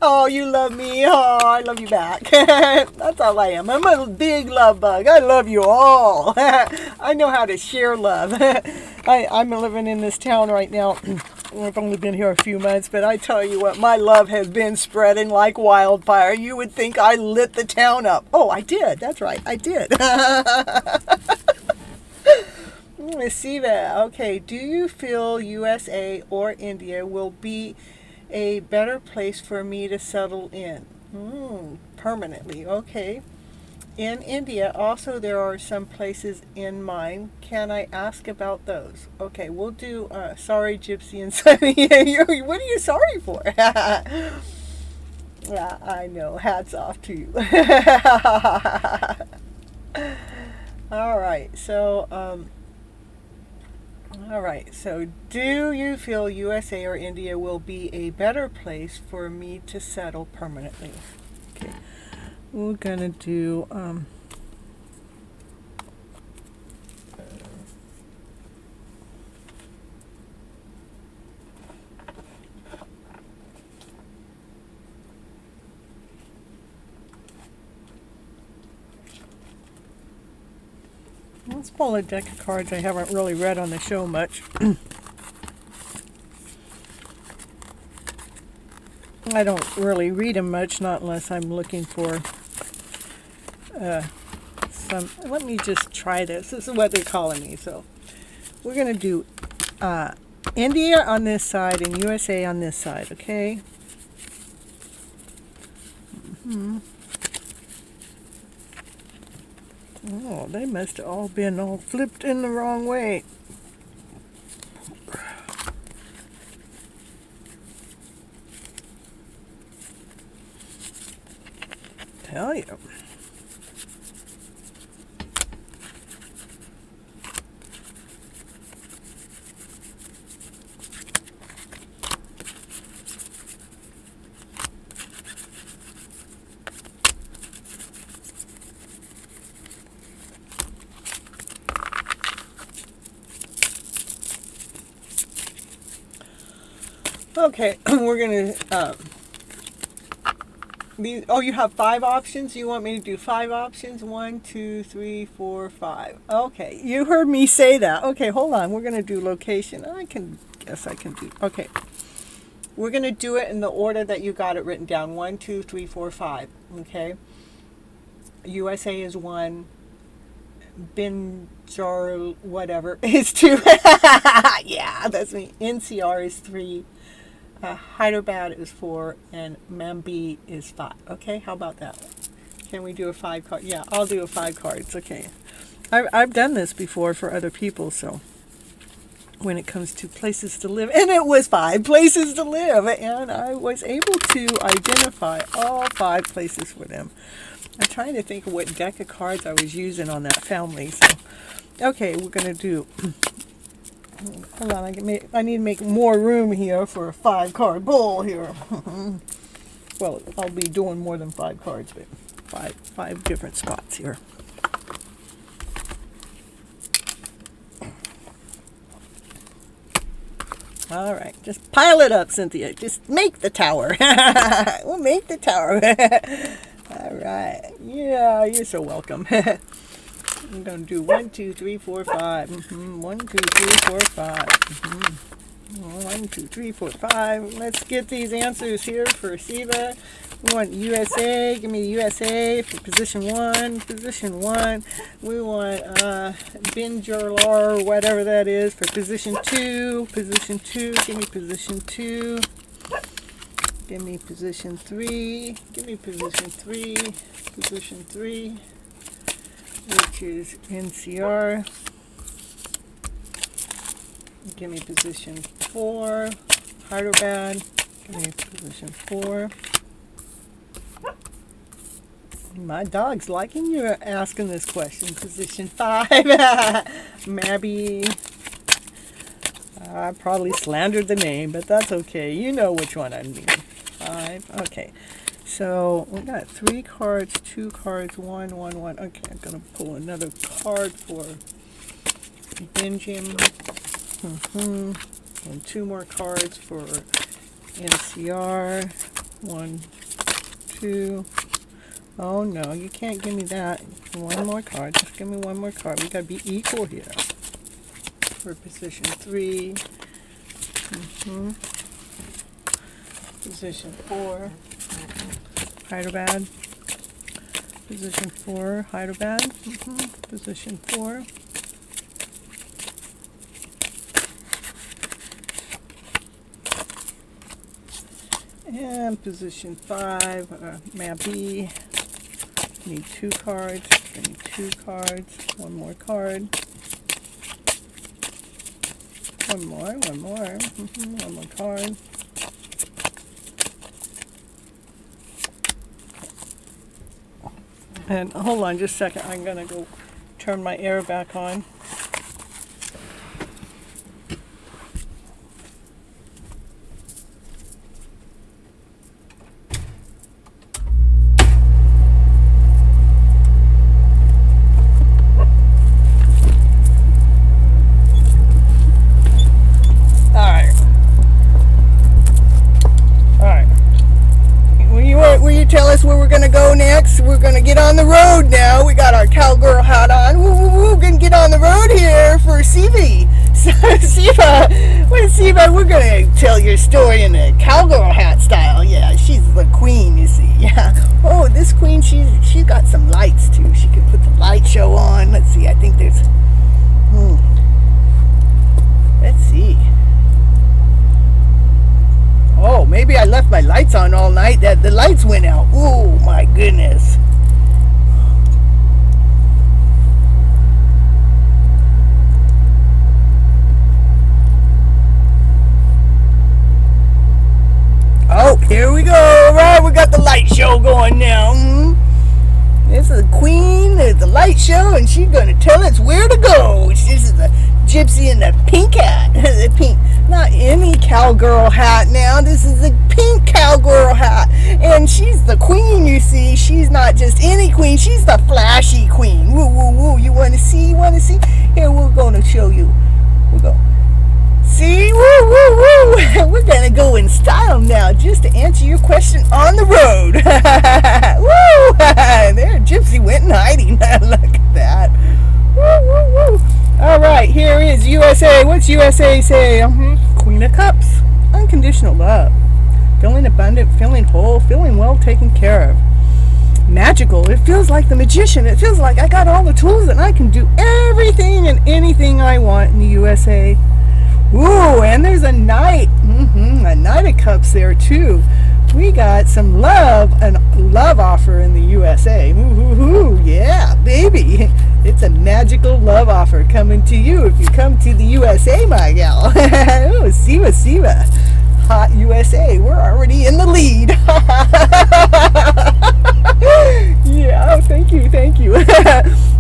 Oh, you love me. Oh, I love you back. That's all I am. I'm a big love bug. I love you all. I know how to share love. I'm living in this town right now. I've only been here a few months, but I tell you what, my love has been spreading like wildfire. You would think I lit the town up. Oh, I did. That's right. I did. Siva, okay. Do you feel USA or India will be a better place for me to settle in. Permanently, okay. In India, also there are some places in mind. Can I ask about those? Okay, we'll do, sorry, Gypsy and Sunny. What are you sorry for? Yeah, I know. Hats off to you. All right, so, do you feel USA or India will be a better place for me to settle permanently? Okay, we're gonna do, let's pull a deck of cards I haven't really read on the show much. I don't really read them much, not unless I'm looking for some. Let me just try this. This is what they're calling me. So we're going to do India on this side and USA on this side, okay? Oh, they must have all been all flipped in the wrong way. Tell you. Okay, we're going to, you have 5 options? You want me to do 5 options? 1, 2, 3, 4, 5. Okay, you heard me say that. Okay, hold on. We're going to do location. I can do. Okay. We're going to do it in the order that you got it written down. 1, 2, 3, 4, 5. Okay. USA is 1. Binjar, whatever, is 2. Yeah, that's me. NCR is 3. Hyderabad is 4, and Mambi is 5. Okay, how about that? Can we do a 5 card? Yeah, I'll do a 5 cards. Okay, I've done this before for other people. So when it comes to places to live, and it was 5 places to live, and I was able to identify all 5 places for them. I'm trying to think of what deck of cards I was using on that family. So okay, we're gonna do. Hold on, I need to make more room here for a 5 card bowl here. Well, I'll be doing more than 5 cards, but 5 different spots here. All right, just pile it up, Cynthia. Just make the tower. We'll make the tower. All right. Yeah, you're so welcome. I'm going to do 1, 2, 3, 4, 5. 1, 2, 3, 4, 5. 1, 2, 3, 4, 5. Let's get these answers here for Siva. We want USA. Give me USA for position 1. Position 1. We want Binjarlar, whatever that is, for position 2. Position 2. Give me position 2. Give me position 3. Give me position 3. Position 3. Which is NCR. Give me position 4. Hyderabad. Give me position 4. My dog's liking you asking this question. Position 5. Mabby. I probably slandered the name, but that's okay. You know which one I mean. 5. Okay. So we got 3 cards, 2 cards, 1, 1, 1. Okay, I'm going to pull another card for Benjamin. And 2 more cards for NCR. 1, 2. Oh no, you can't give me that. 1 more card. Just give me 1 more card. We got to be equal here. For position 3. Position 4. Hyderabad. Position 4, Hyderabad. Position 4. and position 5, map B. Need 2 cards. I need 2 cards. One more card. One more. One more card. And hold on just a second. I'm going to go turn my air back on. Tell us where we're going to go next. We're going to get on the road now. We got our cowgirl hat on. Woo, woo, woo. Going to get on the road here for Siva. So, Siva, we're going to tell your story in a cowgirl hat style. Yeah, she's the queen, you see. Yeah. Oh, this queen, she's got some lights, too. She could put the light show on. Let's see. I think there's... Let's see. Oh, maybe I left my lights on all night. That the lights went out. Oh my goodness. Oh, here we go. All right, we got the light show going now. This is the queen of the light show, and she's going to tell us where to go. This is the Gypsy in the pink hat. The pink, not any cowgirl hat now. This is the pink cowgirl hat. And she's the queen, you see. She's not just any queen. She's the flashy queen. Woo, woo, woo. You want to see? Here, we're going to show you. We'll go. See? Woo, woo, woo. We're going to go in style now just to answer your question on the road. Woo! There, Gypsy went in hiding. Look at that. Woo, woo, woo. All right, here is USA. What's USA say? Queen of Cups. Unconditional love. Feeling abundant, feeling whole, feeling well taken care of. Magical. It feels like the magician. It feels like I got all the tools and I can do everything and anything I want in the USA. Ooh, and there's a knight. A knight of cups there too. We got some love, a love offer in the USA. Ooh, yeah, baby. It's a magical love offer coming to you if you come to the USA, my gal. Oh, Siva. Hot USA. We're already in the lead. Yeah, thank you.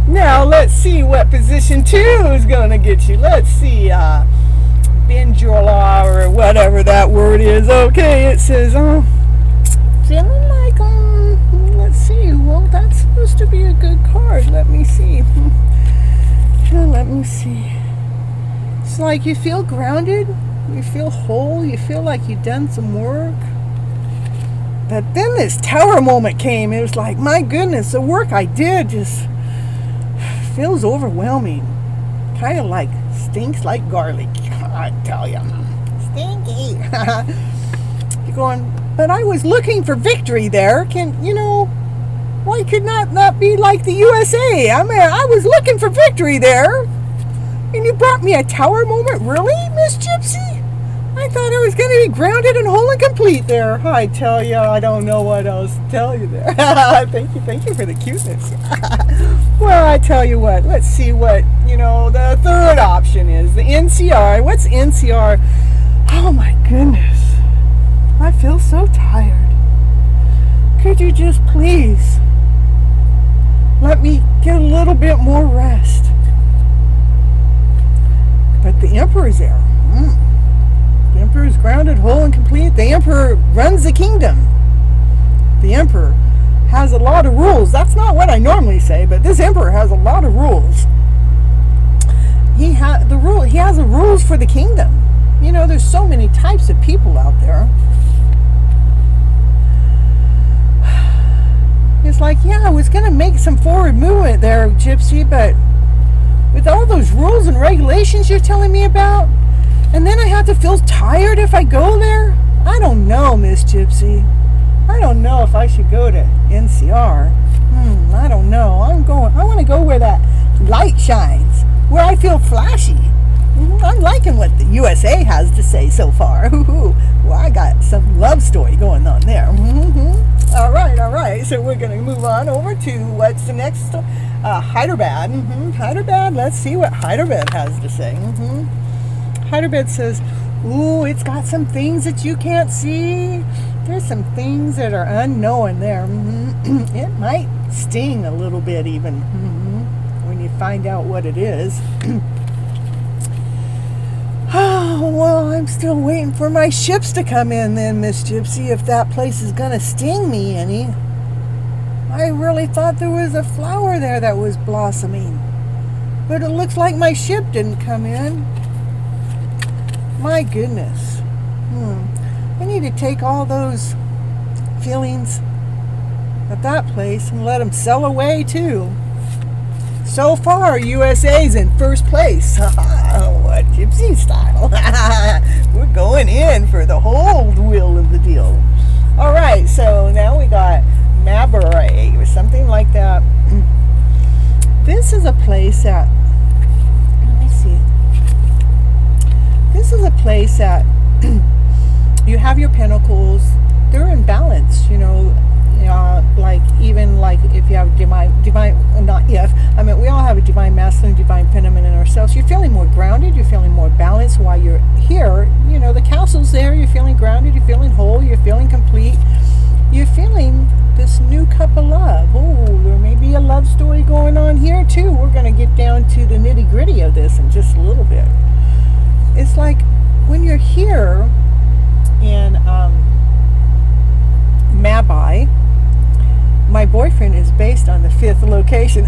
Now, let's see what position 2 is going to get you. Let's see. Benjola or whatever that word is. Okay, it says, feeling like, let's see. Well, that's supposed to be a good card. Let me see. It's like you feel grounded, you feel whole, you feel like you've done some work. But then this tower moment came. It was like, my goodness, the work I did just feels overwhelming. Kind of like stinks like garlic, I tell you. Stinky. You're going, but I was looking for victory there. Why could not be like the USA? I mean, I was looking for victory there. And you brought me a tower moment? Really, Miss Gypsy? I thought I was going to be grounded and whole and complete there. I tell you, I don't know what else to tell you there. Thank you for the cuteness. Well, I tell you what, let's see what, the third option is. The NCR. What's NCR? Oh my goodness. I feel so tired. Could you just please let me get a little bit more rest? But the Emperor's there. The Emperor is grounded, whole, and complete. The Emperor runs the kingdom. The Emperor has a lot of rules. That's not what I normally say, but this Emperor has a lot of rules. He has the rules for the kingdom. There's so many types of people out there. It's like, yeah, I was going to make some forward movement there, Gypsy, but with all those rules and regulations you're telling me about, and then I have to feel tired if I go there? I don't know, Miss Gypsy. I don't know if I should go to NCR. I don't know. I want to go where that light shines, where I feel flashy. I'm liking what the USA has to say so far. Well, I got some love story going on there. All right. So we're going to move on over to what's the next? Hyderabad. Hyderabad. Let's see what Hyderabad has to say. Hyderabad says, ooh, it's got some things that you can't see. There's some things that are unknown there. It might sting a little bit even when you find out what it is. Oh, well, I'm still waiting for my ships to come in then, Miss Gypsy, if that place is going to sting me any. I really thought there was a flower there that was blossoming. But it looks like my ship didn't come in. My goodness. I need to take all those feelings at that place and let them sell away too. So far, USA's in first place. What Gypsy style. We're going in for the whole wheel of the deal. All right, so now we got Maburay or something like that. This is a place that, let me see. This is a place that you have your pentacles. They're in balance, like even like if you have divine, not if, I mean we all have a divine masculine, divine feminine in ourselves. You're feeling more grounded, you're feeling more balanced while you're here. The castle's there, you're feeling grounded, you're feeling whole, you're feeling complete. You're feeling this new cup of love. Oh, there may be a love story going on here too. We're going to get down to the nitty gritty of this in just a little bit. It's like when you're here in Mabai, my boyfriend is based on the 5th location.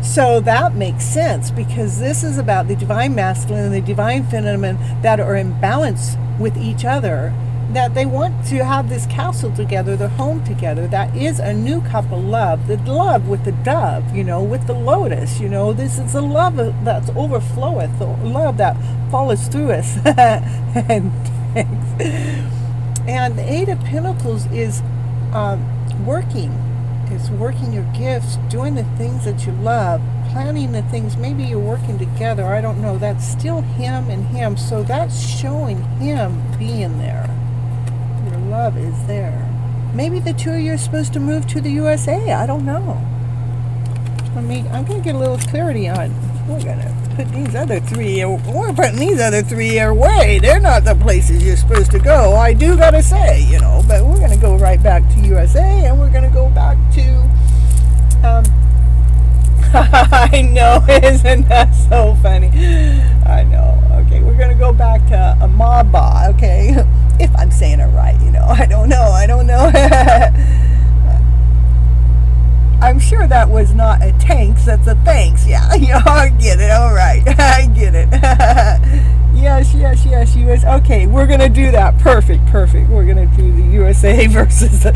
So that makes sense because this is about the divine masculine and the divine feminine that are in balance with each other, that they want to have this castle together, their home together. That is a new cup of love. The love with the dove, with the lotus, this is the love that's overfloweth, the love that follows through us. And the 8 of Pentacles is working. It's working your gifts, doing the things that you love, planning the things. Maybe you're working together. I don't know. That's still him and him. So that's showing him being there. Your love is there. Maybe the two of you are supposed to move to the USA. I don't know. I'm going to get a little clarity on. We're going to put these other 3, we're putting these other 3 away. They're not the places you're supposed to go. I do got to say, but we're going to go right back to USA and we're going to go back to, I know, isn't that so funny? I know. Okay, we're going to go back to Amaba, okay? If I'm saying it right, I don't know. I'm sure that was not a tanks, that's a thanks. Yeah, I get it. All right, I get it. Yes, US. Okay, we're going to do that. Perfect. We're going to do the USA versus all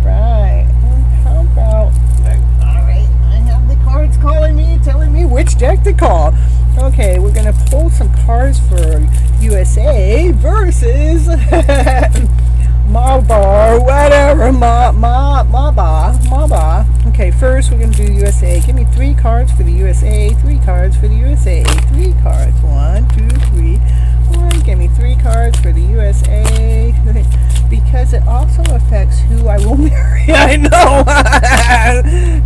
right. How about, all right, I have the cards calling me, telling me which deck to call. Okay, we're going to pull some cards for USA versus Mabar, whatever, Maba. Okay, first we're going to do USA. Give me 3 cards for the USA, 3 cards for the USA, 3 cards, 1, 2, 3, 1. Give me 3 cards for the USA, because it also affects who I will marry. I know.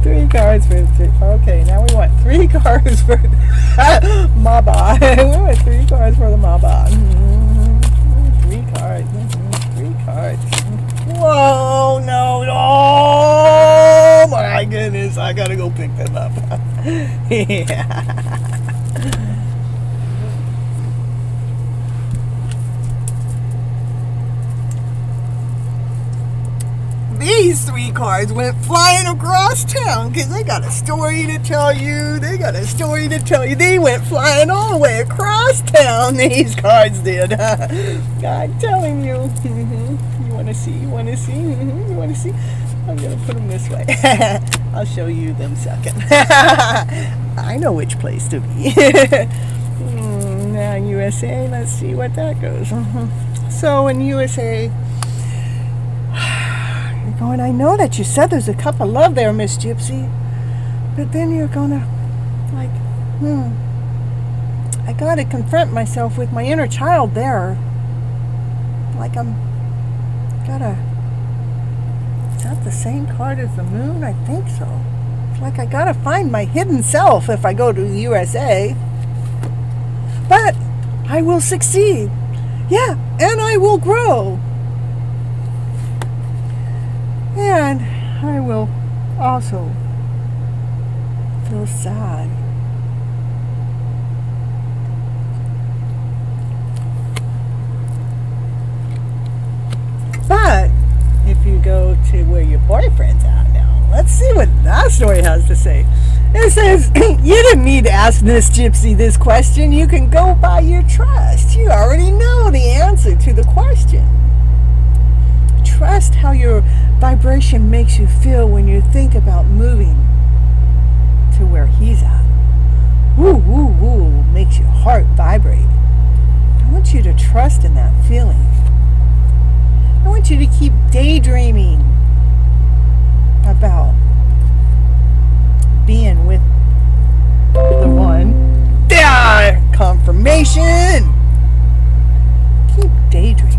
3 cards for, okay, now we want 3 cards for Maba. We want 3 cards for the Maba. 3 cards. 3 cards. Whoa, no. Oh, my goodness. I got to go pick them up. Yeah. These 3 cards went flying across town because they got a story to tell you. They went flying all the way across town. These cards did. I'm telling you. You want to see? You want to see? I'm going to put them this way. I'll show you them second. I know which place to be. Now USA, let's see what that goes. So in USA, you're going, I know that you said there's a cup of love there, Miss Gypsy. But then you're going to, like, I got to confront myself with my inner child there. Like I'm gotta. Is that the same card as the moon? I think so. It's like I gotta find my hidden self if I go to the USA. But I will succeed. Yeah, and I will grow. And I will also feel sad. But if you go to where your boyfriend's at now, let's see what that story has to say. It says, you didn't need to ask Miss Gypsy this question. You can go by your trust. You already know the answer to the question. Trust how your vibration makes you feel when you think about moving to where he's at. Woo, woo, woo, makes your heart vibrate. I want you to trust in that feeling. I want you to keep daydreaming about being with the one. Yeah, confirmation. Keep daydreaming.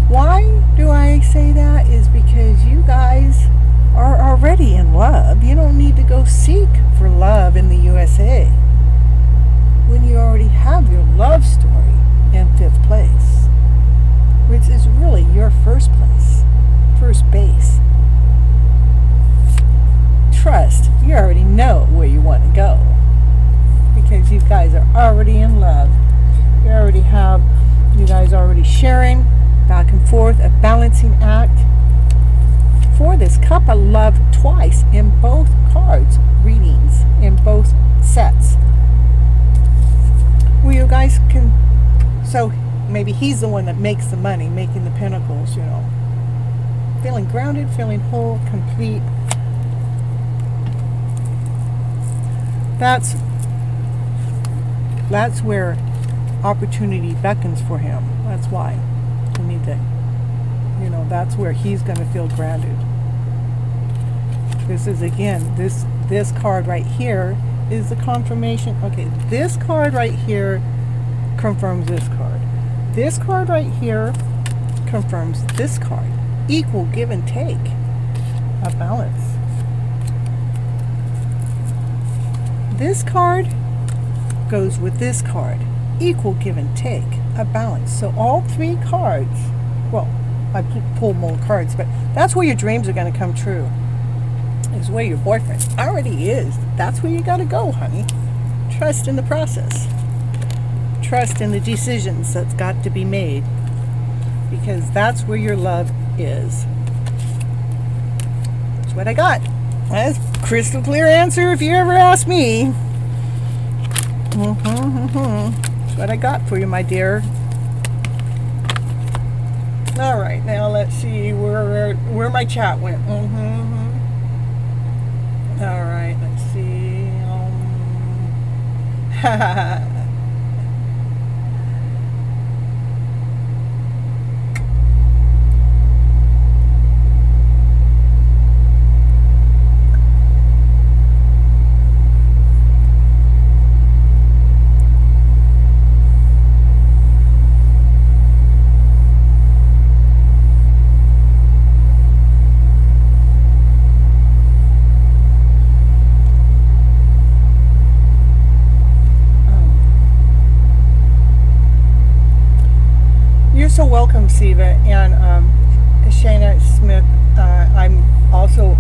Why do I say that? Is because you guys are already in love. You don't need to go seek for love in the USA when you already have your love story in 5th place, which is really your first place, first base. Trust, you already know where you want to go because you guys are already in love. You guys already sharing back and forth, a balancing act for this cup of love twice in both cards readings, in both sets. Well, you guys can, so maybe he's the one that makes the money, making the pentacles, you know. Feeling grounded, feeling whole, complete. That's where opportunity beckons for him. That's why we need to, you know, that's where he's going to feel grounded. This is, again, this card right here is the confirmation. Okay, this card right here confirms this card. This card right here confirms this card. Equal give and take. A balance. This card goes with this card. Equal give and take. A balance. So all 3 cards, well, I pull more cards, but that's where your dreams are going to come true. Is where your boyfriend already is. That's where you got to go, honey. Trust in the process. Trust in the decisions that's got to be made, because that's where your love is. That's what I got. That's a crystal clear answer if you ever ask me. That's what I got for you, my dear. All right, now let's see where my chat went. All right, let's see. So welcome, Siva, and Shayna Smith. I'm also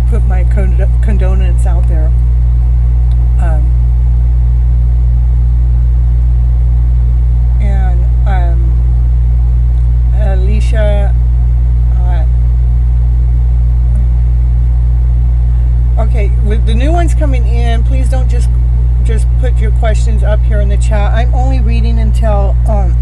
put my condolence out there. And Alicia. Okay, with the new ones coming in, please don't just put your questions up here in the chat. I'm only reading until I'm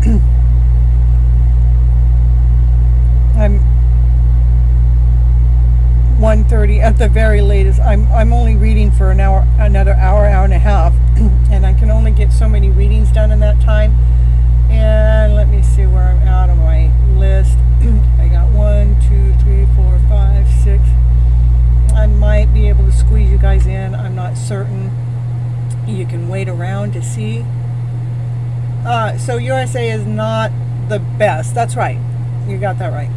1:30 at the very latest. I'm only reading for an hour, another hour and a half, and I can only get so many readings done in that time. And let me see where I'm at on my list. I got 1, 2, 3, 4, 5, 6. I might be able to squeeze you guys in. I'm not certain. You can wait around to see. So USA is not the best. That's right. You got that right.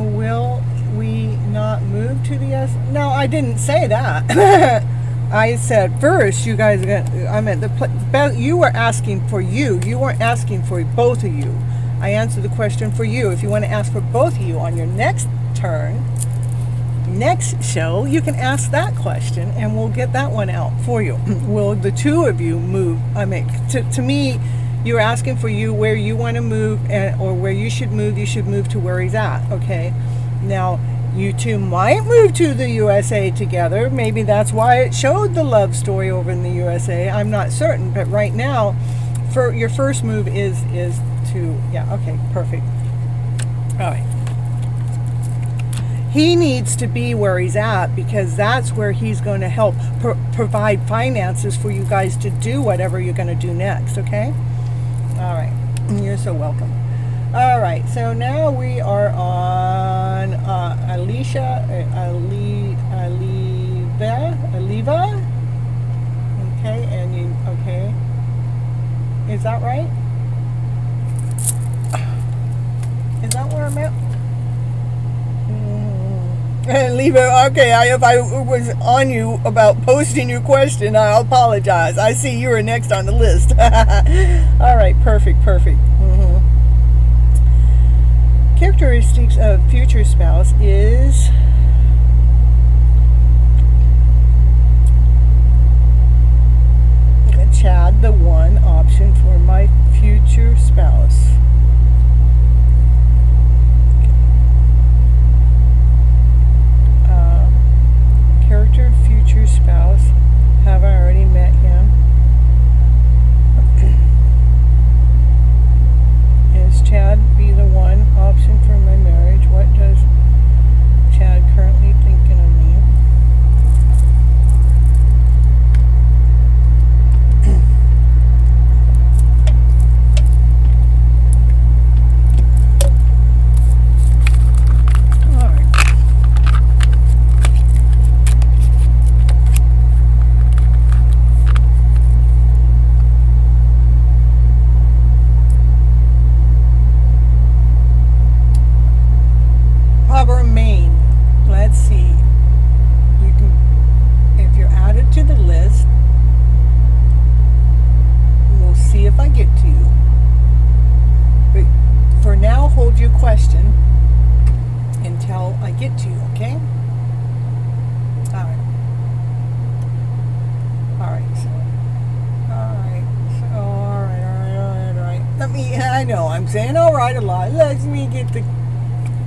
Will we not move to the US? No, I didn't say that. I said first, you guys. I meant you were asking for you. You weren't asking for both of you. I answered the question for you. If you want to ask for both of you on your next turn, next show, you can ask that question, and we'll get that one out for you. Will the two of you move? I mean, to me, you're asking for you where you want to move, or where you should move. You should move to where he's at. Okay. Now, you two might move to the USA together. Maybe that's why it showed the love story over in the USA. I'm not certain, but right now, for your first move is to, yeah, okay, perfect. All right. He needs to be where he's at, because that's where he's going to help provide finances for you guys to do whatever you're going to do next, okay? All right. You're so welcome. All right. So now we are on Aliva. Okay. And you, okay. Is that right? Is that where I'm at? Leave it. Okay, if I was on you about posting your question, I apologize. I see you were next on the list. All right, perfect. Mm-hmm. Characteristics of future spouse is Chad, the one option for my future spouse. Character future spouse. Have I already met him? Is Chad be the one option for my marriage? What does Chad currently thinking of me?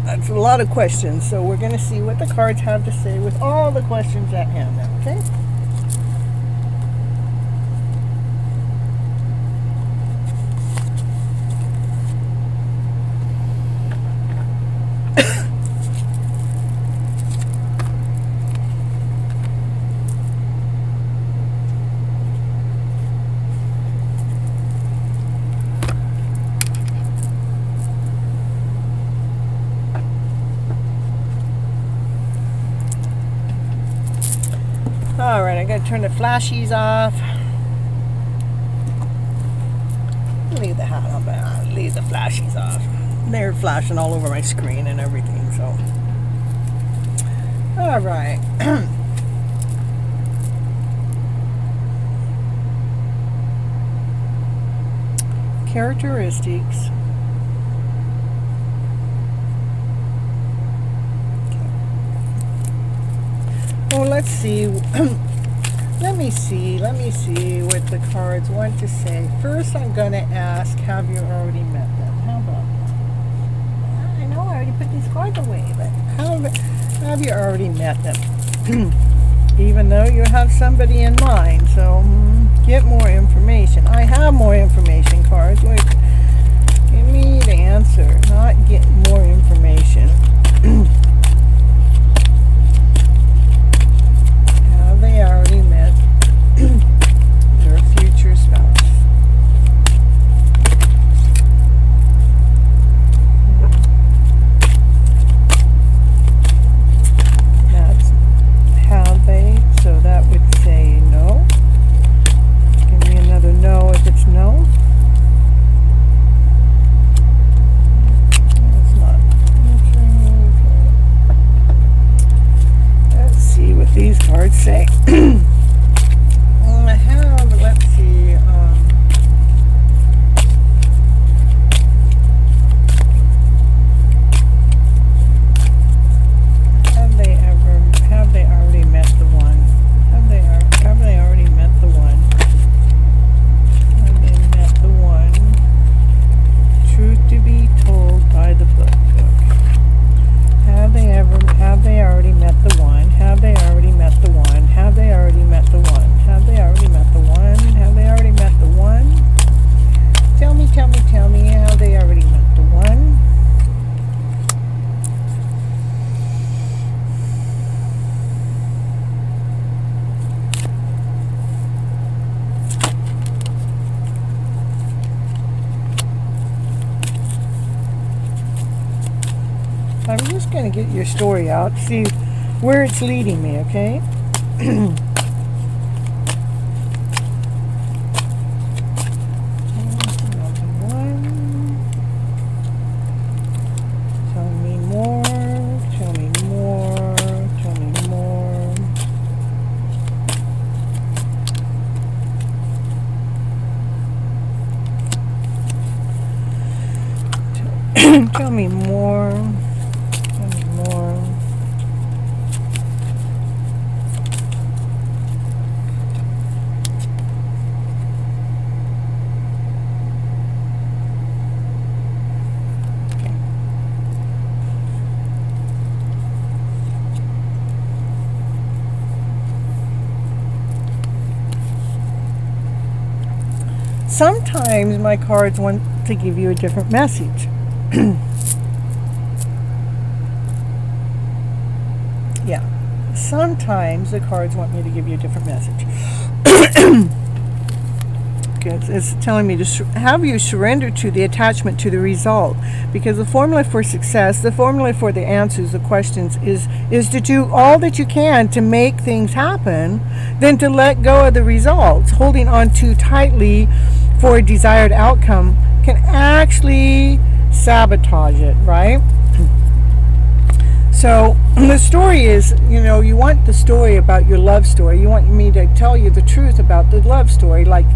That's a lot of questions, so we're going to see what the cards have to say with all the questions at hand now, okay? Alright, I gotta turn the flashies off. Leave the hat on, but I'll leave the flashies off. They're flashing all over my screen and everything, so. Alright. Characteristics. Well, let's see. Let me see what the cards want to say. First, I'm going to ask, have you already met them? How about that? I know I already put these cards away, but have you already met them? Even though you have somebody in mind, so get more information. I have more information cards. Wait, give me the answer, not get more information. They already met their future spouse. That's have they, so that would say no. Give me another no if it's to get your story out, see where it's leading me, okay? Tell me more, tell me more, tell me more. Tell me more. Tell me more. Okay. Sometimes my cards want to give you a different message. Yeah, sometimes the cards want me to give you a different message. Good. It's telling me to have you surrender to the attachment to the result, because the formula for success, the formula for the answers, the questions is to do all that you can to make things happen, then to let go of the results. Holding on too tightly for a desired outcome can actually sabotage it, right? So the story is, you want the story about your love story. You want me to tell you the truth about the love story. Like,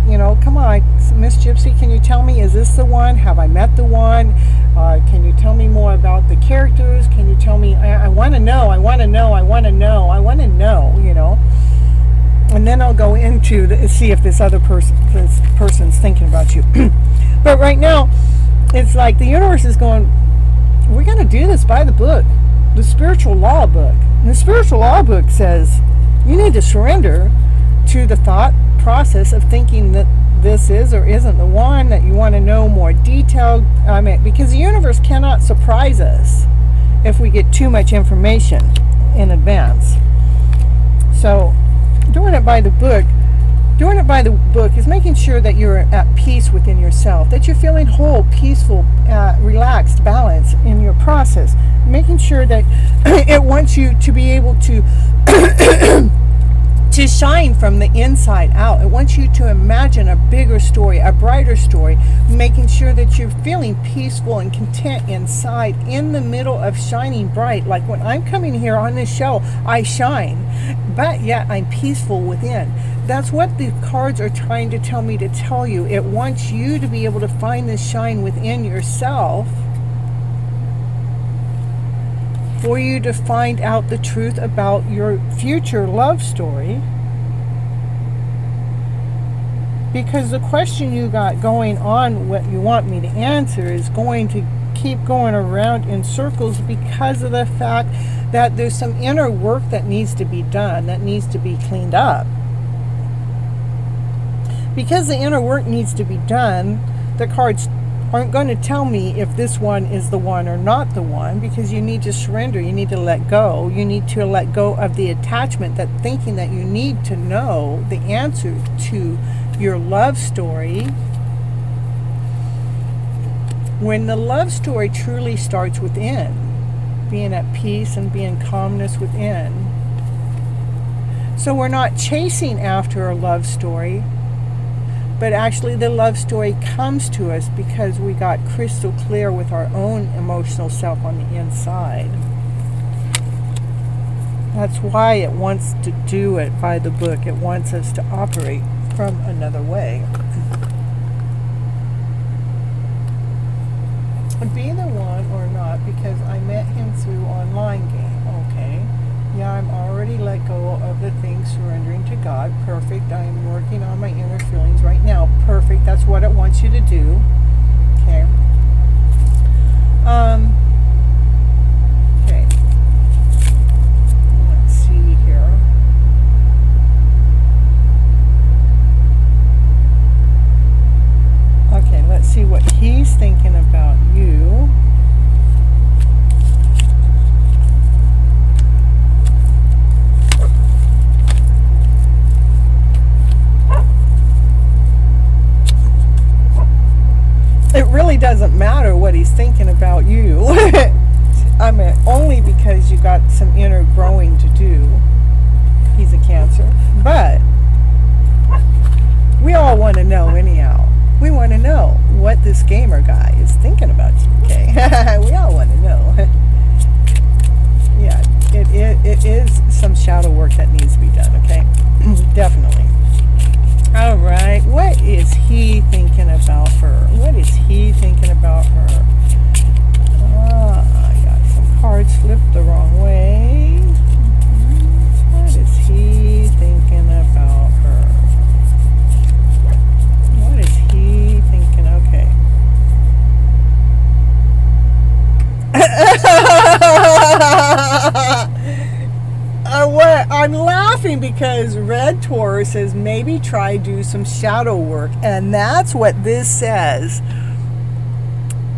come on, Miss Gypsy, can you tell me, is this the one? Have I met the one? Can you tell me more about the characters? Can you tell me, I want to know, I want to know, I want to know, I want to know, And then I'll go into see if this person's thinking about you. But right now, it's like the universe is going, we're going to do this by the book, the spiritual law book. And the spiritual law book says you need to surrender to the thought process of thinking that this is or isn't the one, that you want to know more detailed. Because the universe cannot surprise us if we get too much information in advance. So doing it by the book is making sure that you're at peace within yourself, that you're feeling whole, peaceful, relaxed, balanced in your process, making sure that it wants you to be able to to shine from the inside out. It wants you to imagine a bigger story, a brighter story, making sure that you're feeling peaceful and content inside, in the middle of shining bright. Like when I'm coming here on this show, I shine, but yet I'm peaceful within. That's what the cards are trying to tell me to tell you. It wants you to be able to find this shine within yourself, for you to find out the truth about your future love story. Because the question you got going on, what you want me to answer, is going to keep going around in circles, because of the fact that there's some inner work that needs to be done, that needs to be cleaned up. Because the inner work needs to be done, the cards aren't going to tell me if this one is the one or not the one, because you need to surrender, you need to let go, you need to let go of the attachment, that thinking that you need to know the answer to your love story, when the love story truly starts within, being at peace and being calmness within. So we're not chasing after a love story, but actually the love story comes to us because we got crystal clear with our own emotional self on the inside. That's why it wants to do it by the book. It wants us to operate from another way. Be the one or not, because I met him through online game. Okay. Yeah, I'm already let go of the things, surrendering to God. Perfect. I'm working on my inner feelings right now. Perfect. That's what it wants you to do. Okay. Okay. Let's see here. Okay, let's see what he's thinking about you. It really doesn't matter what he's thinking about you. I mean, only because you got some inner growing to do. He's a Cancer. But we all want to know anyhow. We want to know what this gamer guy is thinking about you, okay? We all want to know. Yeah, it is some shadow work that needs to be done, okay? Definitely. All right, what is he thinking about her? What is he thinking about her? I got some cards flipped the wrong way. What is he thinking about her? What is he thinking? Okay. What? I'm laughing because Red Taurus says maybe try do some shadow work, and that's what this says.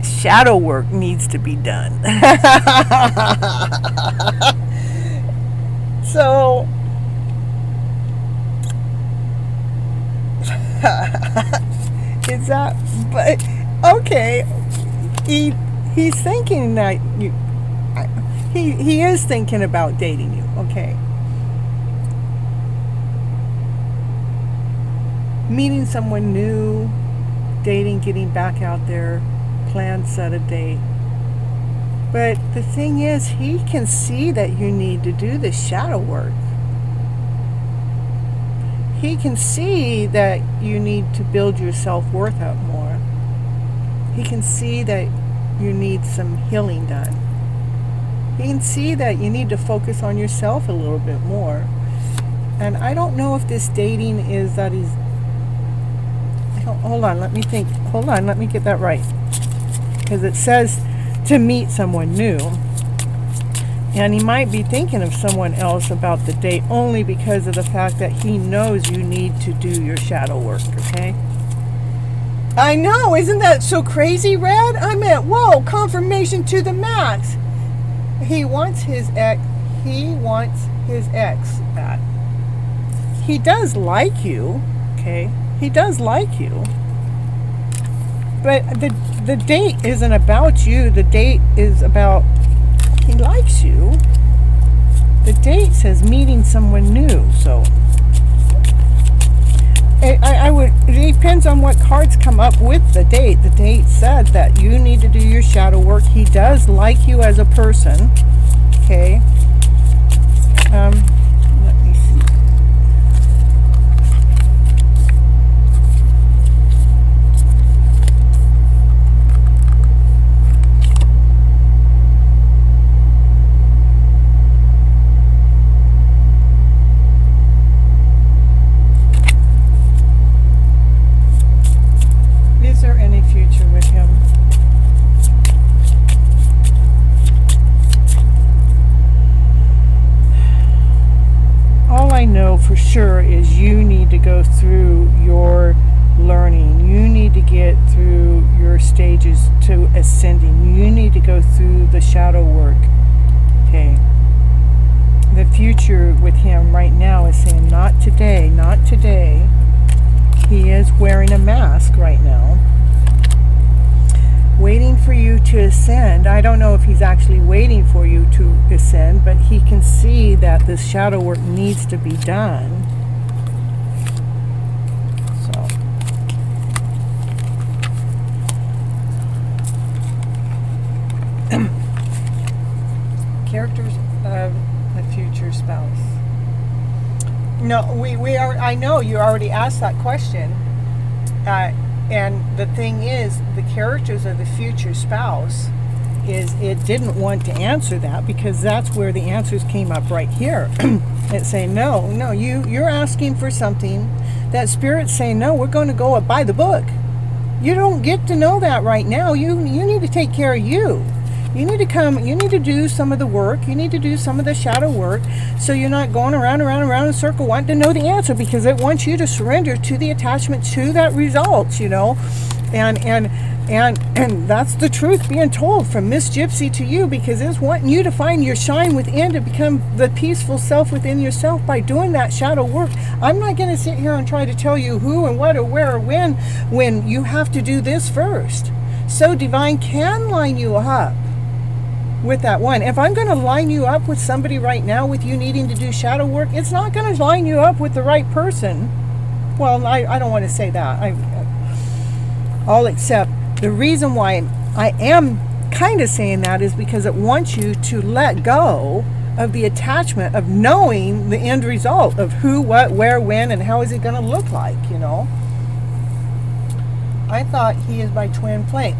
Shadow work needs to be done. So is that, but okay, he's thinking that he is thinking about dating you, okay? Meeting someone new, dating, getting back out there, plan, set a date. But the thing is, he can see that you need to do the shadow work. He can see that you need to build your self-worth up more. He can see that you need some healing done. He can see that you need to focus on yourself a little bit more. And I don't know if this dating is that he's... Hold on, let me think. Hold on, let me get that right. Because it says to meet someone new. And he might be thinking of someone else about the date only because of the fact that he knows you need to do your shadow work, okay? I know, isn't that so crazy, Red? I meant, whoa, confirmation to the max. He wants his ex back. He does like you, okay? He does like you. But the date isn't about you. The date is about he likes you. The date says meeting someone new. So it depends on what cards come up with the date. The date said that you need to do your shadow work. He does like you as a person. Okay. Let me see. Is there any future with him? All I know for sure is you need to go through your learning. You need to get through your stages to ascending. You need to go through the shadow work. Okay. The future with him right now is saying not today, not today. He is wearing a mask right now, waiting for you to ascend. I don't know if he's actually waiting for you to ascend, but he can see that this shadow work needs to be done. So, characters of the future spouse. No, we are. I know you already asked that question, and the thing is, the characters of the future spouse is it didn't want to answer that because that's where the answers came up right here. It's saying no, you're asking for something that Spirit's saying no. We're going to go by the book. You don't get to know that right now. You need to take care of you. You need to come, you need to do some of the work. You need to do some of the shadow work so you're not going around in a circle wanting to know the answer because it wants you to surrender to the attachment to that result, you know. And that's the truth being told from Miss Gypsy to you because it's wanting you to find your shine within to become the peaceful self within yourself by doing that shadow work. I'm not going to sit here and try to tell you who and what or where or when you have to do this first. So Divine can line you up with that one. If I'm going to line you up with somebody right now with you needing to do shadow work, it's not going to line you up with the right person. Well, I don't want to say that. I'll accept. The reason why I am kind of saying that is because it wants you to let go of the attachment of knowing the end result of who, what, where, when, and how is it going to look like, you know. I thought he is my twin flame.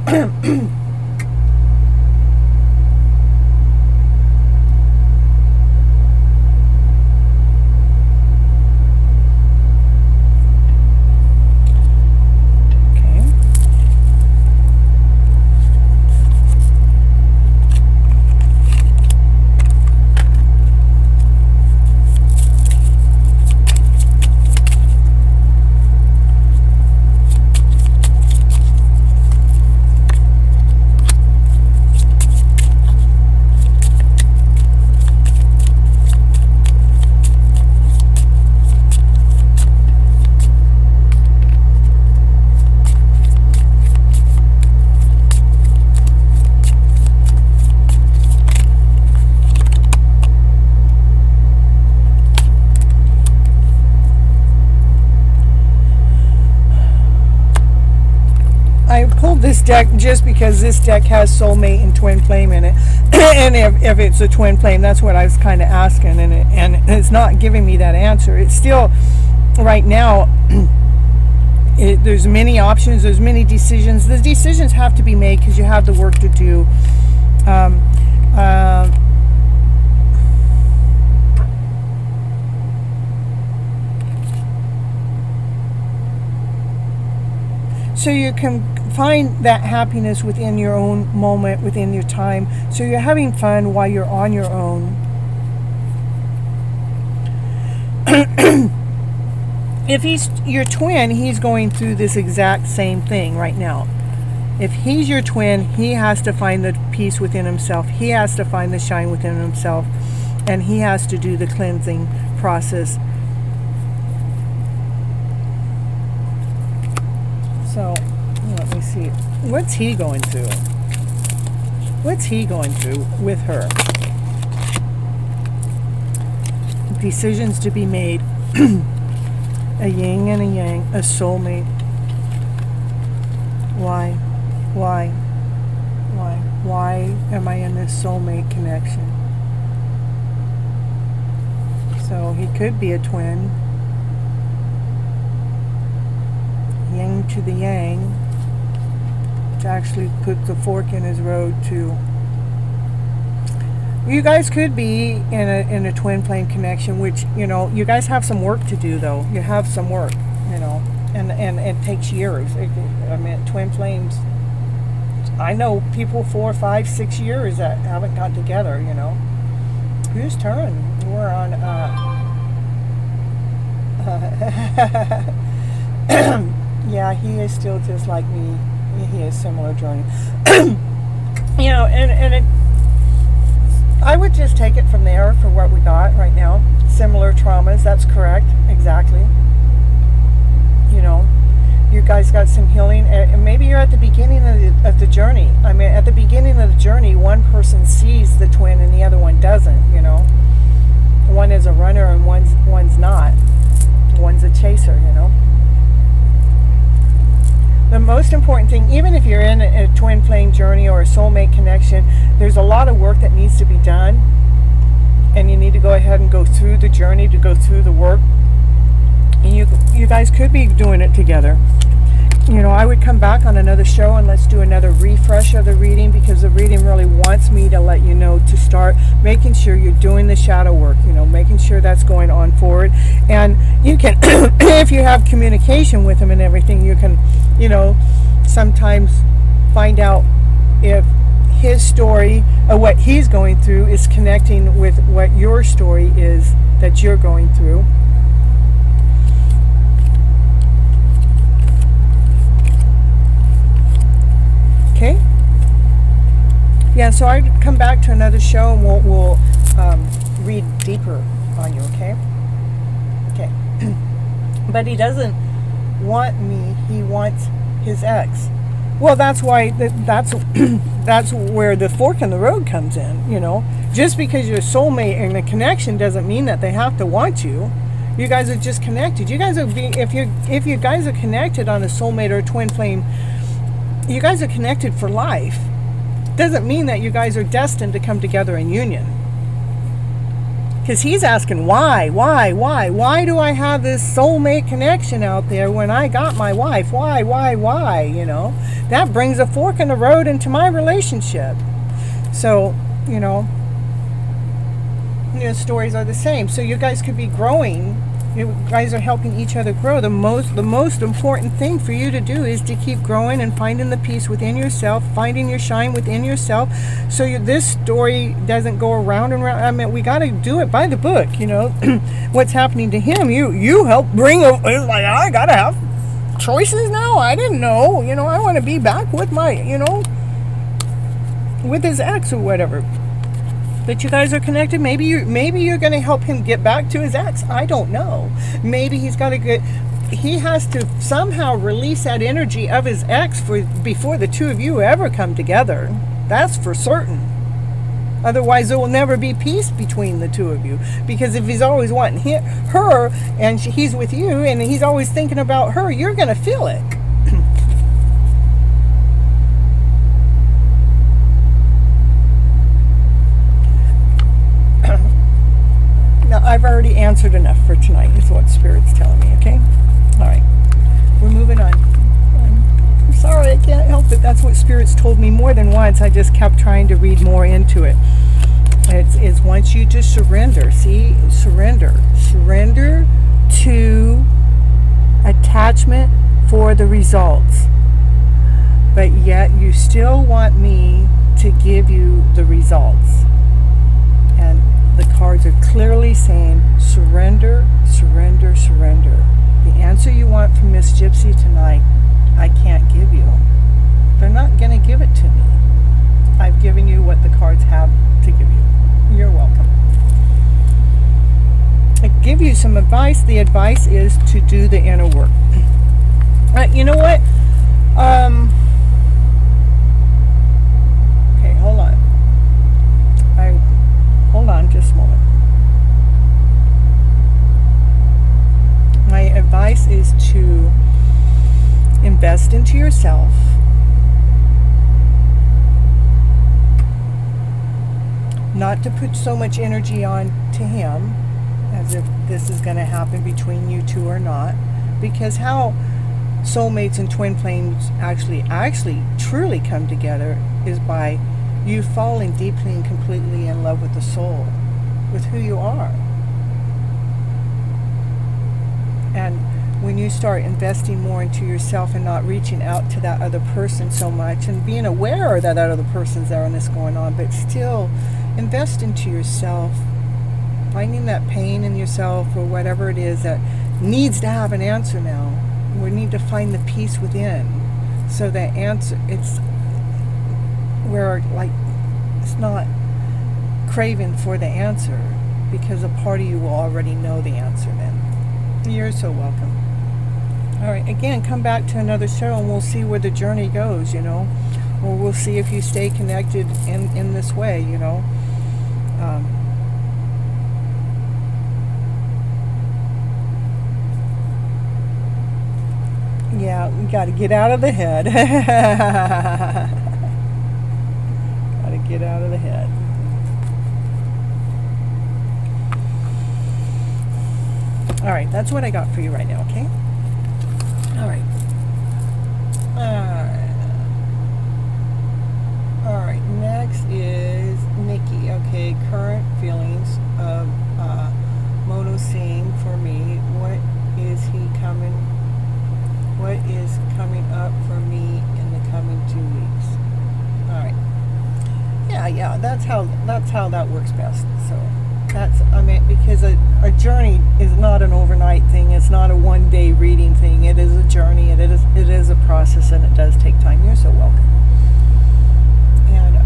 This deck just because this deck has soulmate and twin flame in it. And if it's a twin flame, that's what I was kind of asking, and it's not giving me that answer. It's still right now there's many options, there's many decisions. The decisions have to be made because you have the work to do. So you can find that happiness within your own moment, within your time. So you're having fun while you're on your own. If he's your twin, he's going through this exact same thing right now. If he's your twin, he has to find the peace within himself. He has to find the shine within himself. And he has to do the cleansing process. So, let me see. What's he going through? What's he going through with her? Decisions to be made. A yin and a yang. A soulmate. Why? Why? Why? Why am I in this soulmate connection? So, he could be a twin. Yin to the yang, to actually put the fork in his road to. You guys could be in a twin flame connection, which, you know, you guys have some work to do though. You have some work, you know, and it takes years. I mean, twin flames, I know people 4, 5, 6 years that haven't got together, you know. Whose turn? We're on yeah, he is still just like me. He has similar journey. You know, and it, I would just take it from there for what we got right now. Similar traumas, that's correct, exactly. You know, you guys got some healing, and maybe you're at the beginning of the journey. I mean, at the beginning of the journey, one person sees the twin and the other one doesn't, you know. One is a runner and one's not. One's a chaser, you know. The most important thing, even if you're in a twin flame journey or a soulmate connection, there's a lot of work that needs to be done, and you need to go ahead and go through the journey, to go through the work. And you guys could be doing it together. You know, I would come back on another show and let's do another refresh of the reading, because the reading really wants me to let you know to start making sure you're doing the shadow work, you know, making sure that's going on forward. And you can, if you have communication with him and everything, you can, you know, sometimes find out if his story or what he's going through is connecting with what your story is that you're going through. Okay. Yeah, so I'd come back to another show and we'll read deeper on you, okay? Okay. But he doesn't want me, he wants his ex. Well, that's why that's that's where the fork in the road comes in. Just because you're a soulmate and a connection doesn't mean that they have to want you. You guys are just connected. You guys are if you guys are connected on a soulmate or a twin flame, you guys are connected for life. Doesn't mean that you guys are destined to come together in union. Because he's asking why do I have this soulmate connection out there when I got my wife? Why? That brings a fork in the road into my relationship. So, stories are the same. So you guys could be growing. You guys are helping each other grow. The most important thing for you to do is to keep growing and finding the peace within yourself, finding your shine within yourself. So this story doesn't go around and around. I mean, we got to do it by the book. What's happening to him? You help bring. It's like I gotta have choices now. I didn't know. I want to be back with my. With his ex or whatever. But you guys are connected. Maybe you're going to help him get back to his ex. I don't know. Maybe he has to somehow release that energy of his ex before the two of you ever come together. That's for certain. Otherwise, there will never be peace between the two of you. Because if he's always wanting her and he's with you and he's always thinking about her, you're going to feel it. Now, I've already answered enough for tonight, is what Spirit's telling me, okay? All right. We're moving on. I'm sorry, I can't help it. That's what Spirit's told me more than once. I just kept trying to read more into it. It wants you to surrender. See? Surrender. Surrender to attachment for the results. But yet you still want me to give you the results. And the cards are clearly saying surrender, surrender, surrender. The answer you want from Miss Gypsy tonight, I can't give you. They're not going to give it to me. I've given you what the cards have to give you. You're welcome. I give you some advice. The advice is to do the inner work. You know what? Okay, hold on. Hold on just a moment. My advice is to invest into yourself. Not to put so much energy on to him as if this is going to happen between you two or not. Because how soulmates and twin flames actually truly come together is by you falling deeply and completely in love with the soul, with who you are. And when you start investing more into yourself and not reaching out to that other person so much and being aware that other person's there and this going on, but still invest into yourself, finding that pain in yourself or whatever it is that needs to have an answer now. We need to find the peace within. So that answer, it's where it's not craving for the answer, because a part of you will already know the answer then. You're so welcome. All right, again, come back to another show and we'll see where the journey goes, or we'll see if you stay connected in this way, yeah, we got to get out of the head. Got to get out of the head. All right, that's what I got for you right now, okay? All right. All right, next is Nikki. Okay, current feelings of Mono seeing for me. What is coming up for me in the coming 2 weeks? All right. Yeah, that's how that works best. So because a journey is not an overnight thing. It's not a one-day reading thing. It is a journey. It is a process, and it does take time. You're so welcome. And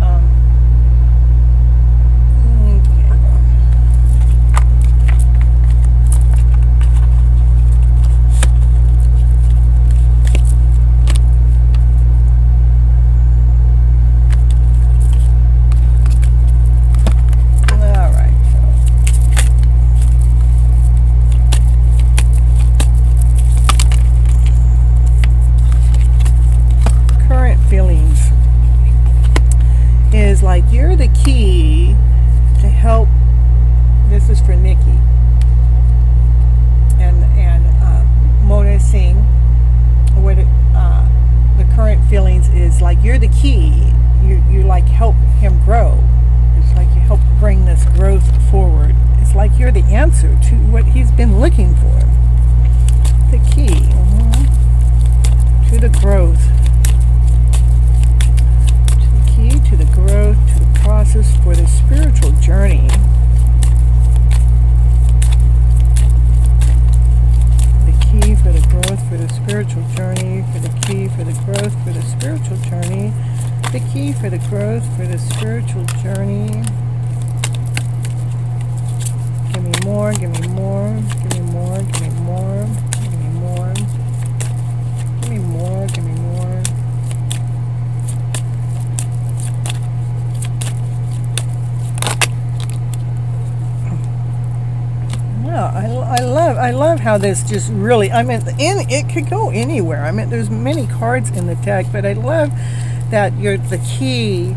like you're the key to help. This is for Nikki and Mona Singh. What the current feelings is like you're the key. You like help him grow. It's like you help bring this growth forward. It's like you're the answer to what he's been looking for. The key to the growth. To the key to the growth, to the process for the spiritual journey. The key for the growth for the spiritual journey. For the key for the growth for the spiritual journey. The key for the growth for the spiritual journey. Give me more, give me more, give me more, give me more, give me more, give me more, give me more. Wow, I love how this just really, I mean, it could go anywhere. I mean, there's many cards in the deck, but I love that you're the key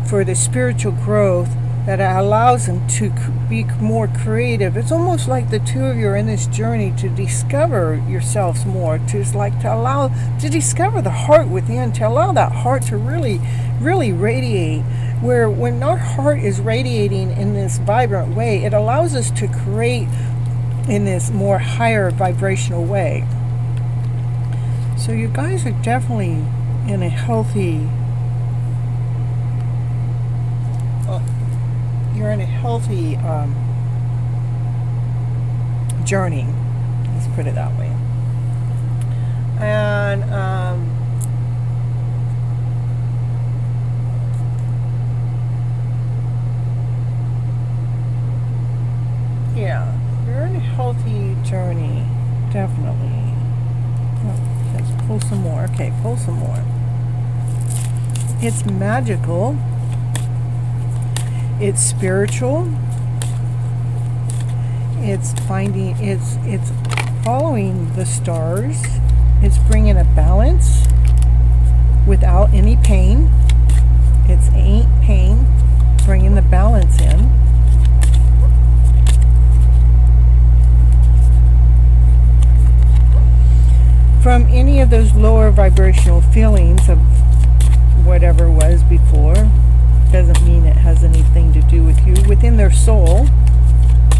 for the spiritual growth that allows them to be more creative. It's almost like the two of you are in this journey to discover yourselves more, to discover the heart within, to allow that heart to really, really radiate. Where when our heart is radiating in this vibrant way, it allows us to create in this more higher vibrational way. So you guys are definitely in a healthy, you're in a healthy journey. Let's put it that way. And yeah, you're in a healthy journey, definitely. Oh, let's pull some more. Okay, pull some more. It's magical. It's spiritual. It's following the stars. It's bringing a balance without any pain. It's ain't pain. Bringing the balance in. From any of those lower vibrational feelings of whatever was before, doesn't mean it has anything to do with you. Within their soul,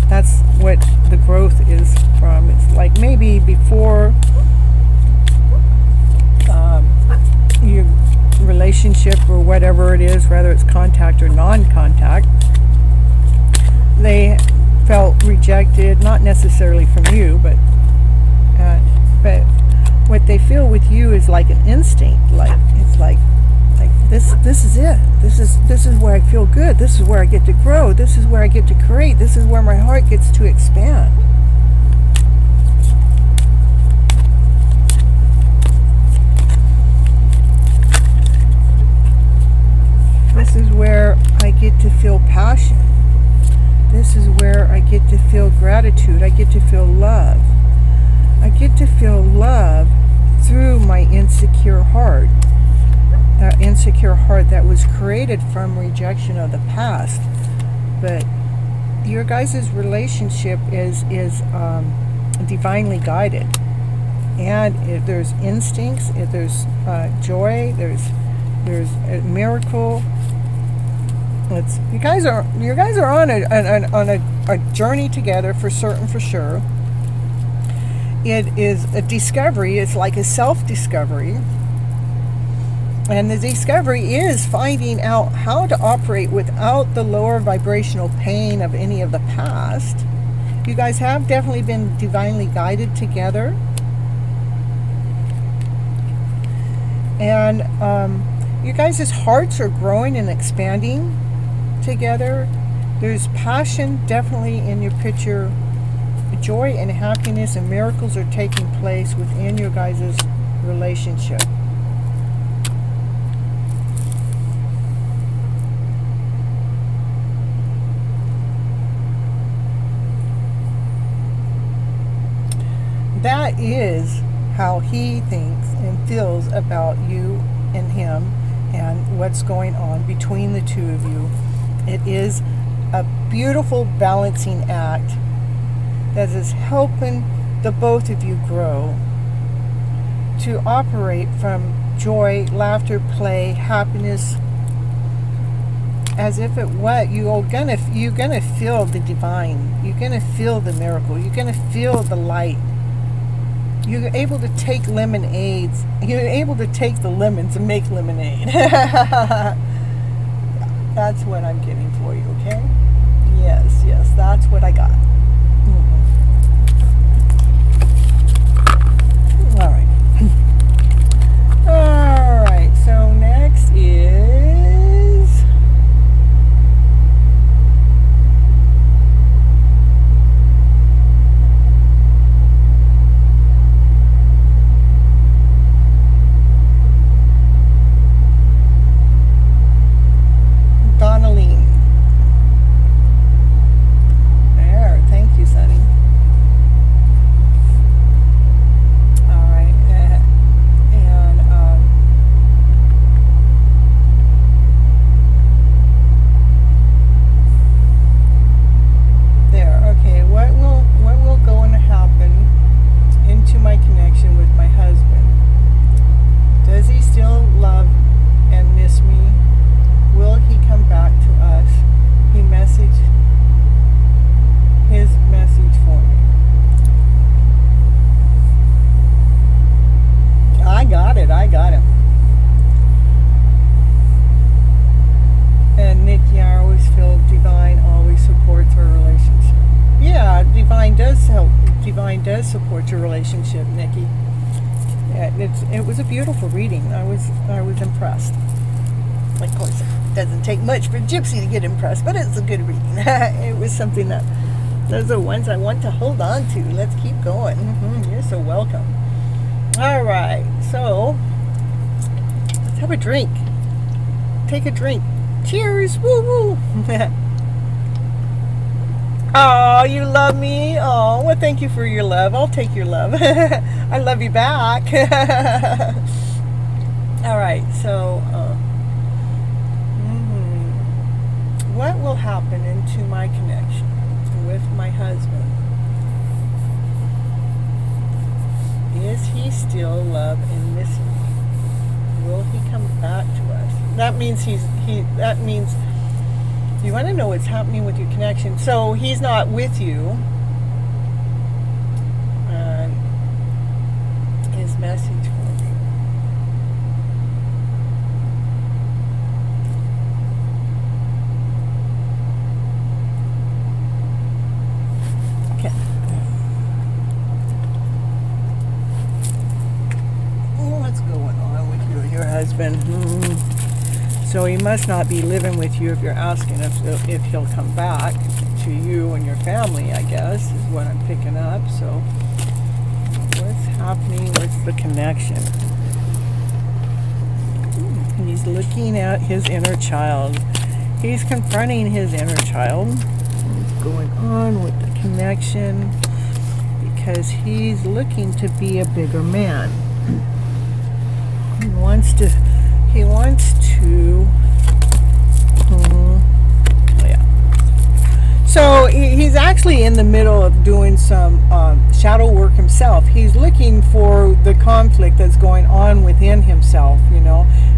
that's what the growth is from. It's like maybe before your relationship or whatever it is, whether it's contact or non-contact, they felt rejected, not necessarily from you, but what they feel with you is like an instinct. Like it's like this is it. This is where I feel good. This is where I get to grow. This is where I get to create. This is where my heart gets to expand. This is where I get to feel passion. This is where I get to feel gratitude. I get to feel love. I get to feel love through my insecure heart. That insecure heart that was created from rejection of the past. But your guys' relationship is divinely guided. And if there's instincts, if there's joy, there's a miracle. You guys are on a journey together for certain, for sure. It is a discovery. It's like a self-discovery. And the discovery is finding out how to operate without the lower vibrational pain of any of the past. You guys have definitely been divinely guided together. And you guys' hearts are growing and expanding together. There's passion definitely in your picture. Joy and happiness and miracles are taking place within your guys' relationship. That is how he thinks and feels about you and him, and what's going on between the two of you. It is a beautiful balancing act that is helping the both of you grow to operate from joy, laughter, play, happiness, as if it was you're gonna feel the divine, you're gonna feel the miracle, you're gonna feel the light. You're able to take lemonades, you're able to take the lemons and make lemonade. That's what I'm getting for you, okay? Yes, that's what I got. All right. All right, so next is Donnaline. There, thank you, Sonny. All right, and there. Okay, what will go and happen into my connection with my husband? Does he still love and miss me? Will he come back to us? His message for me. I got him. And Nikki, I always feel divine always supports our relationship. Yeah, divine does support your relationship, Nikki. Yeah, it was a beautiful reading. I was impressed. Of course, it doesn't take much for Gypsy to get impressed, but it's a good reading. It was something that, those are ones I want to hold on to. Let's keep going. You're so welcome. All right, so let's have a drink. Take a drink. Cheers. Woo woo. Oh, you love me? Oh, well, thank you for your love. I'll take your love. I love you back. All right, so what will happen into my connection with my husband? Is he still love and missing me? Will he come back to us? That means that means you want to know what's happening with your connection. So he's not with you. His message for me. Okay. What's going on with you and your husband? So he must not be living with you if you're asking if he'll come back to you and your family, I guess, is what I'm picking up. So what's happening with the connection? He's looking at his inner child. He's confronting his inner child. What's going on with the connection? Because he's looking to be a bigger man. He wants to so he's actually in the middle of doing some shadow work himself. He's looking for the conflict that's going on within himself,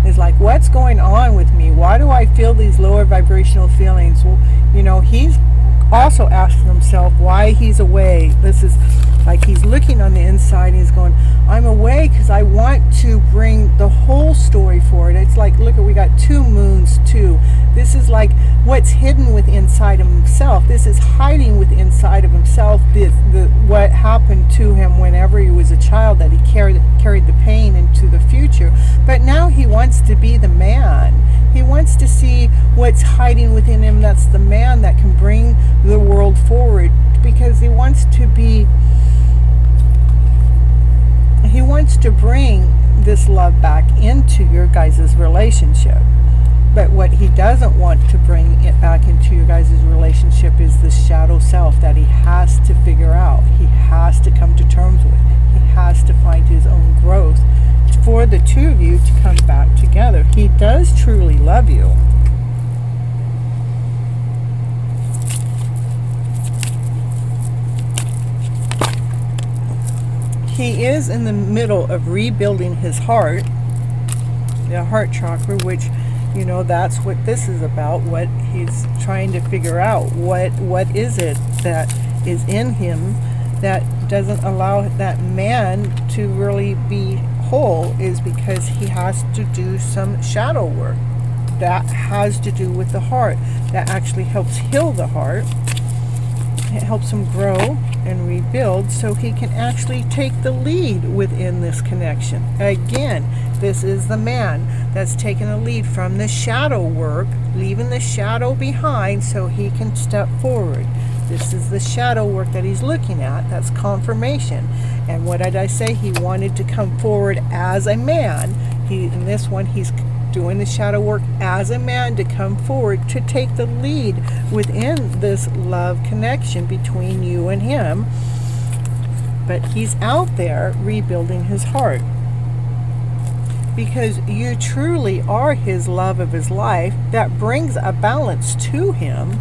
It's like, what's going on with me? Why do I feel these lower vibrational feelings? Well, he's also asking himself why he's away. This is like he's looking on the inside and he's going, I'm away because I want to bring the whole story forward. It's like, look, we got two moons too. This is like what's hidden within inside of himself. This is hiding within inside of himself. What happened to him whenever he was a child, that he carried the pain into the future. But now he wants to be the man. He wants to see what's hiding within him. That's the man that can bring the world forward, because he wants to bring this love back into your guys' relationship. But what he doesn't want to bring it back into your guys' relationship is the shadow self that he has to figure out. He has to come to terms with. He has to find his own growth for the the two of you to come back together. He does truly love you. He is in the middle of rebuilding his heart, the heart chakra, which, you know, that's what this is about, what he's trying to figure out. What is it that is in him that doesn't allow that man to really be whole, is because he has to do some shadow work that has to do with the heart, that actually helps heal the heart. It helps him grow and rebuild so he can actually take the lead within this connection. Again, this is the man that's taking the lead from the shadow work, leaving the shadow behind so he can step forward. This is the shadow work that he's looking at. That's confirmation. And what did I say? He wanted to come forward as a man. In this one, he's doing the shadow work as a man to come forward to take the lead within this love connection between you and him. But he's out there rebuilding his heart, because you truly are his love of his life that brings a balance to him.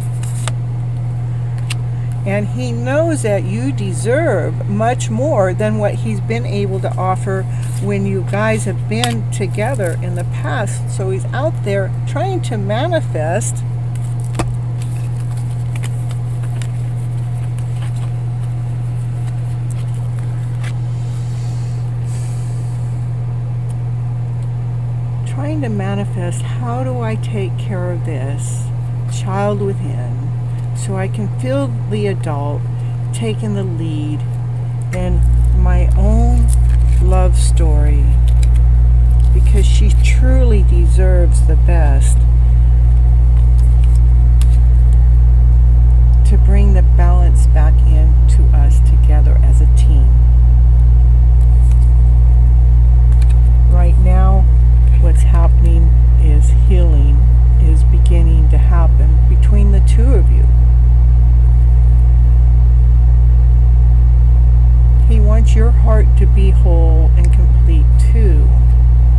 And he knows that you deserve much more than what he's been able to offer when you guys have been together in the past. So he's out there trying to manifest how do I take care of this child within, so I can feel the adult taking the lead in my own love story, because she truly deserves the best, to bring the balance back into us together as a team. Right now, what's happening is healing is beginning to happen between the two of you. He wants your heart to be whole and complete too,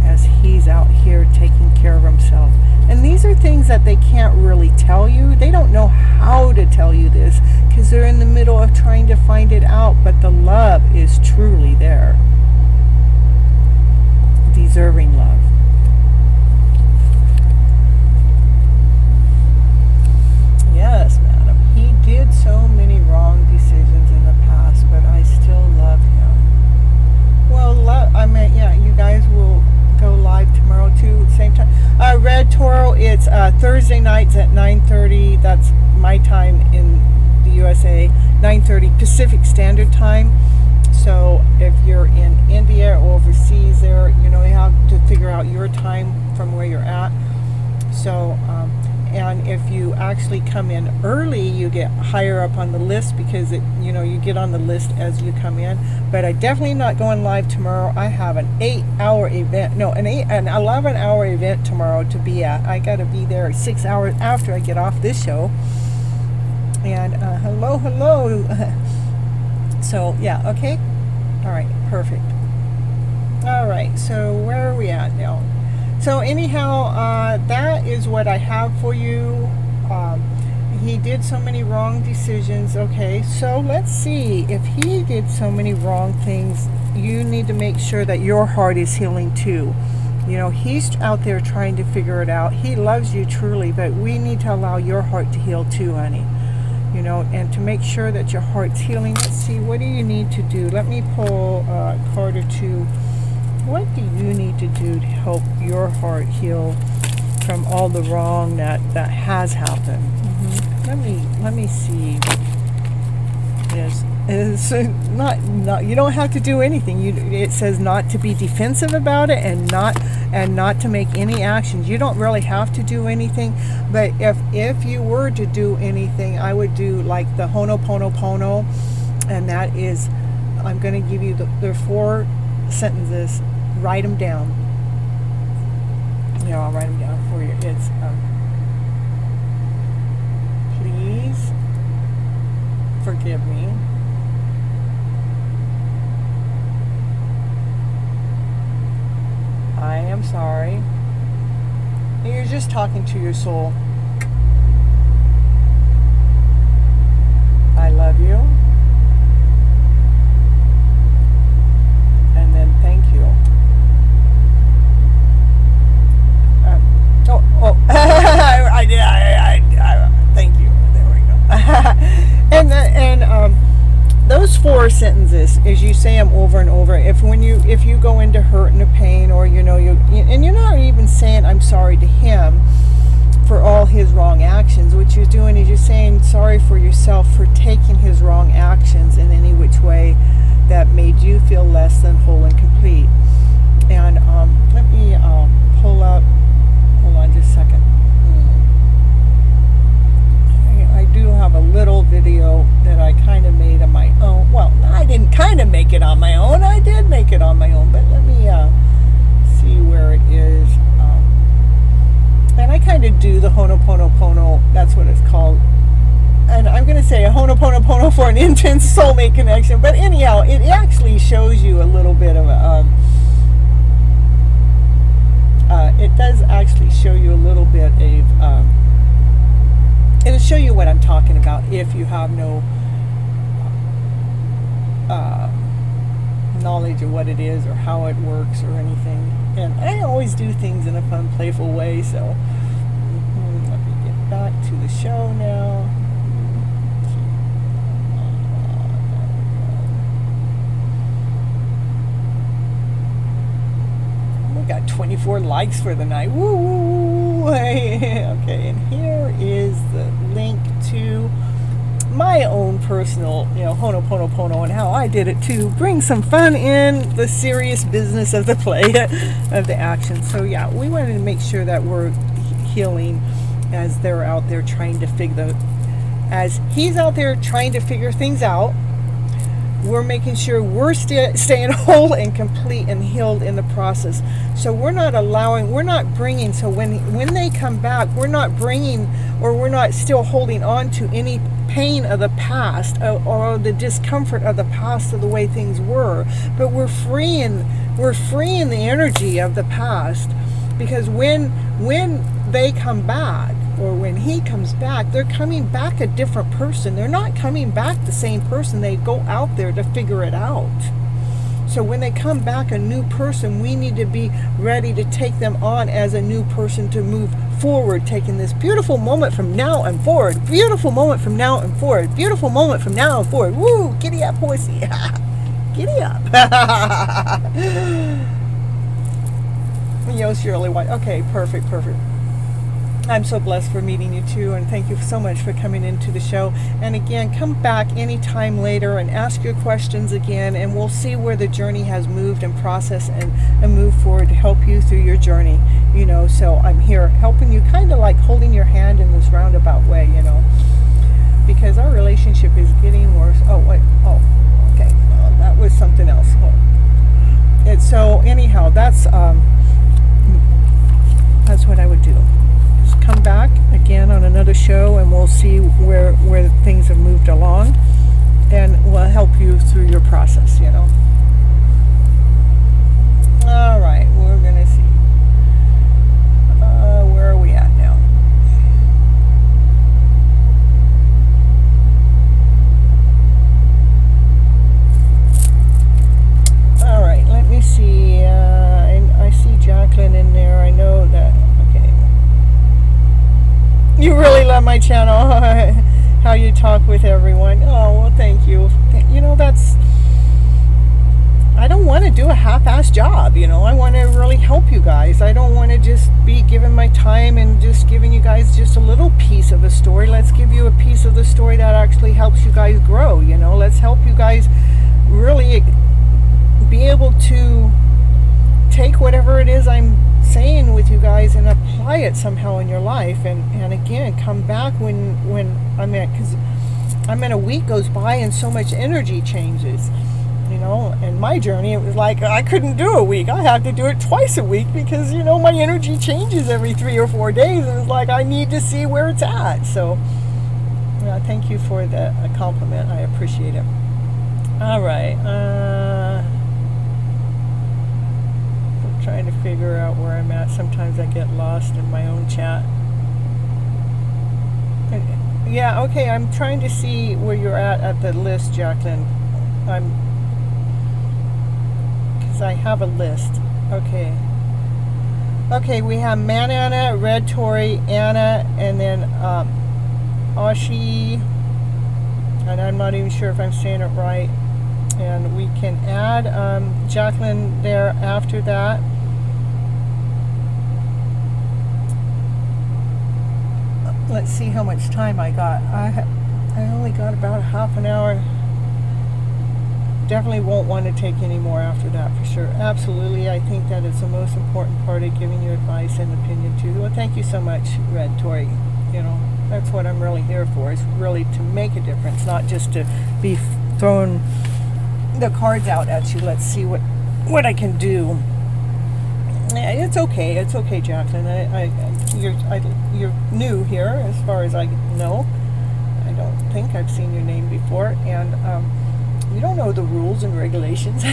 as he's out here taking care of himself. And these are things that they can't really tell you. They don't know how to tell you this because they're in the middle of trying to find it out, but the love is truly there. Deserving love. Yes, madam. He did so many wrong decisions in the past, but I still love him. Well, yeah, you guys will go live tomorrow too, same time. Red Toro, it's Thursday nights at 9:30. That's my time in the USA. 9:30 Pacific Standard Time. So if you're in India or overseas there, you have to figure out your time from where you're at. So, and if you actually come in early, you get higher up on the list, because you get on the list as you come in. But I definitely not going live tomorrow. I have an 8-hour event, an 11-hour event tomorrow to be at. I got to be there 6 hours after I get off this show. And hello. So yeah, okay, all right, perfect. All right, so where are we at now? So anyhow, that is what I have for you. He did so many wrong decisions. Okay, so let's see. If he did so many wrong things, you need to make sure that your heart is healing too. He's out there trying to figure it out. He loves you truly, but we need to allow your heart to heal too, honey. And to make sure that your heart's healing. Let's see, what do you need to do? Let me pull a card or two. What do you need to do to help your heart heal from all the wrong that has happened? Let me see. Yes, it's not. You don't have to do anything. It says not to be defensive about it, and not to make any actions. You don't really have to do anything. But if you were to do anything, I would do like the Ho'oponopono, and that is, I'm going to give you the 4 sentences. Write them down. I'll write them down for you. It's please forgive me. I'm sorry. You're just talking to your soul. I love you. And then thank you. I did. Thank you. There we go. and those 4 sentences, as you say them over and over, if you go into hurt and the pain, or and you're not even saying I'm sorry to him for all his wrong actions. What you're doing is you're saying sorry for yourself for taking his wrong actions in any which way that made you feel less than whole and complete. And let me pull up. Hold on just a second. I do have a little video that I kind of made on my own. Well, I didn't kind of make it on my own. I did make it on my own. But let me see where it is. And I kind of do the Ho'oponopono. That's what it's called. And I'm going to say a Ho'oponopono for an intense soulmate connection. But anyhow, it actually shows you a little bit of it does actually show you a little bit of it'll show you what I'm talking about if you have no knowledge of what it is or how it works or anything. And I always do things in a fun, playful way. So let me get back to the show now. Got 24 likes for the night. Woo, woo, woo. Okay, and here is the link to my own personal, Ho'oponopono, and how I did it to bring some fun in the serious business of the play, of the action. So yeah, we wanted to make sure that we're healing as they're out there trying to as he's out there trying to figure things out. We're making sure we're staying whole and complete and healed in the process. So we're not bringing, so when they come back, we're not bringing, or we're not still holding on to any pain of the past or the discomfort of the past of the way things were, but we're freeing the energy of the past, because when they come back, or when he comes back, they're coming back a different person. They're not coming back the same person. They go out there to figure it out. So when they come back a new person, we need to be ready to take them on as a new person to move forward, taking this beautiful moment from now and forward. Beautiful moment from now and forward. Beautiful moment from now and forward. Woo! Giddy up, horsey. Giddy up. Yo, Shirley White. Okay, perfect. I'm so blessed for meeting you too, and thank you so much for coming into the show. And again, come back anytime later and ask your questions again, and we'll see where the journey has moved and processed and move forward to help you through your journey. So I'm here helping you, kind of like holding your hand in this roundabout way, because our relationship is getting worse. Oh, wait. Oh, okay. Well, that was something else. So anyhow, that's what I would do. Come back again on another show, and we'll see where things have moved along, and we'll help you through your process. All right, we're gonna see where are we at now. All right, let me see. I see Jacqueline in there. I know that. You really love my channel, how you talk with everyone. Oh, well, thank you. I don't want to do a half-assed job, I want to really help you guys. I don't want to just be giving my time and just giving you guys just a little piece of a story. Let's give you a piece of the story that actually helps you guys grow, Let's help you guys really be able to take whatever it is I'm saying with you guys and apply it somehow in your life, and again, come back when because a week goes by and so much energy changes, and my journey, it was like I couldn't do a week. I have to do it twice a week because my energy changes every 3 or 4 days, and it's like I need to see where it's at. So thank you for the compliment. I appreciate it. All right, trying to figure out where I'm at. Sometimes I get lost in my own chat. Yeah, okay, I'm trying to see where you're at the list, Jacqueline. Because I have a list. Okay. Okay, we have Manana, Red Tori, Anna, and then Ashi, and I'm not even sure if I'm saying it right. And we can add Jacqueline there after that. Let's see how much time I got. I only got about half an hour. Definitely won't want to take any more after that for sure. Absolutely, I think that is the most important part of giving you advice and opinion too. Well, thank you so much, Red Tori. You know, that's what I'm really here for, is really to make a difference, not just to be throwing the cards out at you. Let's see what I can do. Yeah, it's okay, Jacqueline. You're new here, as far as I know. I don't think I've seen your name before, and you don't know the rules and regulations. I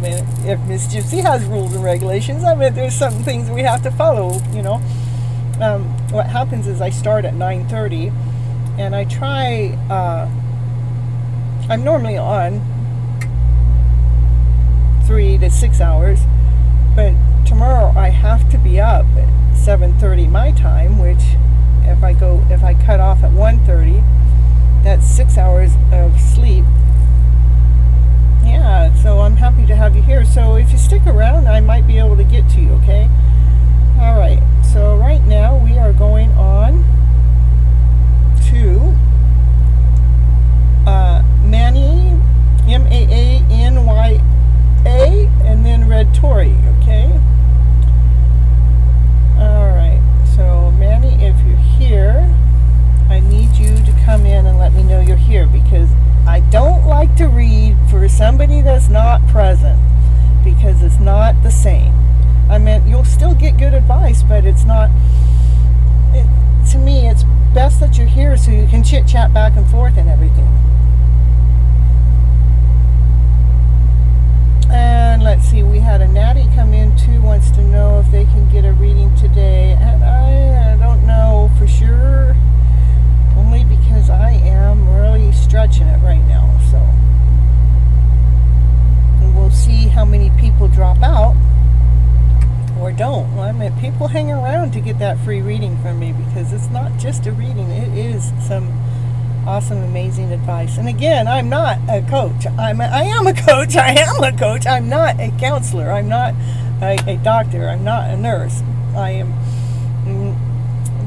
mean, if Miss Gypsy has rules and regulations, I mean, there's some things we have to follow, you know. What happens is I start at 9:30, and I try, I'm normally on 3 to 6 hours, but tomorrow I have to be up at 7:30 my time, which if I cut off at 1:30, that's 6 hours of sleep. Yeah, so I'm happy to have you here. So if you stick around, I might be able to get to you, okay? All right, so right now we are going on to Manny, Maanya, and then Red Tori, okay? All right, so Manny, if you're here, I need you to come in and let me know you're here, because I don't like to read for somebody that's not present, because it's not the same. I mean, you'll still get good advice, but it's not, to me, it's best that you're here so you can chit-chat back and forth and everything. And let's see, we had a Natty come in too, wants to know if they can get a reading today, and I don't know for sure, only because I am really stretching it right now. So and we'll see how many people drop out or don't. Well, I mean, people hang around to get that free reading from me, because it's not just a reading, it is some awesome, amazing advice. And again, I'm not a coach. I am a coach. I'm not a counselor. I'm not a doctor. I'm not a nurse. I am,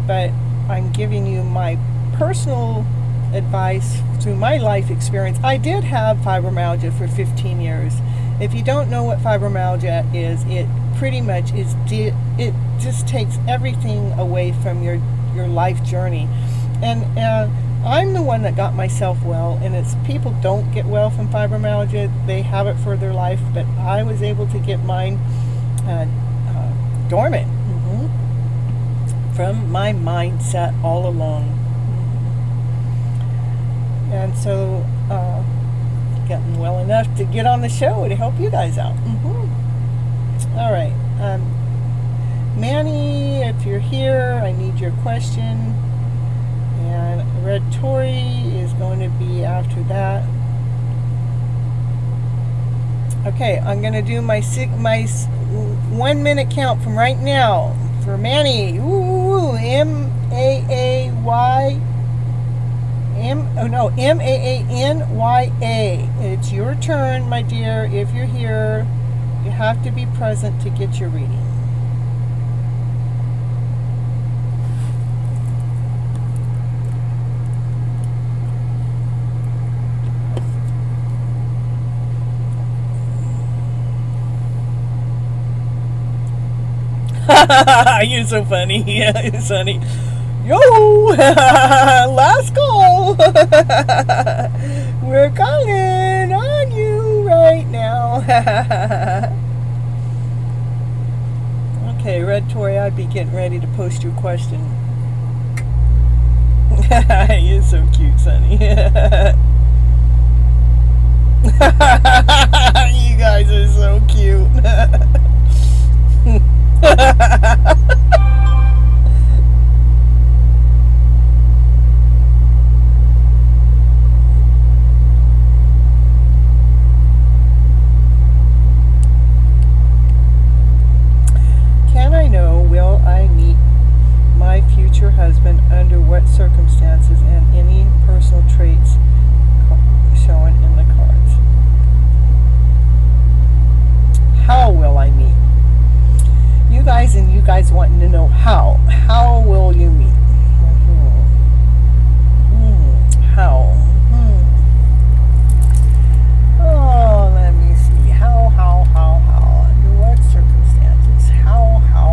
but I'm giving you my personal advice through my life experience. I did have fibromyalgia for 15 years. If you don't know what fibromyalgia is, it pretty much is, it just takes everything away from your life journey. And I'm the one that got myself well, and it's people don't get well from fibromyalgia. They have it for their life, but I was able to get mine dormant from my mindset all along. And so getting well enough to get on the show to help you guys out. All right, Manny, if you're here, I need your question. And Red Tori is going to be after that. Okay, I'm going to do my 1 minute count from right now for Manny. Ooh, Maanya. It's your turn, my dear. If you're here, you have to be present to get your reading. You're so funny. Yeah, it's funny. Yo, last call. We're calling on you right now. Okay, Red Tori, I'd be getting ready to post your question. You're so cute, Sonny. You guys are How will you meet? How? Oh, let me see. How? Under what circumstances? How? How?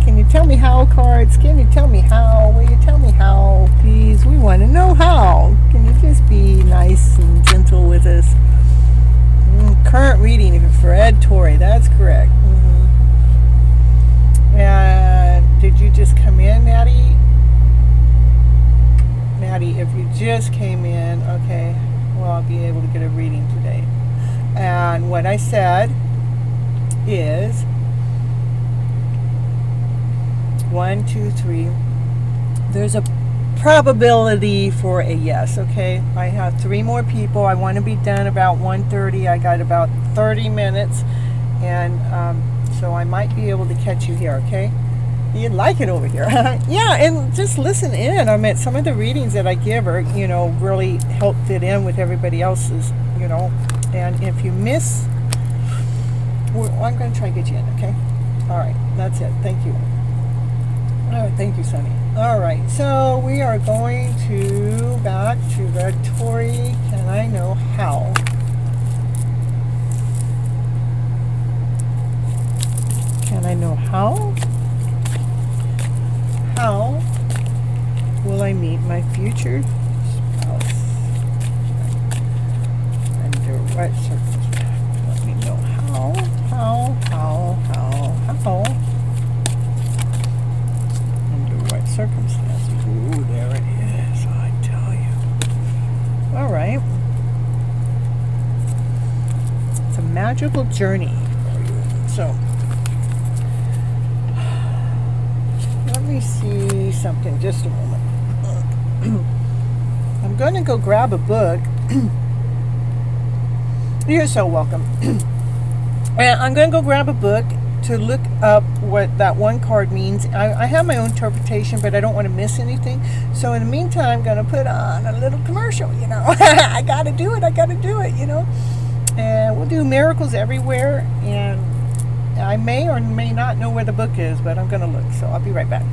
Can you tell me how, cards? Can you tell me how? Will you tell me how, please? We want to know how. Can you just be nice and gentle with us? Current reading for Ed Torrey. That's correct. And did you just come in, Maddie? Maddie, if you just came in, okay, well, I'll be able to get a reading today. And what I said is 1, 2, 3. There's a probability for a yes, okay? I have 3 more people. I want to be done about 1:30. I got about 30 minutes, and so I might be able to catch you here, okay? You'd like it over here. Yeah, and just listen in. I mean, some of the readings that I give are, really help fit in with everybody else's, and if you miss, I'm going to try to get you in, okay? All right, that's it. Thank you. All right, thank you, Sonny. All right, so we are going to back to Red Tory. Can I know how? Can I know how? How will I meet my future spouse? Under what circumstances? Let me know how. Circumstances. Ooh, there it is, I tell you. All right. It's a magical journey for you. So, let me see something, just a moment. I'm going to go grab a book. You're so welcome. And I'm going to go grab a book to look up what that one card means. I have my own interpretation, but I don't want to miss anything. So in the meantime, I'm going to put on a little commercial, I got to do it, And we'll do miracles everywhere. And I may or may not know where the book is, but I'm going to look. So I'll be right back.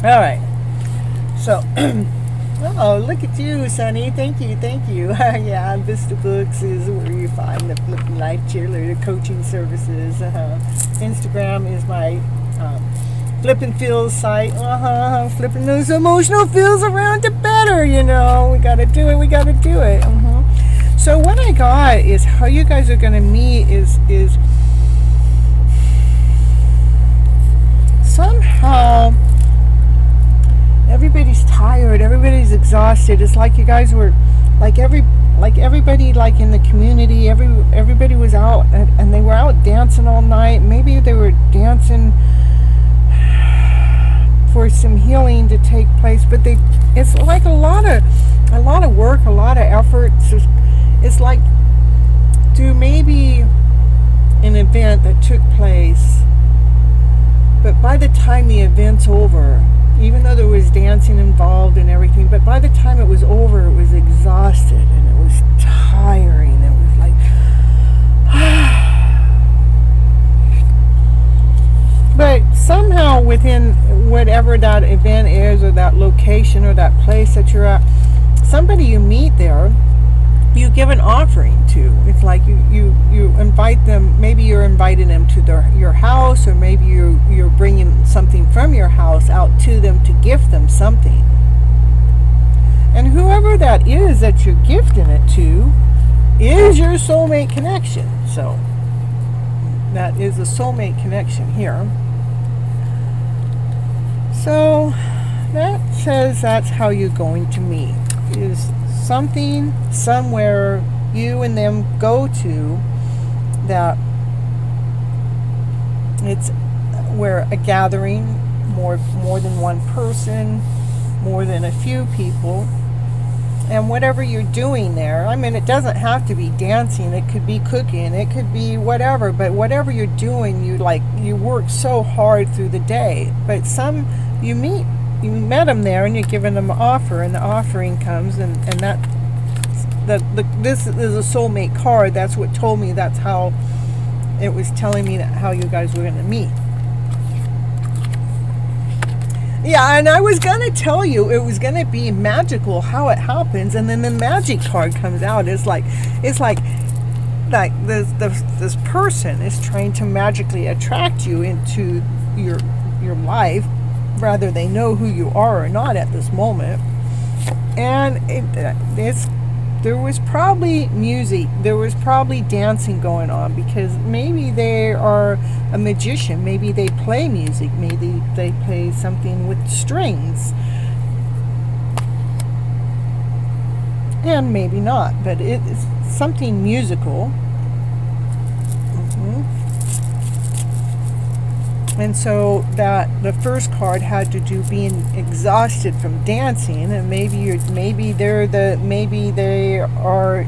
All right. So, oh, look at you, Sonny. Thank you, thank you. Yeah, Vista Books is where you find the FlipNLife cheerleader coaching services. Instagram is my FlipN Feels site. Flipping those emotional feels around to better, you know. We gotta do it, we gotta do it. So what I got is how you guys are gonna meet is somehow everybody's tired, everybody's exhausted. It's like you guys were like everybody like in the community, everybody was out and they were out dancing all night. Maybe they were dancing for some healing to take place, but it's like a lot of work, a lot of effort. It's like do maybe an event that took place, but by the time the event's over, even though there was dancing involved and everything, but by the time it was over, it was exhausted and it was tiring. It was like, but somehow within whatever that event is or that location or that place that you're at, somebody you meet there, you give an offering to. It's like you invite them. Maybe you're inviting them to your house, or maybe you're bringing something from your house out to them to gift them something. And whoever that is that you're gifting it to is your soulmate connection. So that is a soulmate connection here. So that says that's how you're going to meet. Is something somewhere you and them go to that it's where a gathering, more than one person, more than a few people, and whatever you're doing there, I mean, it doesn't have to be dancing, it could be cooking, it could be whatever, but whatever you're doing, you work so hard through the day, but you met them there and you're giving them an offer, and the offering comes, and this is a soulmate card. That's what told me, that's how it was telling me that how you guys were going to meet. Yeah, and I was going to tell you it was going to be magical how it happens, and then the magic card comes out. It's like this person is trying to magically attract you into your life, whether they know who you are or not at this moment. And there was probably music, there was probably dancing going on, because maybe they are a magician, maybe they play music, maybe they play something with strings, and maybe not, but it's something musical. And so that the first card had to do being exhausted from dancing, and maybe they are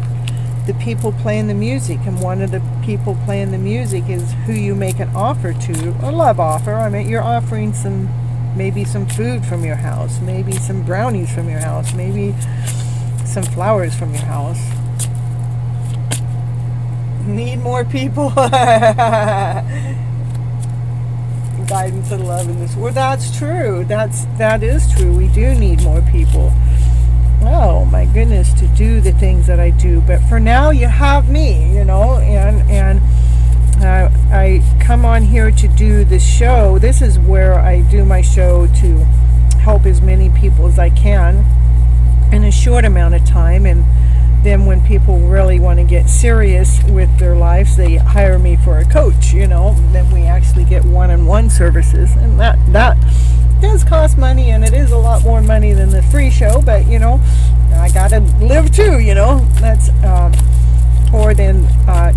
the people playing the music, and one of the people playing the music is who you make an offer to, a love offer. I mean, you're offering maybe some food from your house, maybe some brownies from your house, maybe some flowers from your house. Need more people. Guidance and love in this world. That's true. That is true. We do need more people. Oh my goodness, to do the things that I do. But for now, you have me, and I come on here to do the show. This is where I do my show to help as many people as I can in a short amount of time. And then when people really want to get serious with their lives, they hire me for a coach, then we actually get one-on-one services, and that does cost money, and it is a lot more money than the free show, but I gotta live too, that's or then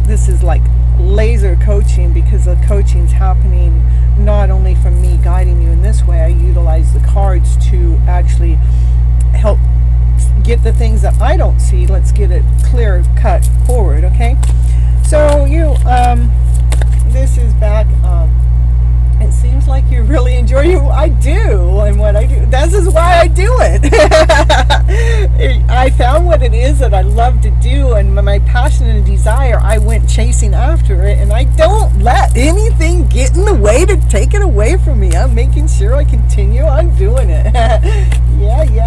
this is like laser coaching, because the coaching's happening not only from me guiding you in this way. I utilize the cards to actually help get the things that I don't see. Let's get it clear cut forward, okay? So this is back. It seems like you really enjoy I do, and what I do. This is why I do it. I found what it is that I love to do, and my passion and desire, I went chasing after it, and I don't let anything get in the way to take it away from me. I'm making sure I continue on doing it. Yeah.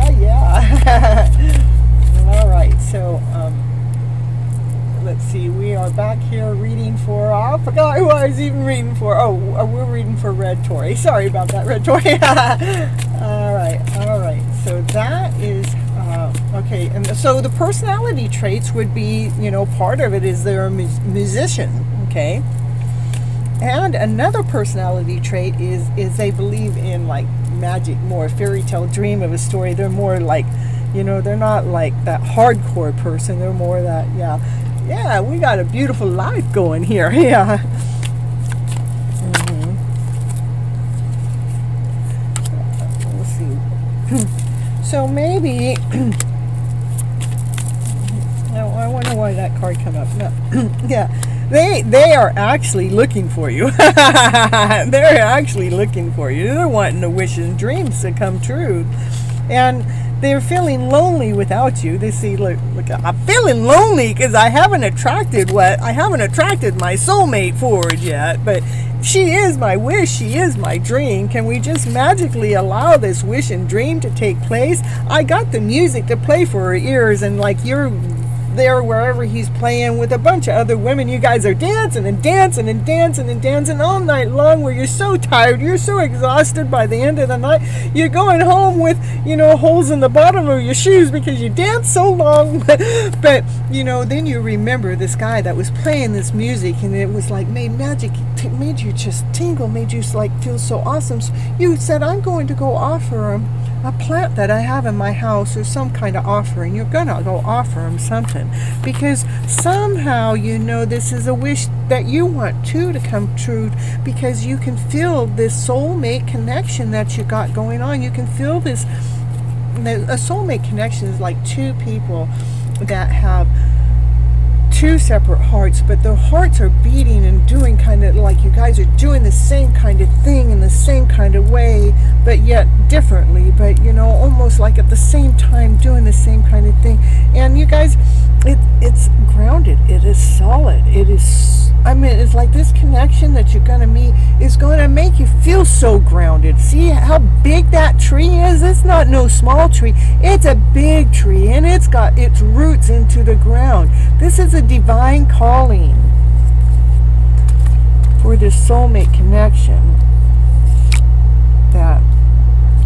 All right, so let's see, we are back here reading for, I forgot who I was even reading for. Oh, we're reading for Red Tory. Sorry about that, Red Tory. All right. So that is, okay. And so the personality traits would be, part of it is they're a musician, okay? And another personality trait is they believe in like magic, more fairy tale dream of a story. They're more like, they're not like that hardcore person. They're more that, yeah, we got a beautiful life going here. Yeah. Let's see. So maybe, I wonder why that card came up. No. Yeah. They are actually looking for you. They're actually looking for you. They're wanting the wishes and dreams to come true. And they're feeling lonely without you. They see, look, I'm feeling lonely because I haven't attracted my soulmate forward yet. But she is my wish. She is my dream. Can we just magically allow this wish and dream to take place? I got the music to play for her ears, and like you're there wherever he's playing with a bunch of other women. You guys are dancing and dancing and dancing and dancing all night long, where you're so tired, you're so exhausted by the end of the night. You're going home with, holes in the bottom of your shoes because you danced so long. But, then you remember this guy that was playing this music, and it was like made magic, made you just tingle, made you like feel so awesome. So you said, I'm going to go offer him a plant that I have in my house, or some kind of offering. You're gonna go offer him something, because somehow this is a wish that you want to come true, because you can feel this soulmate connection that you got going on. You can feel this. A soulmate connection is like two people that have two separate hearts, but their hearts are beating and doing kind of like you guys are doing the same kind of thing in the same kind of way, but yet differently, but almost like at the same time doing the same kind of thing. And you guys, it's grounded, it is solid, it's like this connection that you're going to meet is going to make you feel so grounded. See how big that tree is? It's not no small tree. It's a big tree, and it's got its roots into the ground. This is a divine calling for this soulmate connection that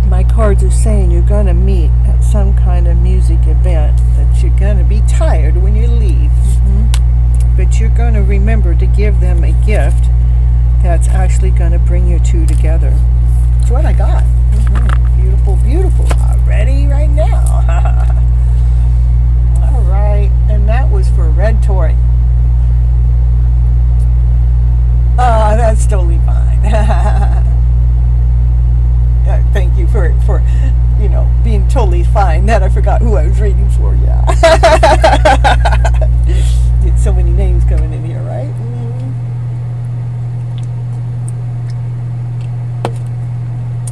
my cards are saying you're going to meet at some kind of music event, that you're going to be tired when you leave. But you're going to remember to give them a gift that's actually going to bring you two together. That's what I got. Beautiful. Ready right now. All right. And that was for Red Tory. That's totally fine. Thank you for being totally fine. That I forgot who I was reading for. Yeah. So many names coming in here, right?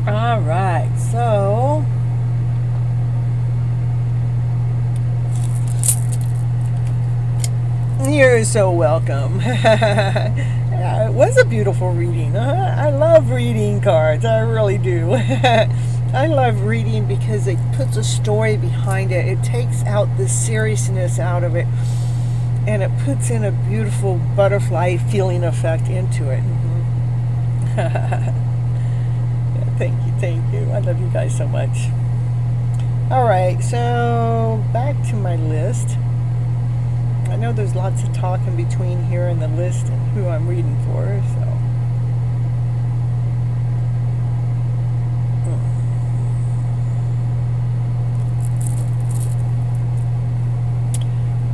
All right, so you're so welcome. It was a beautiful reading. I love reading cards. I really do. I love reading because it puts a story behind it. It takes out the seriousness out of it, and it puts in a beautiful butterfly feeling effect into it. Yeah, thank you. I love you guys so much. All right, so back to my list. I know there's lots of talk in between here in the list and who I'm reading for, so.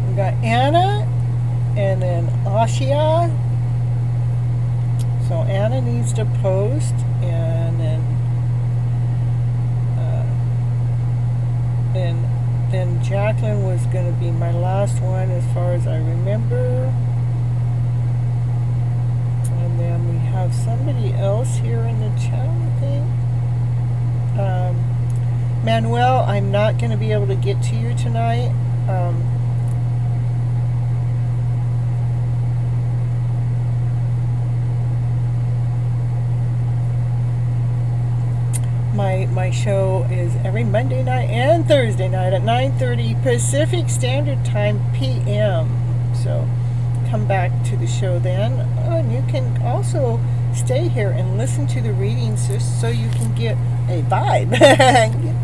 We got Anna and then Ashia. So Anna needs to post, and then Jacqueline was going to be my last one as far as I remember. And then we have somebody else here in the chat, I think. Manuel, I'm not going to be able to get to you tonight. My show is every Monday night and Thursday night at 9:30 Pacific Standard Time p.m. So come back to the show then. And you can also stay here and listen to the readings just so you can get a vibe.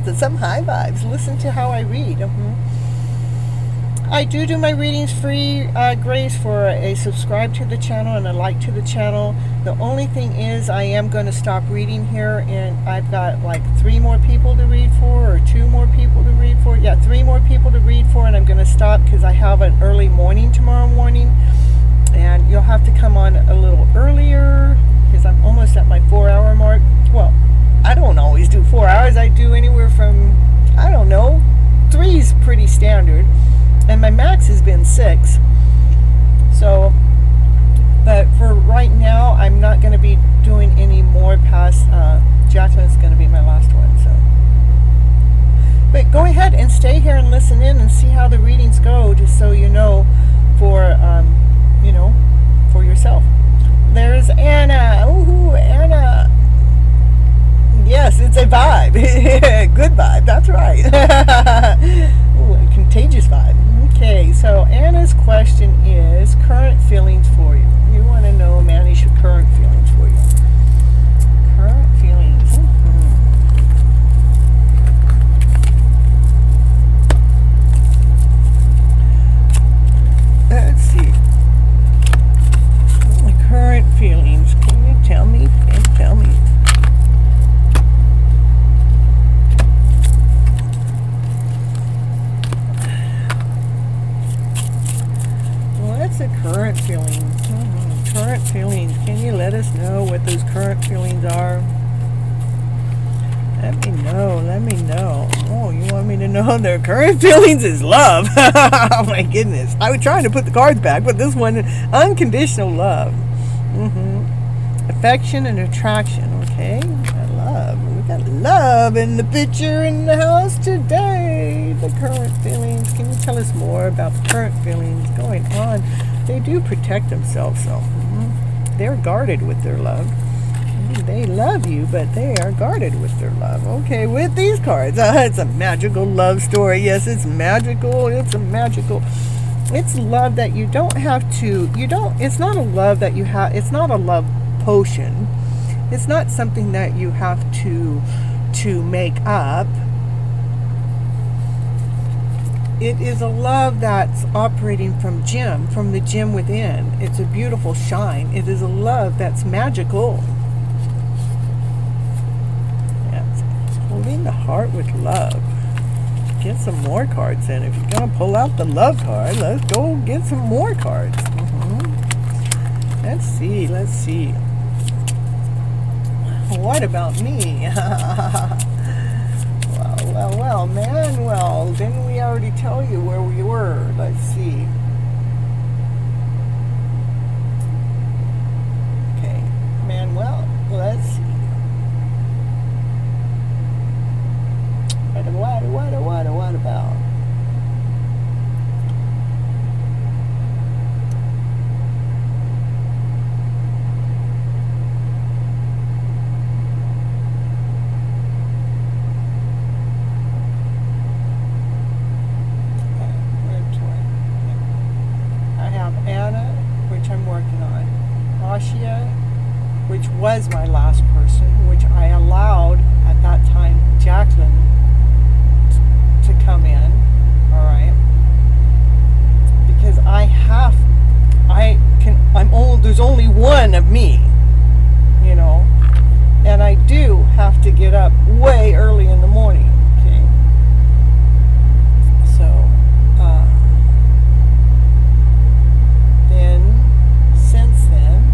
Get some high vibes. Listen to how I read. I do my readings free, Grace, for a subscribe to the channel and a like to the channel. The only thing is I am going to stop reading here, and I've got like 3 more people to read for, or 2 more people to read for. Yeah, 3 more people to read for, and I'm going to stop because I have an early morning tomorrow morning, and you'll have to come on a little earlier because I'm almost at my 4-hour mark. Well, I don't always do 4 hours. I do anywhere from, I don't know, 3 is pretty standard. And my max has been 6. So, but for right now, I'm not going to be doing any more past, Jacqueline's going to be my last one. So, but go ahead and stay here and listen in and see how the readings go, just so you know, for, for yourself. There's Anna. Ooh, Anna. Yes, it's a vibe. Good vibe, that's right. Ooh, a contagious vibe. Okay, so Anna's question is current feelings for you. You want to know, Manish, current feelings for you. Current feelings. Let's see. Current feelings. Can you tell me? Tell me. What's the current feelings? Current feelings. Can you let us know what those current feelings are? Let me know. Let me know. Oh, you want me to know their current feelings is love? Oh my goodness. I was trying to put the cards back, but this one, unconditional love. Affection and attraction. Okay. Love. We got love in the picture in the house today. The current feelings. Can you tell us more about the current feelings going on? They do protect themselves, so they're guarded with their love. They love you, but they are guarded with their love. Okay, with these cards, it's a magical love story. Yes, it's magical. It's a magical. It's love that you don't have to. It's not a love that you have. It's not a love potion. It's not something that you have to make up. It is a love that's operating from the gem within. It's a beautiful shine. It is a love that's magical. Yes. Holding the heart with love. Get some more cards in. If you're going to pull out the love card, let's go get some more cards. Let's see. What about me? Well, Manuel, didn't we already tell you where we were? Let's see. Okay, Manuel, let's see. What about? Which was my last person, which I allowed at that time Jacqueline to come in, all right, because there's only one of me, and I do have to get up way early in the morning, okay, so since then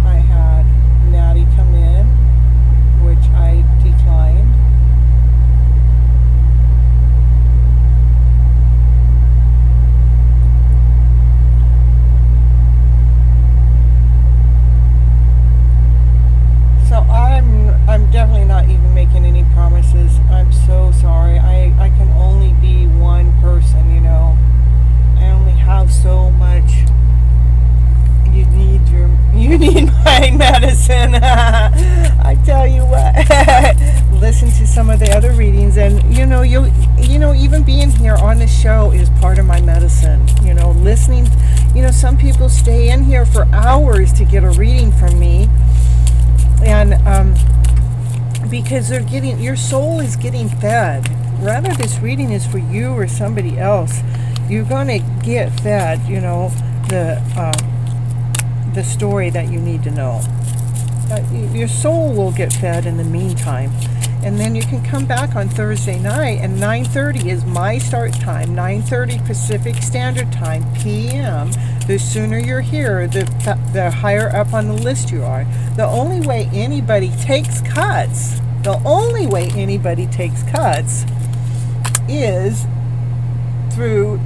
I had Maddie come in, which I declined. of the other readings, and even being here on the show is part of my medicine. Listening, some people stay in here for hours to get a reading from me, and because your soul is getting fed. Whether this reading is for you or somebody else, you're going to get fed, the story that you need to know. Your soul will get fed in the meantime. And then you can come back on Thursday night, and 9:30 is my start time, 9:30 Pacific Standard Time, p.m. The sooner you're here, the higher up on the list you are. The only way anybody takes cuts is through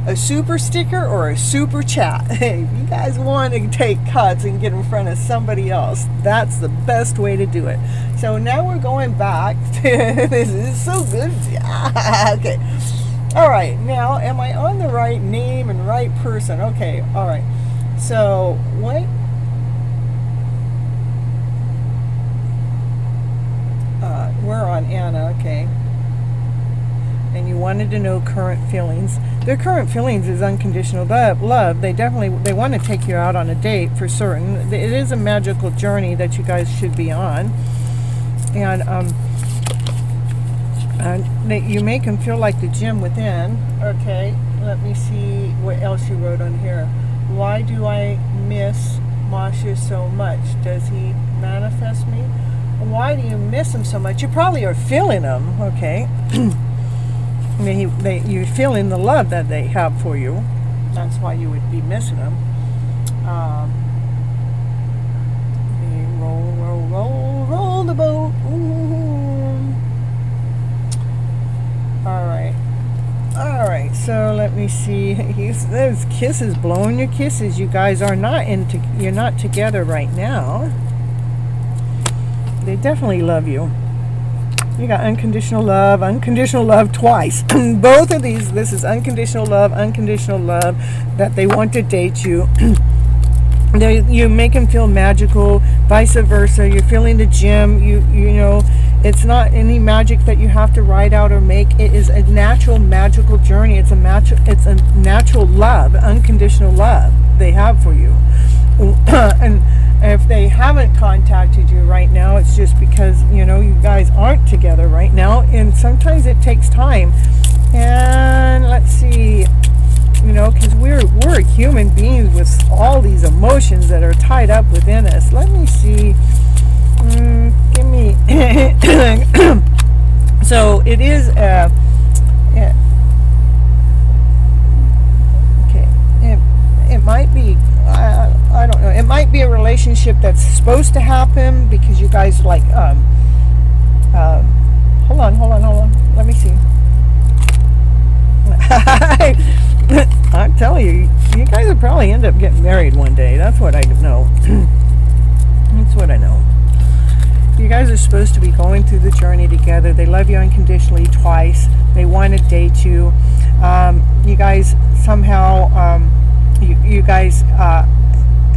a super sticker or a super chat. Hey, if you guys want to take cuts and get in front of somebody else, that's the best way to do it. So now we're going back to this is so good. Okay. All right. Now, am I on the right name and right person? Okay. All right. So what? We're on Anna. Okay. And you wanted to know current feelings. Their current feelings is unconditional love. They want to take you out on a date for certain. It is a magical journey that you guys should be on. And you make them feel like the gem within. Okay, let me see what else you wrote on here. Why do I miss Masha so much? Does he manifest me? Why do you miss him so much? You probably are feeling him, okay? You're feeling the love that they have for you. That's why you would be missing them. Roll the boat. Ooh. All right. So let me see. Those kisses, blowing your kisses. You guys are you're not together right now. They definitely love you. You got unconditional love twice. Both of these, this is unconditional love, that they want to date you. You make them feel magical, vice versa. You're feeling the gem. It's not any magic that you have to write out or make. It is a natural, magical journey. It's a natural love, unconditional love they have for you. And if they haven't contacted you right now, it's just because, you guys aren't together right now. And sometimes it takes time. And let's see, because we're human beings with all these emotions that are tied up within us. Let me see. Give me. So it is okay. It might be. I don't know. It might be a relationship that's supposed to happen because you guys hold on. Let me see. I'm telling you, you guys will probably end up getting married one day. That's what I know. That's what I know. You guys are supposed to be going through the journey together. They love you unconditionally twice. They want to date you. You guys somehow, you guys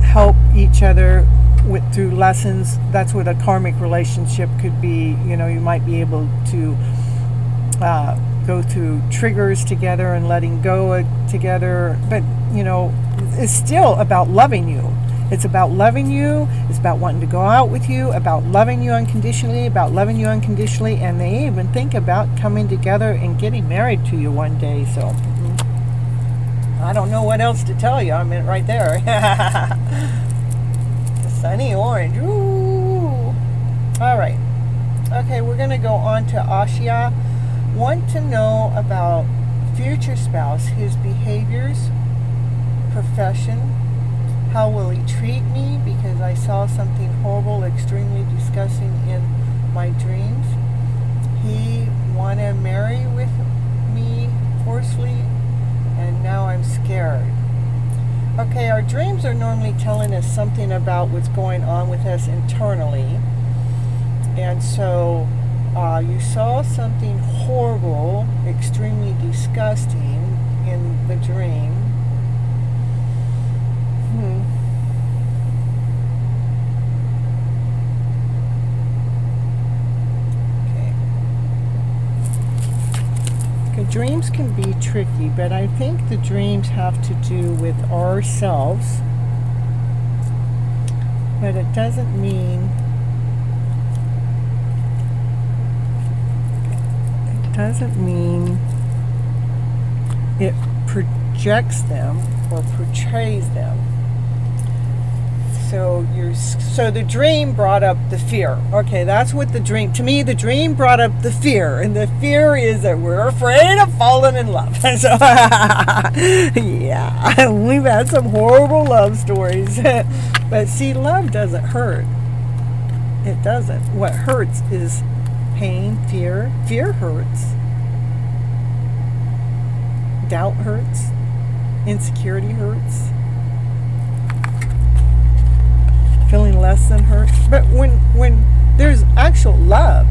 help each other through lessons. That's what a karmic relationship could be. You might be able to go through triggers together and letting go together. But, it's still about loving you. It's about loving you. It's about wanting to go out with you, about loving you unconditionally, and they even think about coming together and getting married to you one day. So I don't know what else to tell you. I mean, right there. Sunny orange. Ooh. All right. Okay, we're going to go on to Ashia. Want to know about future spouse, his behaviors, profession. How will he treat me? Because I saw something horrible, extremely disgusting in my dreams. He want to marry with me forcefully, and now I'm scared. Okay, our dreams are normally telling us something about what's going on with us internally. And so you saw something horrible, extremely disgusting in the dream. Okay. dreams can be tricky, but I think the dreams have to do with ourselves. But it doesn't mean it projects them or portrays them. So the dream brought up the fear. Okay, that's what the dream, to me, the dream brought up the fear. And the fear is that we're afraid of falling in love. So, yeah, we've had some horrible love stories. But see, love doesn't hurt. It doesn't. What hurts is pain, fear. Fear hurts. Doubt hurts. Insecurity hurts. Feeling less than hurts. But when there's actual love,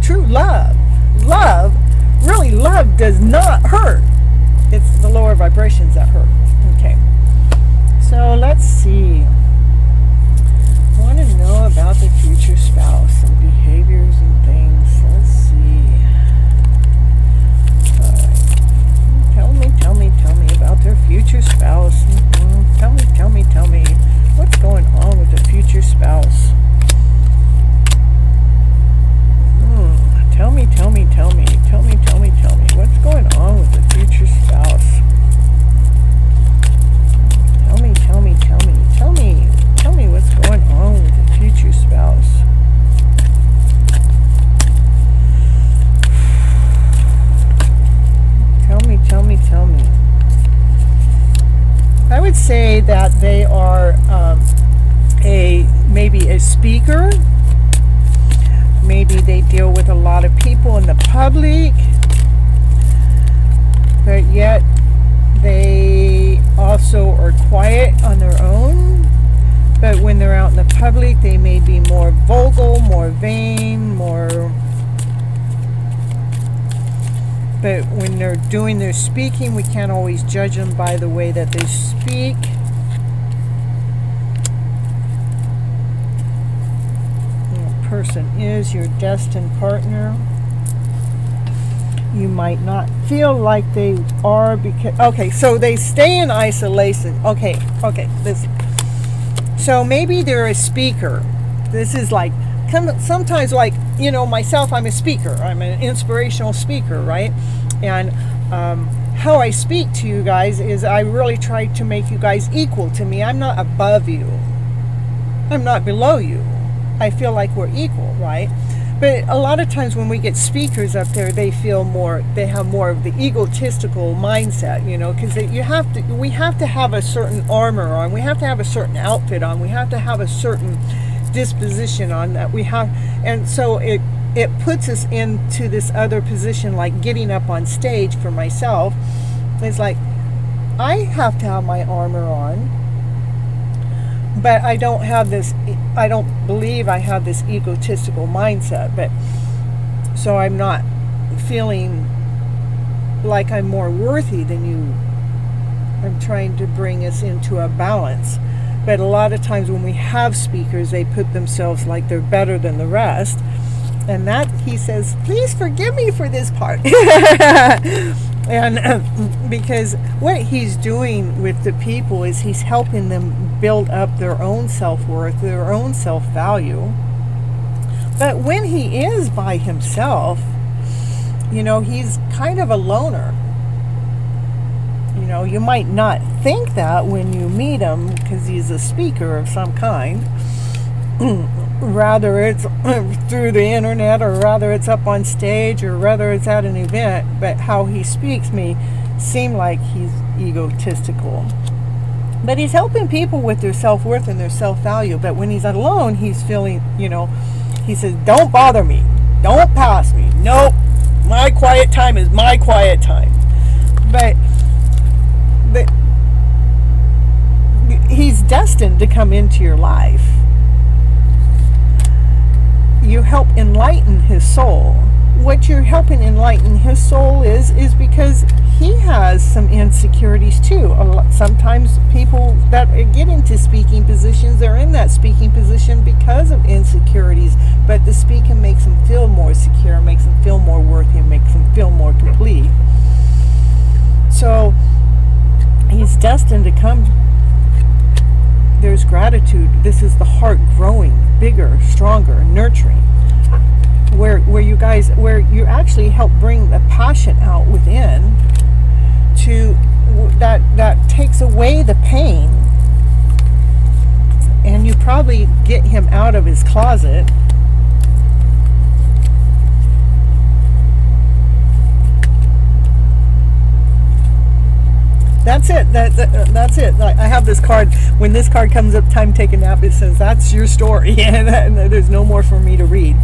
true love, really love does not hurt. It's the lower vibrations that hurt. Okay. So let's see. I want to know about the future spouse and behaviors and things. Let's see. All right. Tell me about their future spouse. Tell me. What's going on with the future spouse? Tell me. What's going on with the future spouse? Tell me what's going on with the future spouse. Tell me. I would say that they are maybe a speaker. Maybe they deal with a lot of people in the public, but yet they also are quiet on their own. But when they're out in the public, they may be more vocal, more vain, but when they're doing their speaking, we can't always judge them by the way that they speak. The person is your destined partner. You might not feel like they are because... Okay, so they stay in isolation. Okay, listen. So maybe they're a speaker. This is like... Sometimes, like, myself, I'm a speaker. I'm an inspirational speaker, right? And how I speak to you guys is I really try to make you guys equal to me. I'm not above you. I'm not below you. I feel like we're equal, right? But a lot of times when we get speakers up there, they have more of the egotistical mindset, because we have to have a certain armor on. We have to have a certain outfit on. We have to have a certain disposition on that we have, and so it puts us into this other position, like getting up on stage. For myself, it's like I have to have my armor on, but I don't believe I have this egotistical mindset, but so I'm not feeling like I'm more worthy than you. I'm trying to bring us into a balance. But a lot of times when we have speakers, they put themselves like they're better than the rest. And that, he says, please forgive me for this part. And because what he's doing with the people is he's helping them build up their own self-worth, their own self-value. But when he is by himself, he's kind of a loner. You might not think that when you meet him because he's a speaker of some kind. Rather it's through the internet, or rather it's up on stage, or rather it's at an event. But how he speaks may seem like he's egotistical. But he's helping people with their self-worth and their self-value. But when he's alone, he's feeling, he says, don't bother me. Don't pass me. Nope. My quiet time is my quiet time. But he's destined to come into your life. You help enlighten his soul. What you're helping enlighten his soul is because he has has some insecurities too. Sometimes people that get into speaking positions, they're in that speaking position because of insecurities, but the speaking makes them feel more secure, makes them feel more worthy, and makes them feel more complete. So he's destined to come. There's gratitude. This is the heart growing bigger, stronger, nurturing, where you actually help bring the passion out within, to that takes away the pain, and you probably get him out of his closet. That's it. That's it. I have this card. When this card comes up, time to take a nap, it says, that's your story. And there's no more for me to read.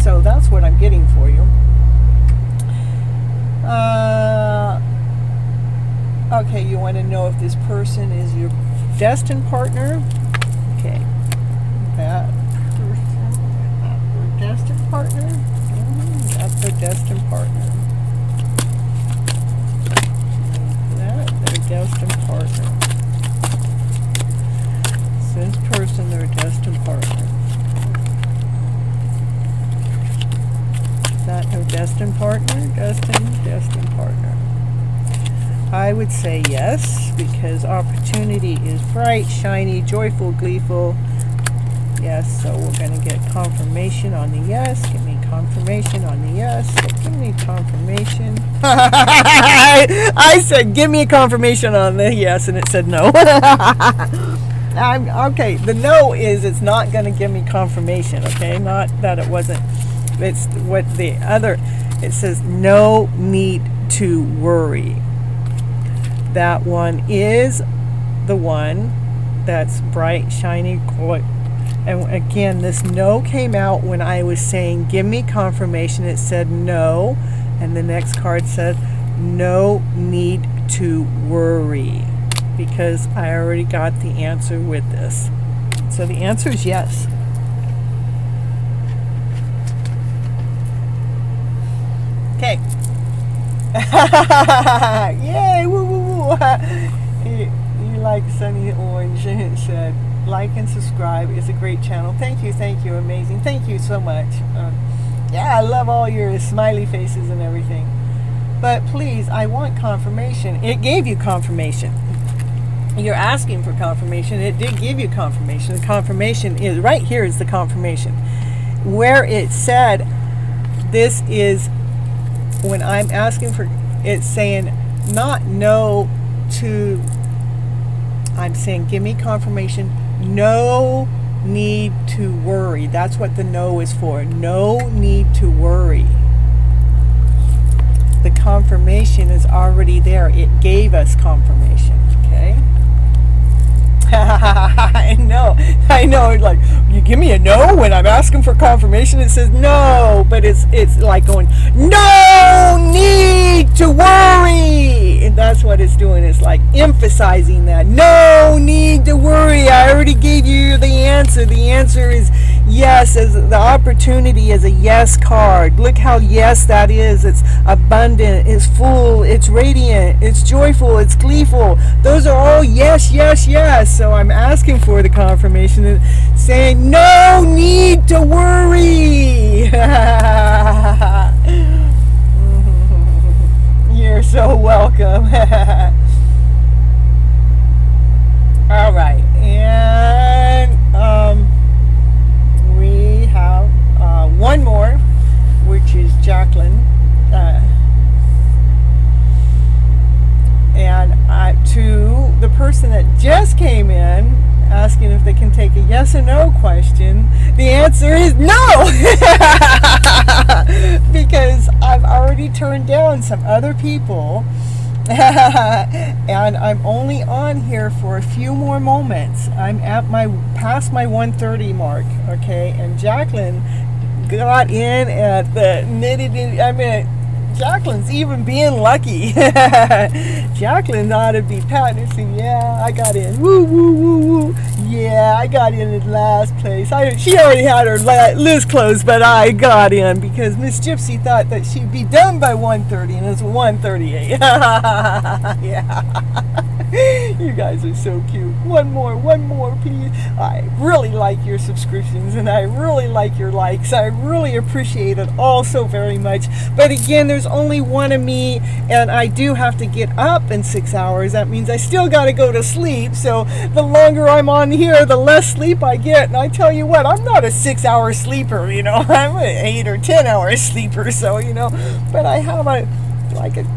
So that's what I'm getting for you. Okay, you want to know if this person is your destined partner. Okay. That person, their destined partner. That's their destined partner. Destined partner. This person, their destined partner. Is that their destined partner? Destined partner. I would say yes, because opportunity is bright, shiny, joyful, gleeful. Yes, so we're going to get confirmation on the yes. Give me confirmation on the yes. So give me confirmation. I said, give me a confirmation on the yes, and it said no. Okay, the no is it's not going to give me confirmation, okay? Not that it wasn't. It's what the other, it says no need to worry. That one is the one that's bright, shiny, and again, this no came out when I was saying, give me confirmation. It said no. And the next card said, no need to worry. Because I already got the answer with this. So the answer is yes. Okay. Yay! Woo, woo, woo. You like Sunny Orange, it said. Like and subscribe. It's a great channel. Thank you, amazing. Thank you so much. Yeah, I love all your smiley faces and everything. But please, I want confirmation. It gave you confirmation. You're asking for confirmation. It did give you confirmation. The confirmation is right here is the confirmation. Where it said, this is when I'm asking for, it's saying not no to, I'm saying give me confirmation. No need to worry. That's what the no is for. No need to worry. The confirmation is already there. It gave us confirmation. Okay? I know. Like, you give me a no when I'm asking for confirmation. It says no, but it's like going, no need to worry. And that's what it's doing. It's like emphasizing that. No need to worry. I already gave you the answer. The answer is yes, as the opportunity is a yes card. Look how yes that is. It's abundant, it's full, it's radiant, it's joyful, it's gleeful. Those are all yes, yes, yes. So I'm asking for the confirmation and saying no need to worry. You're so welcome. All right, and we have one more, which is Jacqueline, and to the person that just came in asking if they can take a yes or no question, the answer is no. Because I've already turned down some other people. And I'm only on here for a few more moments. I'm at past my 1:30 mark, okay? And Jacqueline got in at the Jacqueline's even being lucky. Jacqueline ought to be patting her saying, yeah, I got in. Woo, woo, woo, woo. Yeah, I got in last place. She already had her list closed, but I got in because Miss Gypsy thought that she'd be done by 1:30, and it's 1:38. Yeah. You guys are so cute. One more, please. I really like your subscriptions, and I really like your likes. I really appreciate it all so very much. But again, there's only one of me, and I do have to get up in 6 hours. That means I still got to go to sleep. So the longer I'm on here, the less sleep I get. And I tell you what, I'm not a 6-hour sleeper, I'm an 8 or 10 hour sleeper. So, but I have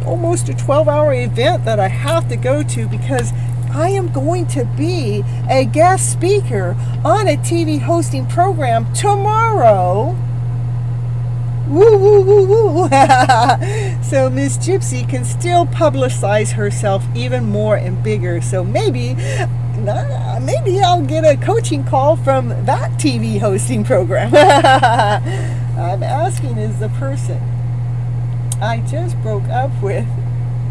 almost a 12-hour event that I have to go to because I am going to be a guest speaker on a TV hosting program tomorrow. Woo, woo, woo, woo. So Miss Gypsy can still publicize herself even more and bigger. So maybe I'll get a coaching call from that TV hosting program. I'm asking, is the person I just broke up with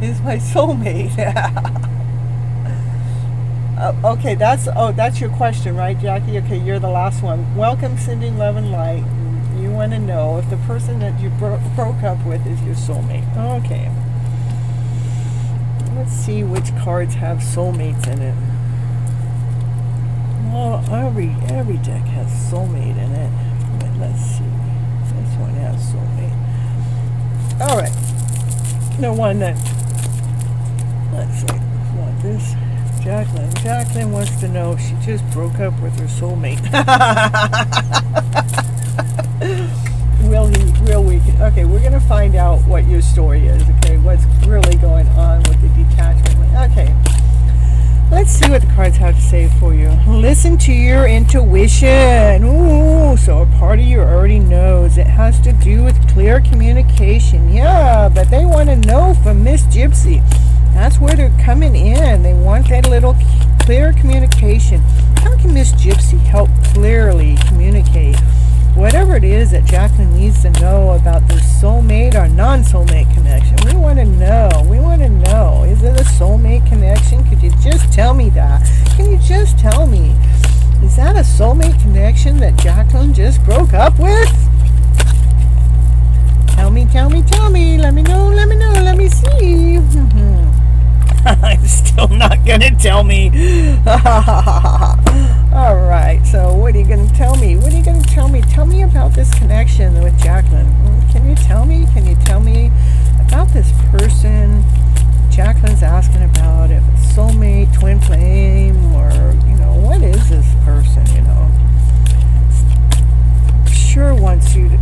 is my soulmate? Okay, that's your question, right, Jackie? Okay, you're the last one. Welcome, sending love and light. You want to know if the person that you broke up with is your soulmate. Okay. Let's see which cards have soulmates in it. Well, every deck has soulmate in it. But let's see. This one has soulmate. All right. The one that, let's see, want this. Jacqueline wants to know if she just broke up with her soulmate. Will we? Okay, we're going to find out what your story is, okay? What's really going on with the detachment. Okay. Let's see what the cards have to say for you. Listen to your intuition. Ooh, so a part of you already knows. It has to do with clear communication. Yeah, but they want to know from Miss Gypsy. That's where they're coming in. They want that little clear communication. How can Miss Gypsy help clearly communicate whatever it is that Jacqueline needs to know about this soulmate or non-soulmate connection? We want to know. Is it a soulmate connection? Could you just tell me that? Can you just tell me? Is that a soulmate connection that Jacqueline just broke up with? Tell me. Let me know. Let me see. I'm still not going to tell me. All right. So what are you going to tell me? Tell me about this connection with Jacqueline. Can you tell me about this person Jacqueline's asking about? If it's soulmate, twin flame, or, what is this person, Sure wants you to...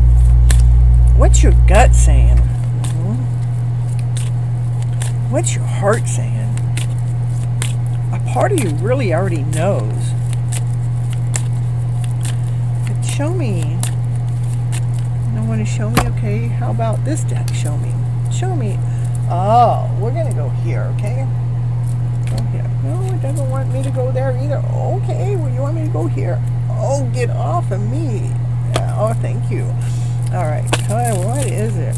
What's your gut saying? What's your heart saying? A part of you really already knows. But show me. You don't want to show me? Okay, how about this deck? Show me. Oh, we're going to go here, okay? Go here. No, it doesn't want me to go there either. Okay, well, you want me to go here? Oh, get off of me. Yeah, oh, thank you. All right, what is it?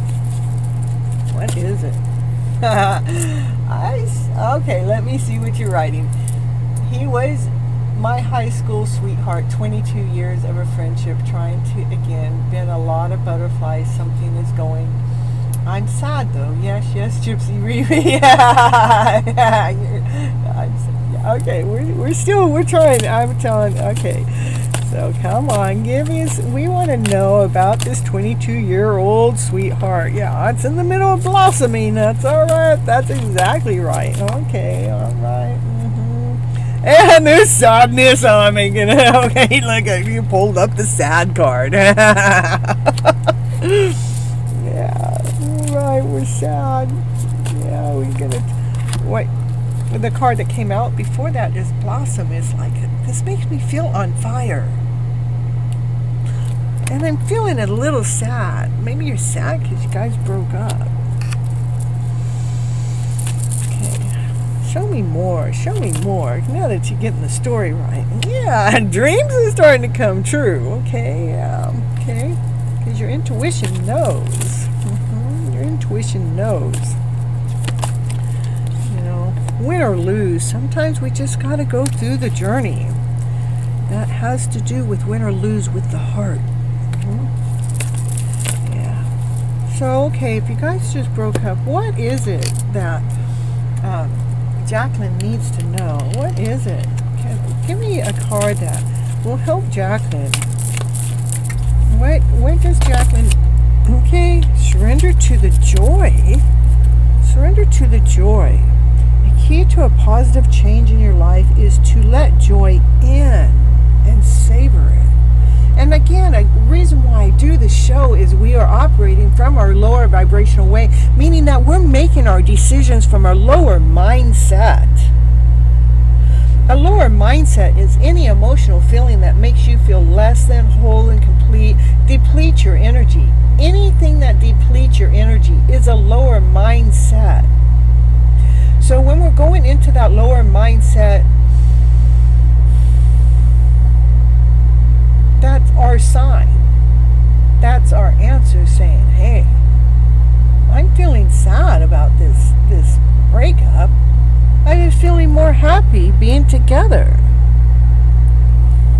Okay, let me see what you're writing. He was my high school sweetheart, 22 years of a friendship, trying to, again, been a lot of butterflies, something is going. I'm sad though. Yes, Gypsy Riri. Okay, we're trying. I'm telling. Okay, so come on, we want to know about this 22-year-old sweetheart. Yeah, it's in the middle of blossoming. That's all right. That's exactly right. Okay, all right. And there's sadness. I'm making it. Okay, look, you pulled up the sad card. Yeah. Right, we're sad. Yeah, we're gonna. Wait, the card that came out before that is Blossom. Is like, this makes me feel on fire, and I'm feeling a little sad. Maybe you're sad because you guys broke up. Okay, show me more. Now that you're getting the story right. Yeah, dreams are starting to come true. Okay, okay, because your intuition knows. intuition knows. You know, win or lose, sometimes we just got to go through the journey. That has to do with win or lose with the heart. Yeah. So, okay, if you guys just broke up, what is it that Jacqueline needs to know? What is it? Give me a card that will help Jacqueline. What does Jacqueline... Okay, surrender to the joy. Surrender to the joy. The key to a positive change in your life is to let joy in and savor it. And again, a reason why I do this show is we are operating from our lower vibrational way, meaning that we're making our decisions from our lower mindset. A lower mindset is any emotional feeling that makes you feel less than whole and complete, depletes your energy. Anything that depletes your energy is a lower mindset. So when we're going into that lower mindset, that's our sign. That's our answer saying, hey, I'm feeling sad about this breakup. I'm just feeling more happy being together.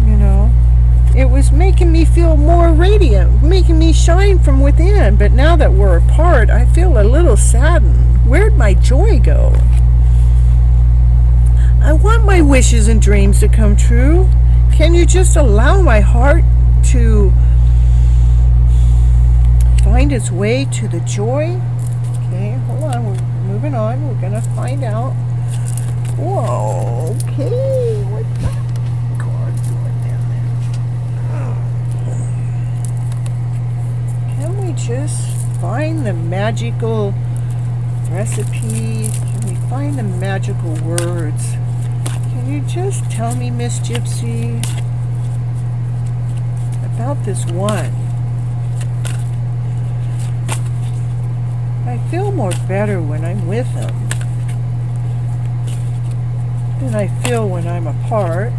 You know, it was making me feel more radiant, making me shine from within. But now that we're apart, I feel a little saddened. Where'd my joy go? I want my wishes and dreams to come true. Can you just allow my heart to find its way to the joy? Okay, hold on. We're moving on. We're going to find out. Whoa, okay. What's that card doing down there? Can we just find the magical recipe? Can we find the magical words? Can you just tell me, Miss Gypsy, about this one? I feel more better when I'm with him than I feel when I'm apart.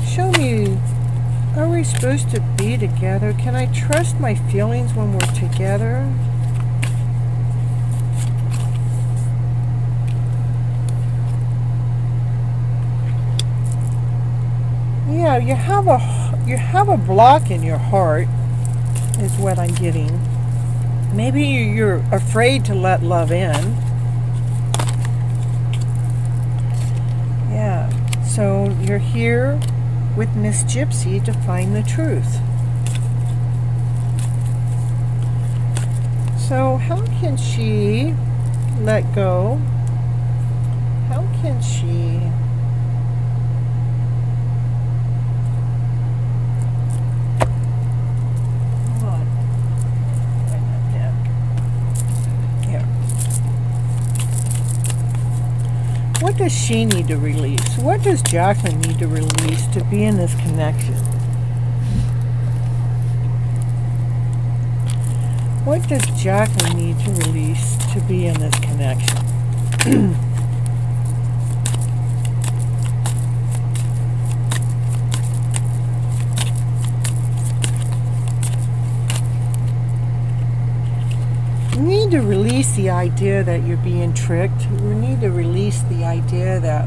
Show me, are we supposed to be together? Can I trust my feelings when we're together? Yeah, you have a block in your heart, is what I'm getting. Maybe you're afraid to let love in. Yeah, so you're here with Miss Gypsy to find the truth. So how can she let go? How can she what does she need to release? What does Jacqueline need to release to be in this connection? What does Jacqueline need to release to be in this connection? We need to release the idea that you're being tricked. We need to release the idea that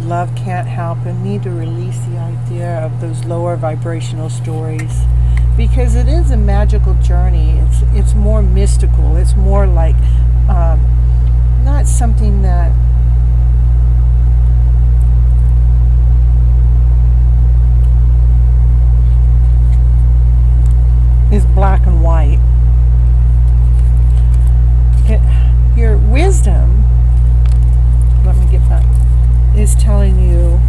love can't happen. We need to release the idea of those lower vibrational stories, because it is a magical journey. It's more mystical. It's more like not something that is black and white. Your wisdom, let me get back, is telling you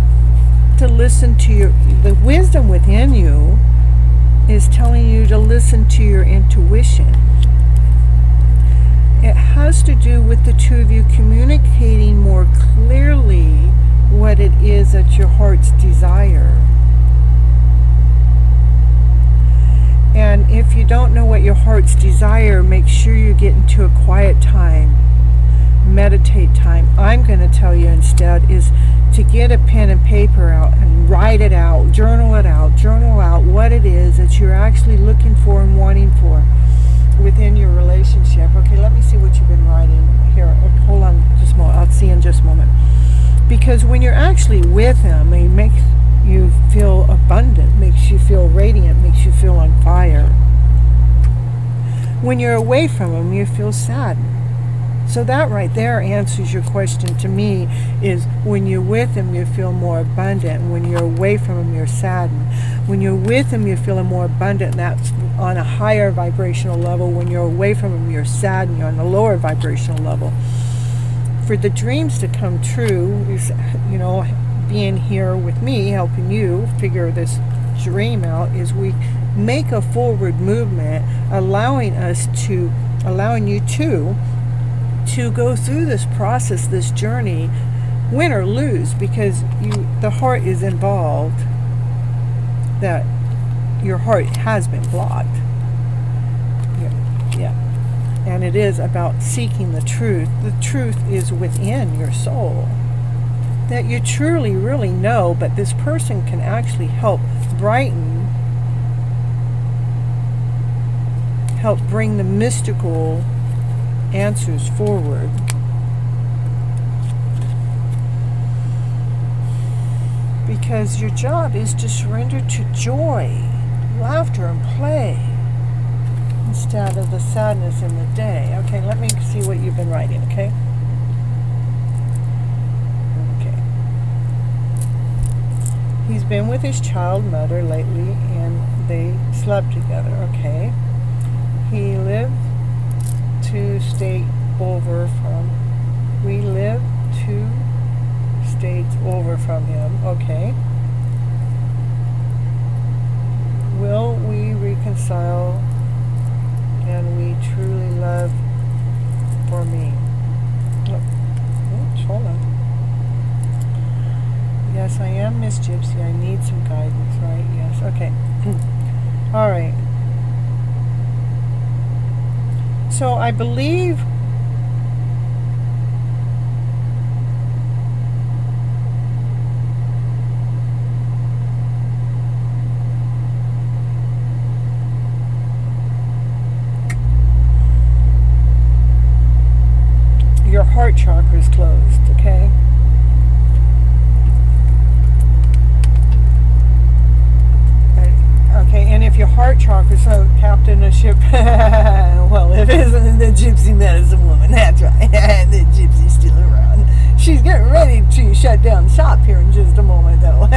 to listen to the wisdom within you is telling you to listen to your intuition. It has to do with the two of you communicating more clearly what it is that your heart's desire. And if you don't know what your heart's desire, make sure you get into a quiet time, meditate time. I'm going to tell you instead is to get a pen and paper out and write it out, journal out what it is that you're actually looking for and wanting for. within your relationship. Okay, let me see what you've been writing here. Hold on just a moment. I'll see in just a moment. Because when you're actually with him, he makes you feel abundant, makes you feel radiant, makes you feel on fire. When you're away from him, you feel sad. So that right there answers your question to me, is when you're with him, you feel more abundant. When you're away from him, you're saddened. When you're with him, you're feeling more abundant, and that's on a higher vibrational level. When you're away from him, you're saddened, you're on a lower vibrational level. For the dreams to come true, is, being here with me, helping you figure this dream out, is we make a forward movement, allowing you to go through this process, this journey, win or lose, because the heart is involved, that your heart has been blocked. Yeah. And it is about seeking the truth. The truth is within your soul, that you truly, really know, but this person can actually help bring the mystical answers forward. Because your job is to surrender to joy, laughter, and play instead of the sadness in the day. Okay, let me see what you've been writing, okay? Okay. He's been with his child mother lately, and they slept together, okay? He lived 2 states over from, we live 2 states over from him, okay? Will we reconcile, and we truly love for me? Oops, hold on. Yes, I am Miss Gypsy. I need some guidance, right? Yes, okay. All right. So I believe your heart chakra is closed, okay? Okay, and if your heart chakra is so captain of ship, well, if it isn't the Gypsy medicine woman, that's right. The Gypsy's still around. She's getting ready to shut down shop here in just a moment, though.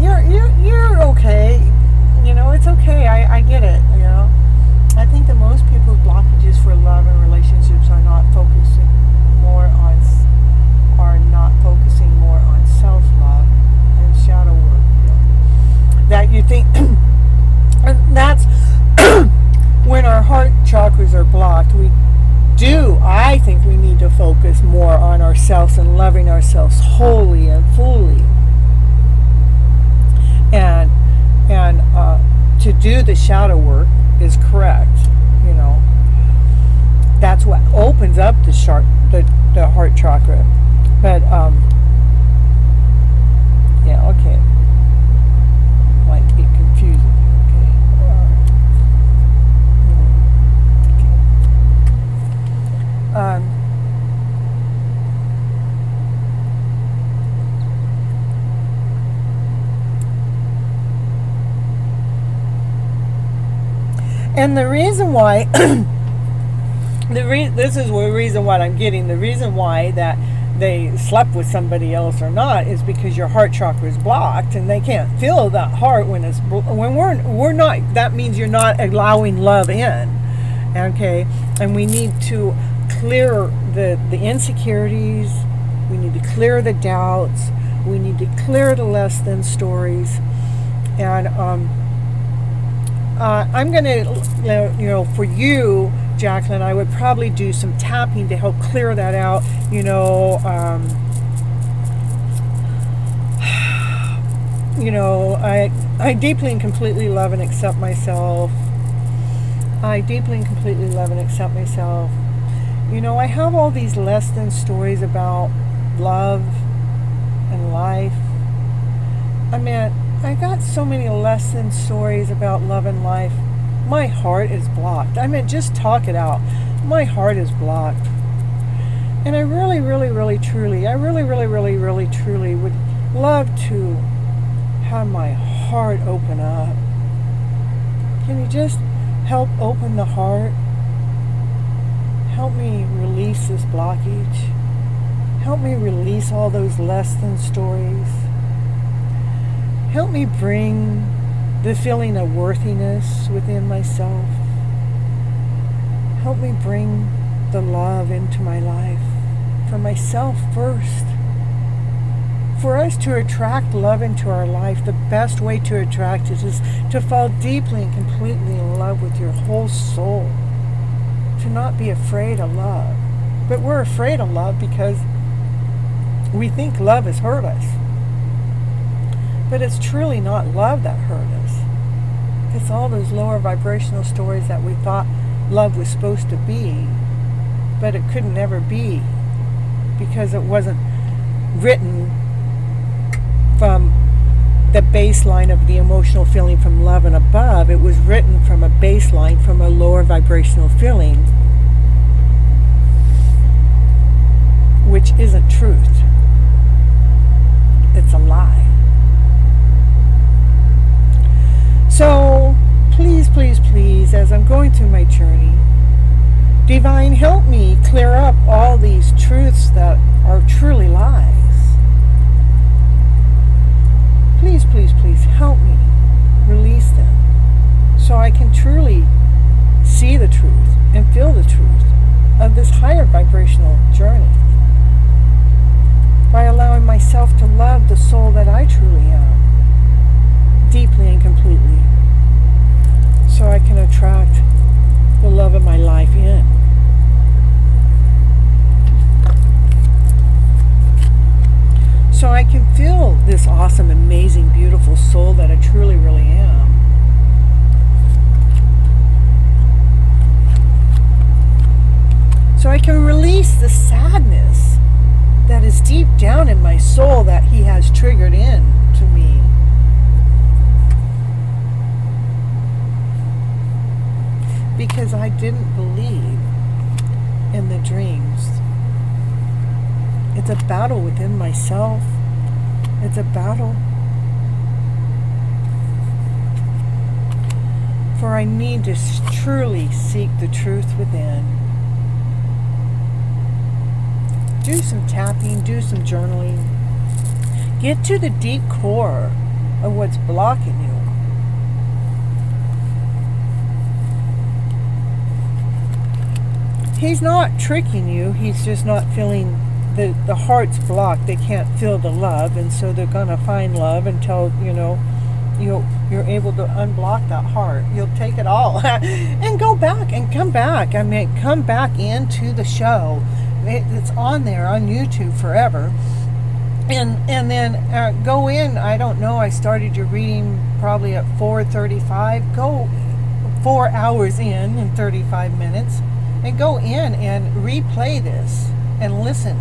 You're okay. It's okay. I get it. I think that most people's blockages for love and relationships are not focusing more on self-love and shadow work. That you think that's when our heart chakras are blocked. I think we need to focus more on ourselves and loving ourselves wholly and fully, and to do the shadow work is correct. That's what opens up the heart chakra. But yeah, okay, might be confusing. Okay. And the reason why, this is the reason what I'm getting, the reason why that they slept with somebody else or not is because your heart chakra is blocked, and they can't feel that heart when we're not. That means you're not allowing love in, okay? And we need to clear the insecurities. We need to clear the doubts. We need to clear the less than stories, and I'm going to, for you, Jacqueline, I would probably do some tapping to help clear that out. I deeply and completely love and accept myself. I deeply and completely love and accept myself. I have all these less than stories about love and life. I got so many less than stories about love and life. My heart is blocked. I mean, just talk it out. My heart is blocked. And I really, really, really, truly would love to have my heart open up. Can you just help open the heart? Help me release this blockage. Help me release all those less than stories. Help me bring the feeling of worthiness within myself. Help me bring the love into my life. For myself first. For us to attract love into our life, the best way to attract it is to fall deeply and completely in love with your whole soul. To not be afraid of love. But we're afraid of love because we think love has hurt us. But it's truly not love that hurt us. It's all those lower vibrational stories that we thought love was supposed to be, but it couldn't ever be because it wasn't written from the baseline of the emotional feeling from love and above. It was written from a baseline from a lower vibrational feeling, which isn't truth. It's a lie. So please, please, please, as I'm going through my journey, Divine, help me clear up all these truths that are truly lies. Please, please, please help me release them so I can truly see the truth and feel the truth of this higher vibrational journey by allowing myself to love the soul that I truly am, deeply and completely, so I can attract the love of my life in. So I can feel this awesome, amazing, beautiful soul that I truly, really am. So I can release the sadness that is deep down in my soul that he has triggered in to me. Because I didn't believe in the dreams. It's a battle within myself. It's a battle. For I need to truly seek the truth within. Do some tapping, do some journaling. Get to the deep core of what's blocking you. He's not tricking you, he's just not feeling the heart's blocked. They can't feel the love, and so they're gonna find love until you're able to unblock that heart. You'll take it all and go back and come back. I mean, come back into the show. It's on there on YouTube forever. And then go in. I don't know. I started your reading probably at 4:35. Go 4 hours in 35 minutes, and go in and replay this and listen.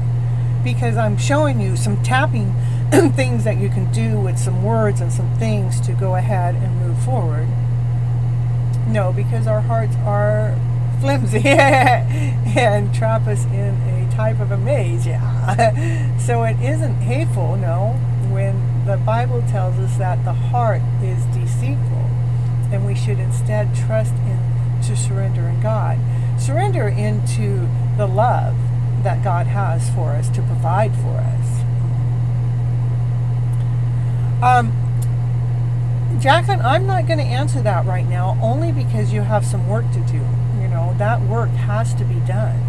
Because I'm showing you some tapping things that you can do with some words and some things to go ahead and move forward. No, because our hearts are flimsy and trap us in a type of a maze. Yeah. So it isn't hateful, no, when the Bible tells us that the heart is deceitful and we should instead trust in to surrender in God. Surrender into the love that God has for us to provide for us. Jacqueline, I'm not going to answer that right now, only because you have some work to do. That work has to be done.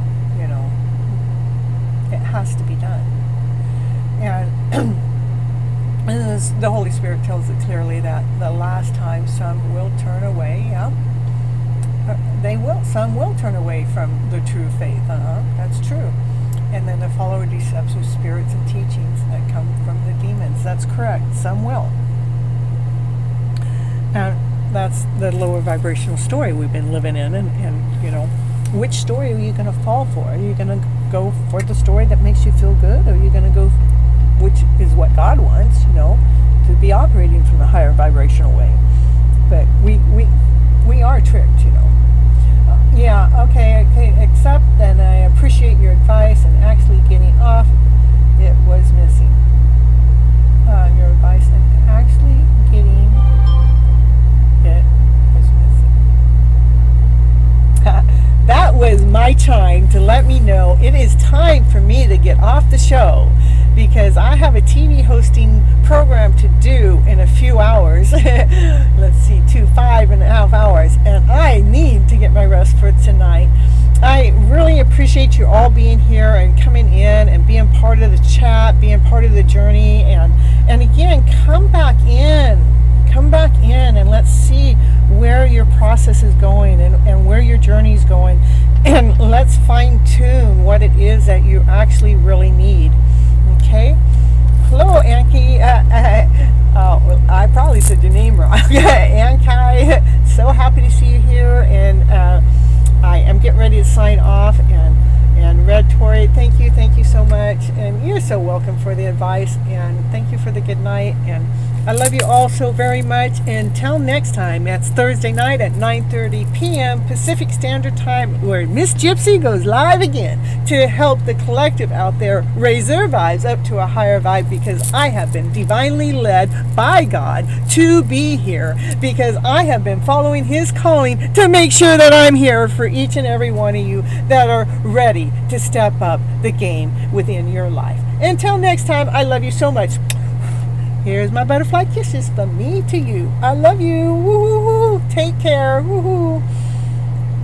It has to be done. And the Holy Spirit tells it clearly that the last time some will turn away. Yeah, some will turn away from the true faith. That's true. And then they follow deceptive spirits and teachings that come from the demons. That's correct. Some will. And that's the lower vibrational story we've been living in. And which story are you going to fall for? Are you going to go for the story that makes you feel good? Or are you going to go, which is what God wants, to be operating from the higher vibrational way? But we are tricked, you know. Yeah, okay, accept, and I appreciate your advice and actually getting off. It was missing. Your advice and actually getting it was missing. That was my chime to let me know it is time for me to get off the show, because I have a TV hosting program to do in a few hours. Let's see, 5.5 hours, and I need to get my rest for tonight. I really appreciate you all being here and coming in and being part of the chat, being part of the journey, and again, come back in and let's see where your process is going and where your journey is going, and let's fine tune what it is that you actually really need. Okay. Hello, Anki. Well, I probably said your name wrong. Anki, so happy to see you here, and I am getting ready to sign off. And Red Tori, thank you so much, and you're so welcome for the advice, and thank you for the good night, and I love you all so very much. Until next time, that's Thursday night at 9:30 p.m. Pacific Standard Time, where Miss Gypsy goes live again to help the collective out there raise their vibes up to a higher vibe, because I have been divinely led by God to be here, because I have been following His calling to make sure that I'm here for each and every one of you that are ready to step up the game within your life. Until next time, I love you so much. Here's my butterfly kisses from me to you. I love you. Woo-hoo-hoo. Take care. Woo-hoo.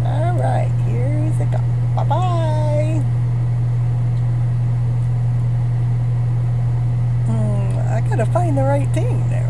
All right. Here's it go. Bye-bye. I gotta find the right thing there.